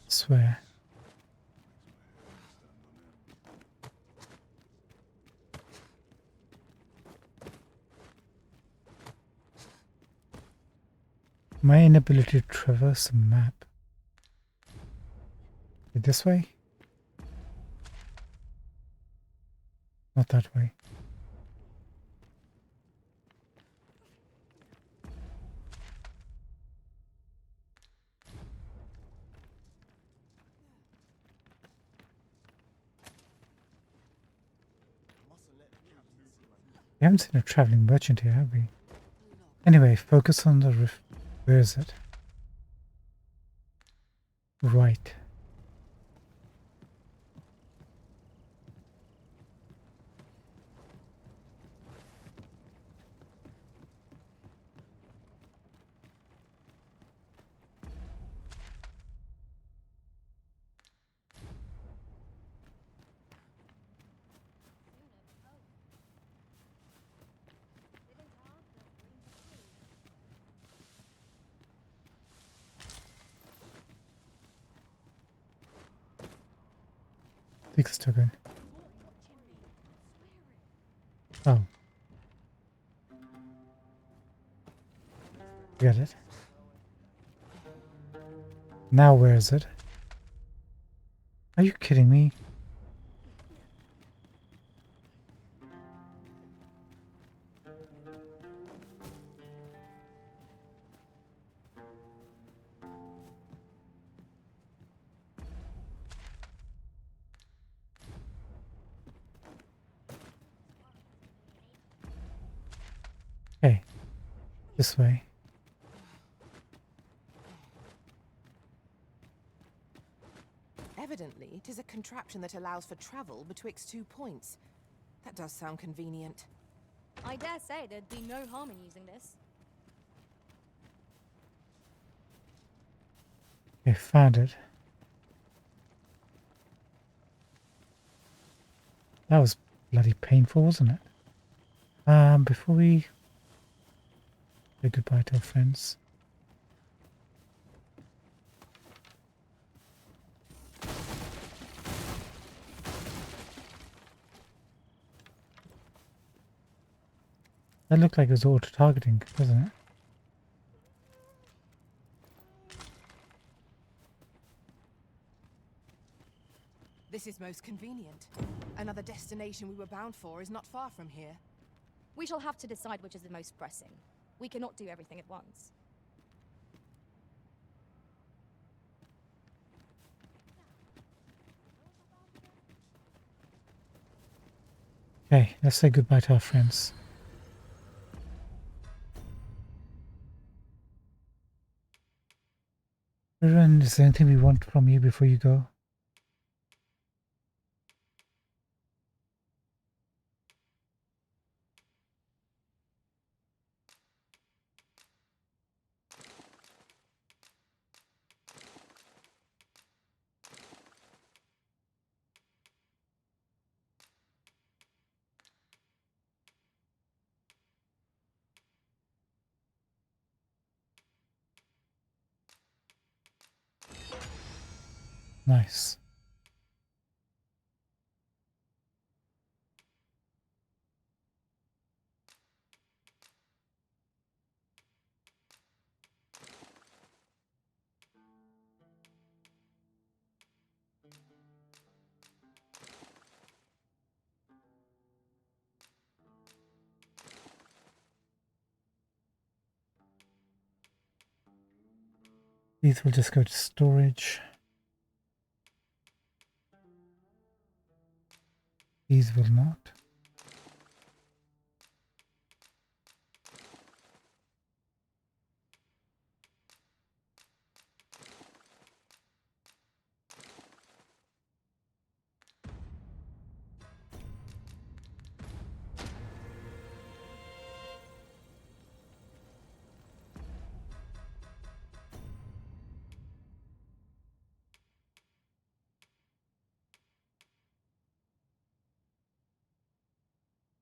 Swear. My inability to traverse the map. This way? Not that way. We haven't seen a traveling merchant here, have we? Anyway, focus on the rift. Where is it? Right. Fix token. Oh. Get it. Now where is it? Are you kidding me? Okay. This way. Evidently, it is a contraption that allows for travel betwixt 2 points. That does sound convenient. I dare say there'd be no harm in using this. Okay, found it. That was bloody painful, wasn't it? Before we say goodbye to our friends. That looked like it was auto-targeting, doesn't it? This is most convenient. Another destination we were bound for is not far from here. We shall have to decide which is the most pressing. We cannot do everything at once. Okay, let's say goodbye to our friends. Everyone, is there anything we want from you before you go? Nice. These will just go to storage. These will not.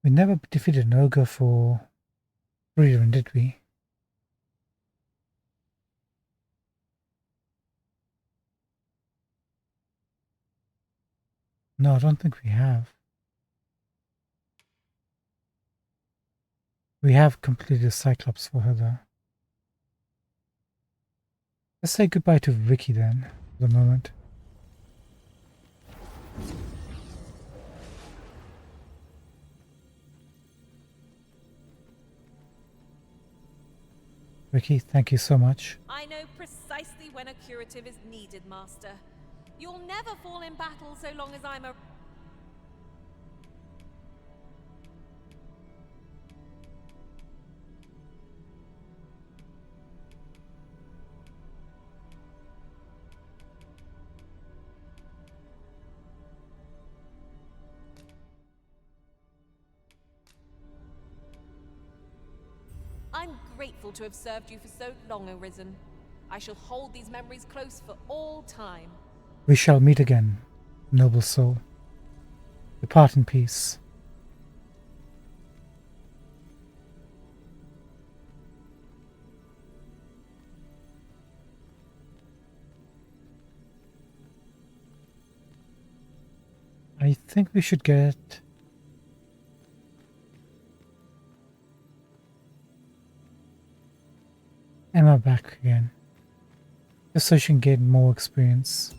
We never defeated an ogre for Freedom, did we? No, I don't think we have. We have completed Cyclops for her though. Let's say goodbye to Vicky then, for the moment. Vicky, thank you so much. I know precisely when a curative is needed, Master. You'll never fall in battle so long as I'm a... I'm grateful to have served you for so long, Arisen. I shall hold these memories close for all time. We shall meet again, noble soul. Depart in peace. I think we should get Emma back again, just so she can get more experience.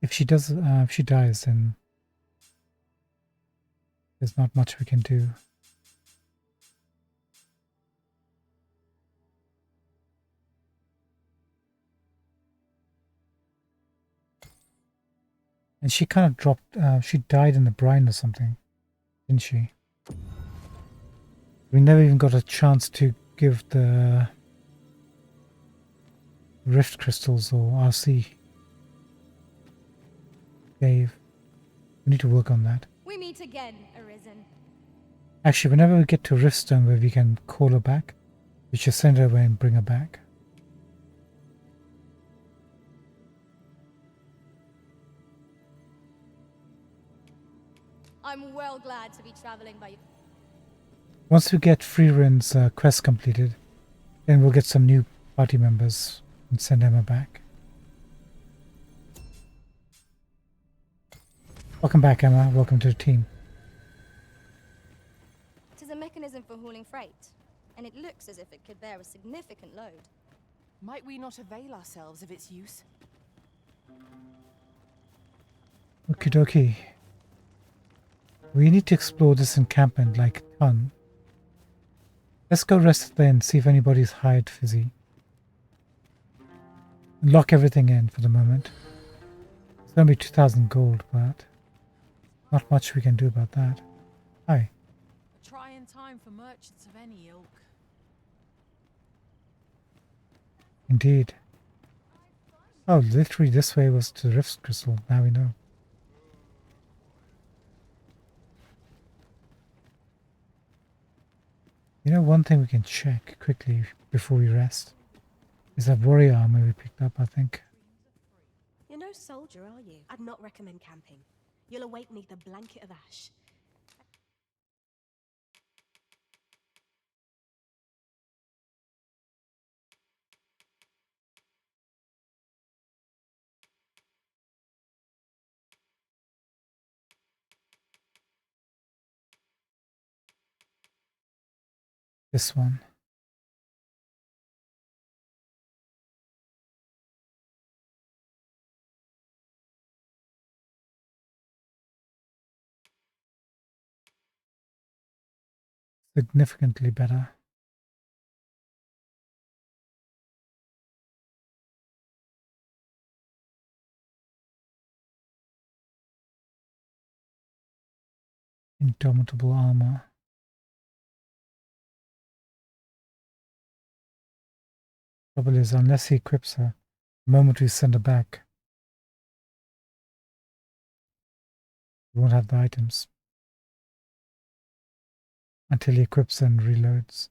If she does, if she dies, then there's not much we can do. And she kind of dropped, she died in the brine or something, didn't she? We never even got a chance to give the rift crystals or RC. Dave, we need to work on that. We meet again, Arisen. Actually, whenever we get to Riftstone where we can call her back, we should send her away and bring her back. I'm well glad to be traveling by. Once we get Freeren's quest completed, then we'll get some new party members and send Emma back. Welcome back, Emma. Welcome to the team. It is a mechanism for hauling freight, and it looks as if it could bear a significant load. Might we not avail ourselves of its use? Okie dokie. We need to explore this encampment like a ton. Let's go rest there and see if anybody's hired Fizzy. Lock everything in for the moment. It's gonna be 2,000 gold, but not much we can do about that. Hi. A trying time for merchants of any ilk. Indeed. Oh, literally this way was to Rift Crystal. Now we know. You know, one thing we can check quickly before we rest is that warrior armor we picked up, I think. You're no soldier, are you? I'd not recommend camping. You'll await neath a blanket of ash. This one. Significantly better. Indomitable armor. Trouble is, unless he equips her, the moment we send her back, we won't have the items until he equips and reloads.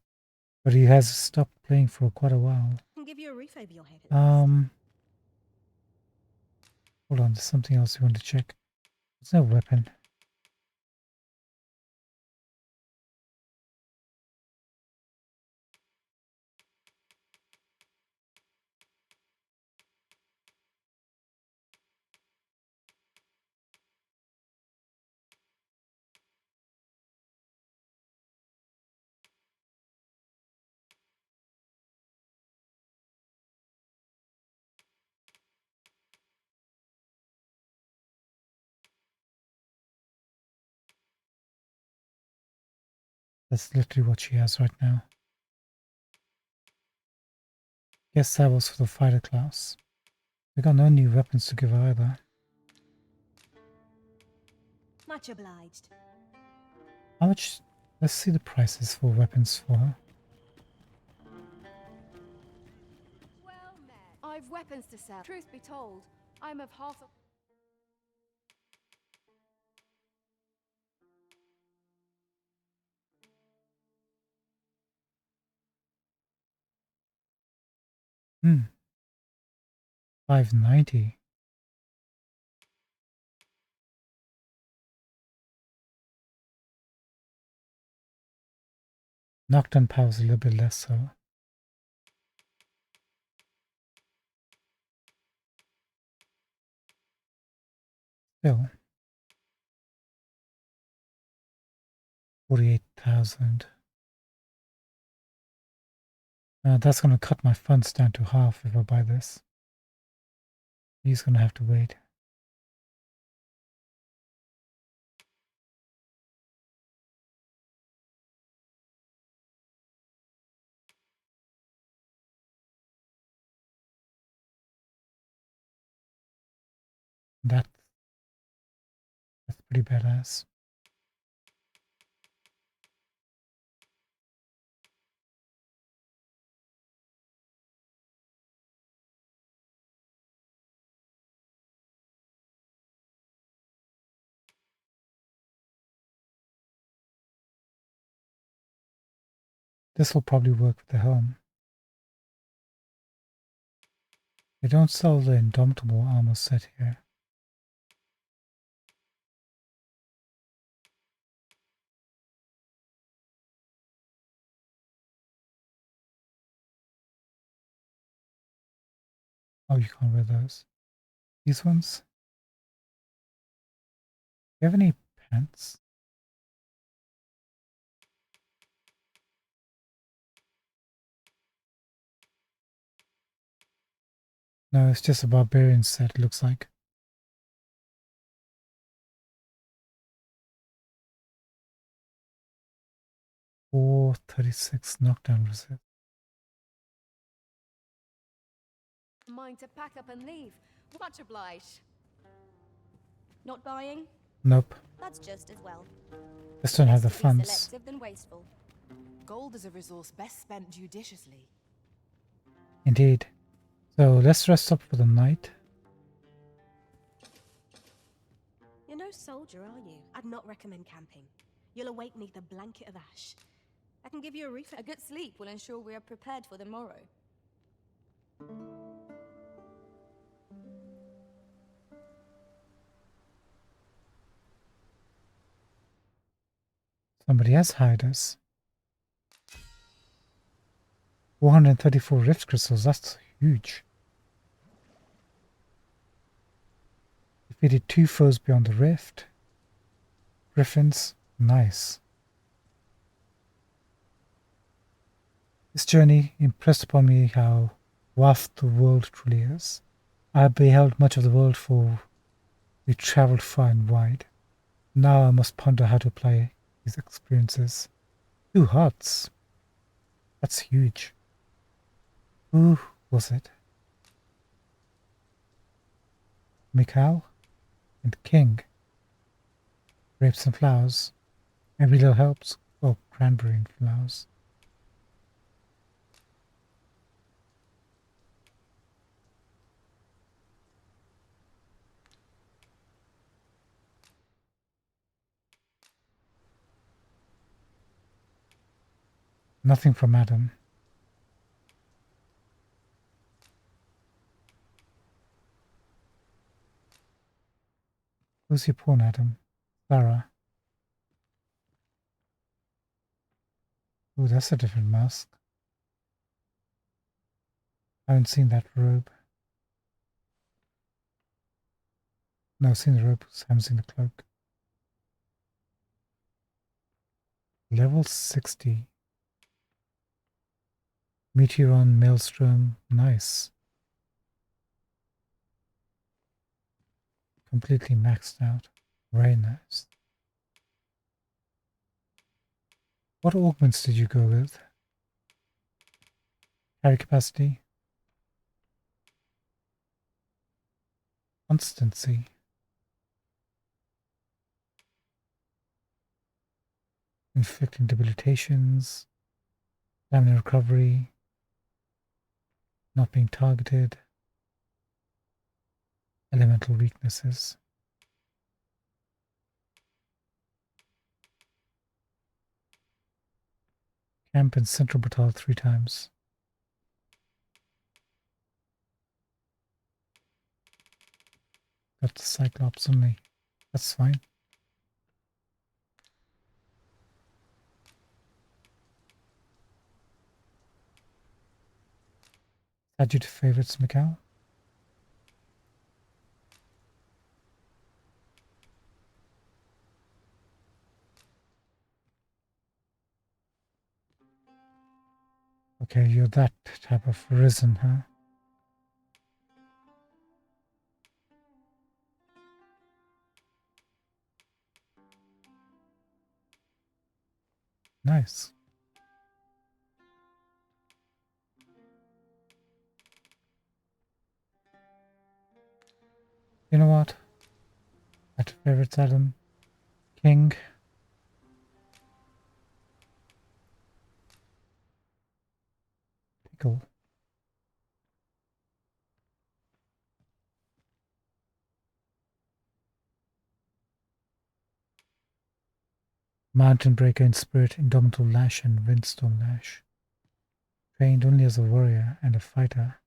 But he has stopped playing for quite a while. I can give you a roof over your head. Hold on, there's something else we want to check. There's no weapon. That's literally what she has right now. Guess that was for the fighter class. We got no new weapons to give her either. Much obliged. How much? Let's see the prices for weapons for her. Well met. I've weapons to sell. Truth be told, I'm of half a... Hmm. 590. Knockdown power is a little bit less so. Still. 48,000. That's going to cut my funds down to half if I buy this. He's going to have to wait. That's pretty badass. This will probably work with the helm. They don't sell the Indomitable armor set here. Oh, you can't wear those. These ones? Do you have any pants? No, it's just a barbarian set, it looks like. Four 36 knockdown resist. Mind to pack up and leave. Much obliged. Not buying? Nope. That's just as well. Just don't have the Best to be funds. selective than wasteful. Gold is a resource best spent judiciously. Indeed. So let's rest up for the night. You're no soldier, are you? I'd not recommend camping. You'll awake neath a blanket of ash. I can give you a roof. A good sleep will ensure we are prepared for the morrow. Somebody has hired us. 434 rift crystals, that's huge. Defeated 2 foes beyond the rift. Griffins, nice. This journey impressed upon me how vast the world truly is. I beheld much of the world, for we travelled far and wide. Now I must ponder how to apply these experiences. 2 hearts. That's huge. Who was it? Mikhail and King. Grapes and flowers. Every little helps. Oh, cranberry and flowers. Nothing from Adam. Who's your pawn, Adam? Sarah. Oh, that's a different mask. I haven't seen that robe. No, I've seen the robe, haven't seen the cloak. Level 60. Meteoron, Maelstrom, nice. Completely maxed out. Very nice. What augments did you go with? Carry capacity. Constancy. Inflicting debilitations. Stamina recovery. Not being targeted. Elemental weaknesses. Camp in Central Batal 3 times. Got the Cyclops only. That's fine. Add you to favorites, Mikal. Okay, you're that type of risen, huh? Nice. You know what? Add to favorites, Adam. King. Pickle. Mountain Breaker in Spirit, Indomitable Lash, and Windstorm Lash. Trained only as a warrior and a fighter.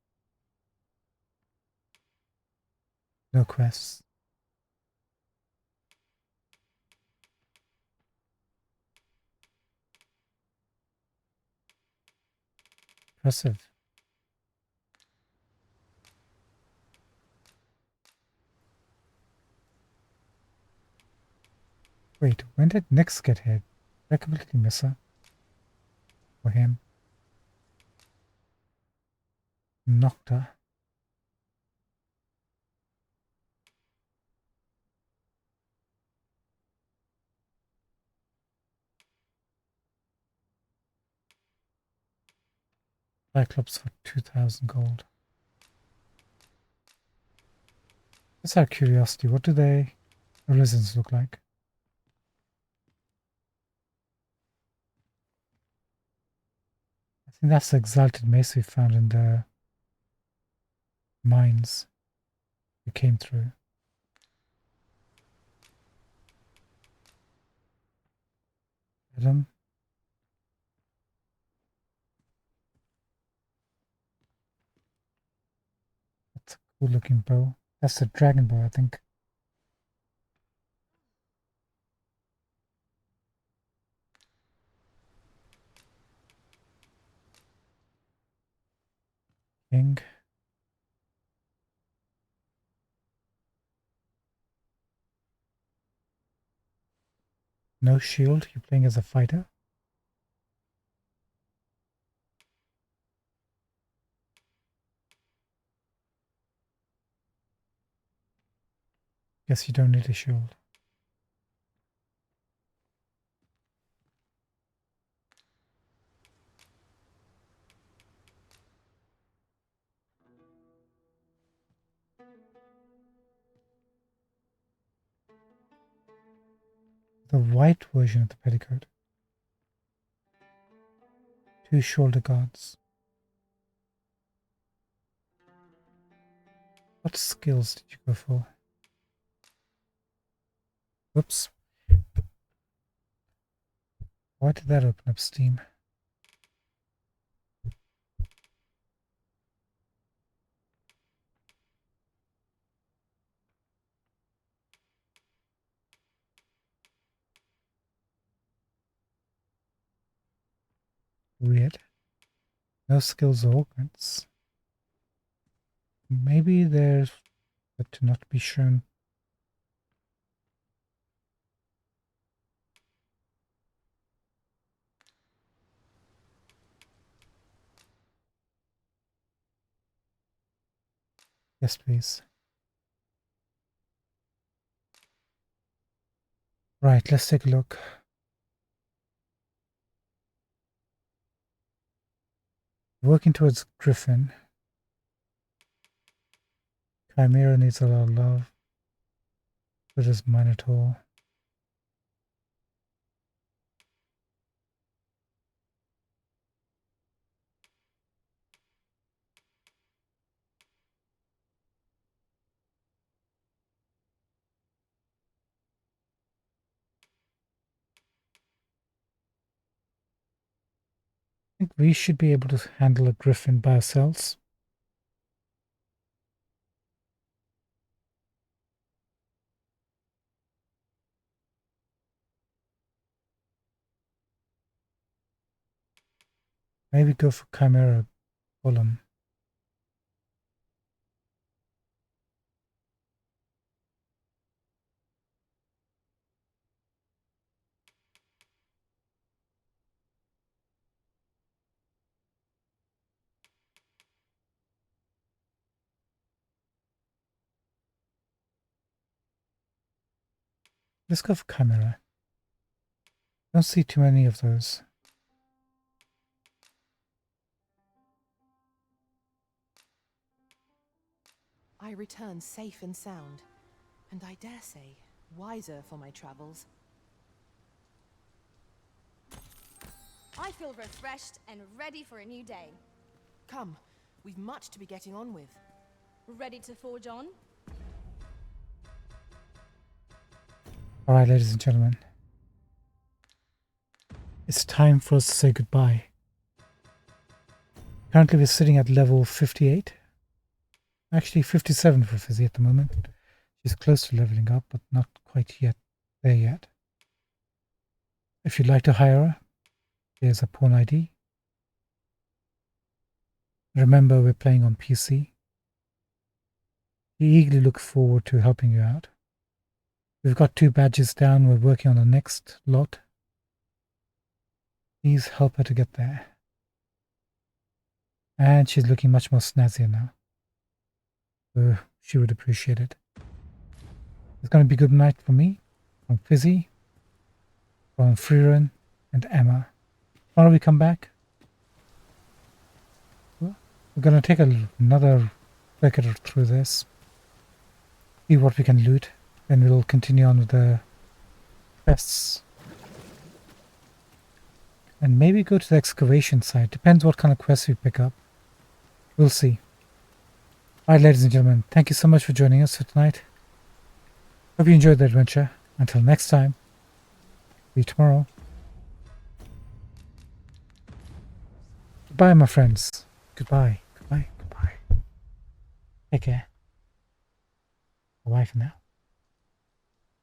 No quests. Impressive. Wait, when did Nyx get hit? Did I completely miss her? Or him? Nocta. Cyclops for 2,000 gold. Just out of curiosity, what do they Arisons look like? I think that's the exalted mace we found in the mines we came through. Adam. That's a cool looking bow. That's the dragon bow, I think. King. No shield, you're playing as a fighter. Guess you don't need a shield. The white version of the petticoat. 2 shoulder guards. What skills did you go for? Whoops. Why did that open up Steam? Weird. No skills or augments. Maybe they're to not be shown. Yes, please. Right, let's take a look. Working towards Griffin. Chimera needs a lot of love. So does Minotaur. I think we should be able to handle a Griffin by ourselves. Maybe go for Chimera Golem. Let's go for Chimera. Don't see too many of those. I return safe and sound, and I dare say, wiser for my travels. I feel refreshed and ready for a new day. Come, we've much to be getting on with. Ready to forge on? Alright, ladies and gentlemen. It's time for us to say goodbye. Currently we're sitting at level 58. Actually 57 for Fizzy at the moment. She's close to leveling up, but not quite yet there yet. If you'd like to hire her, here's a pawn ID. Remember, we're playing on PC. We eagerly look forward to helping you out. We've got 2 badges down. We're working on the next lot. Please help her to get there. And she's looking much more snazzier now. So she would appreciate it. It's going to be a good night for me, from Fizzy, from Freeran, and Emma. Why don't we come back? We're going to take another look through this. See what we can loot. Then we'll continue on with the quests. And maybe go to the excavation site. Depends what kind of quests we pick up. We'll see. Alright, ladies and gentlemen, thank you so much for joining us for tonight. Hope you enjoyed the adventure. Until next time. See you tomorrow. Goodbye, my friends. Goodbye. Goodbye. Goodbye. Take care. Bye for now.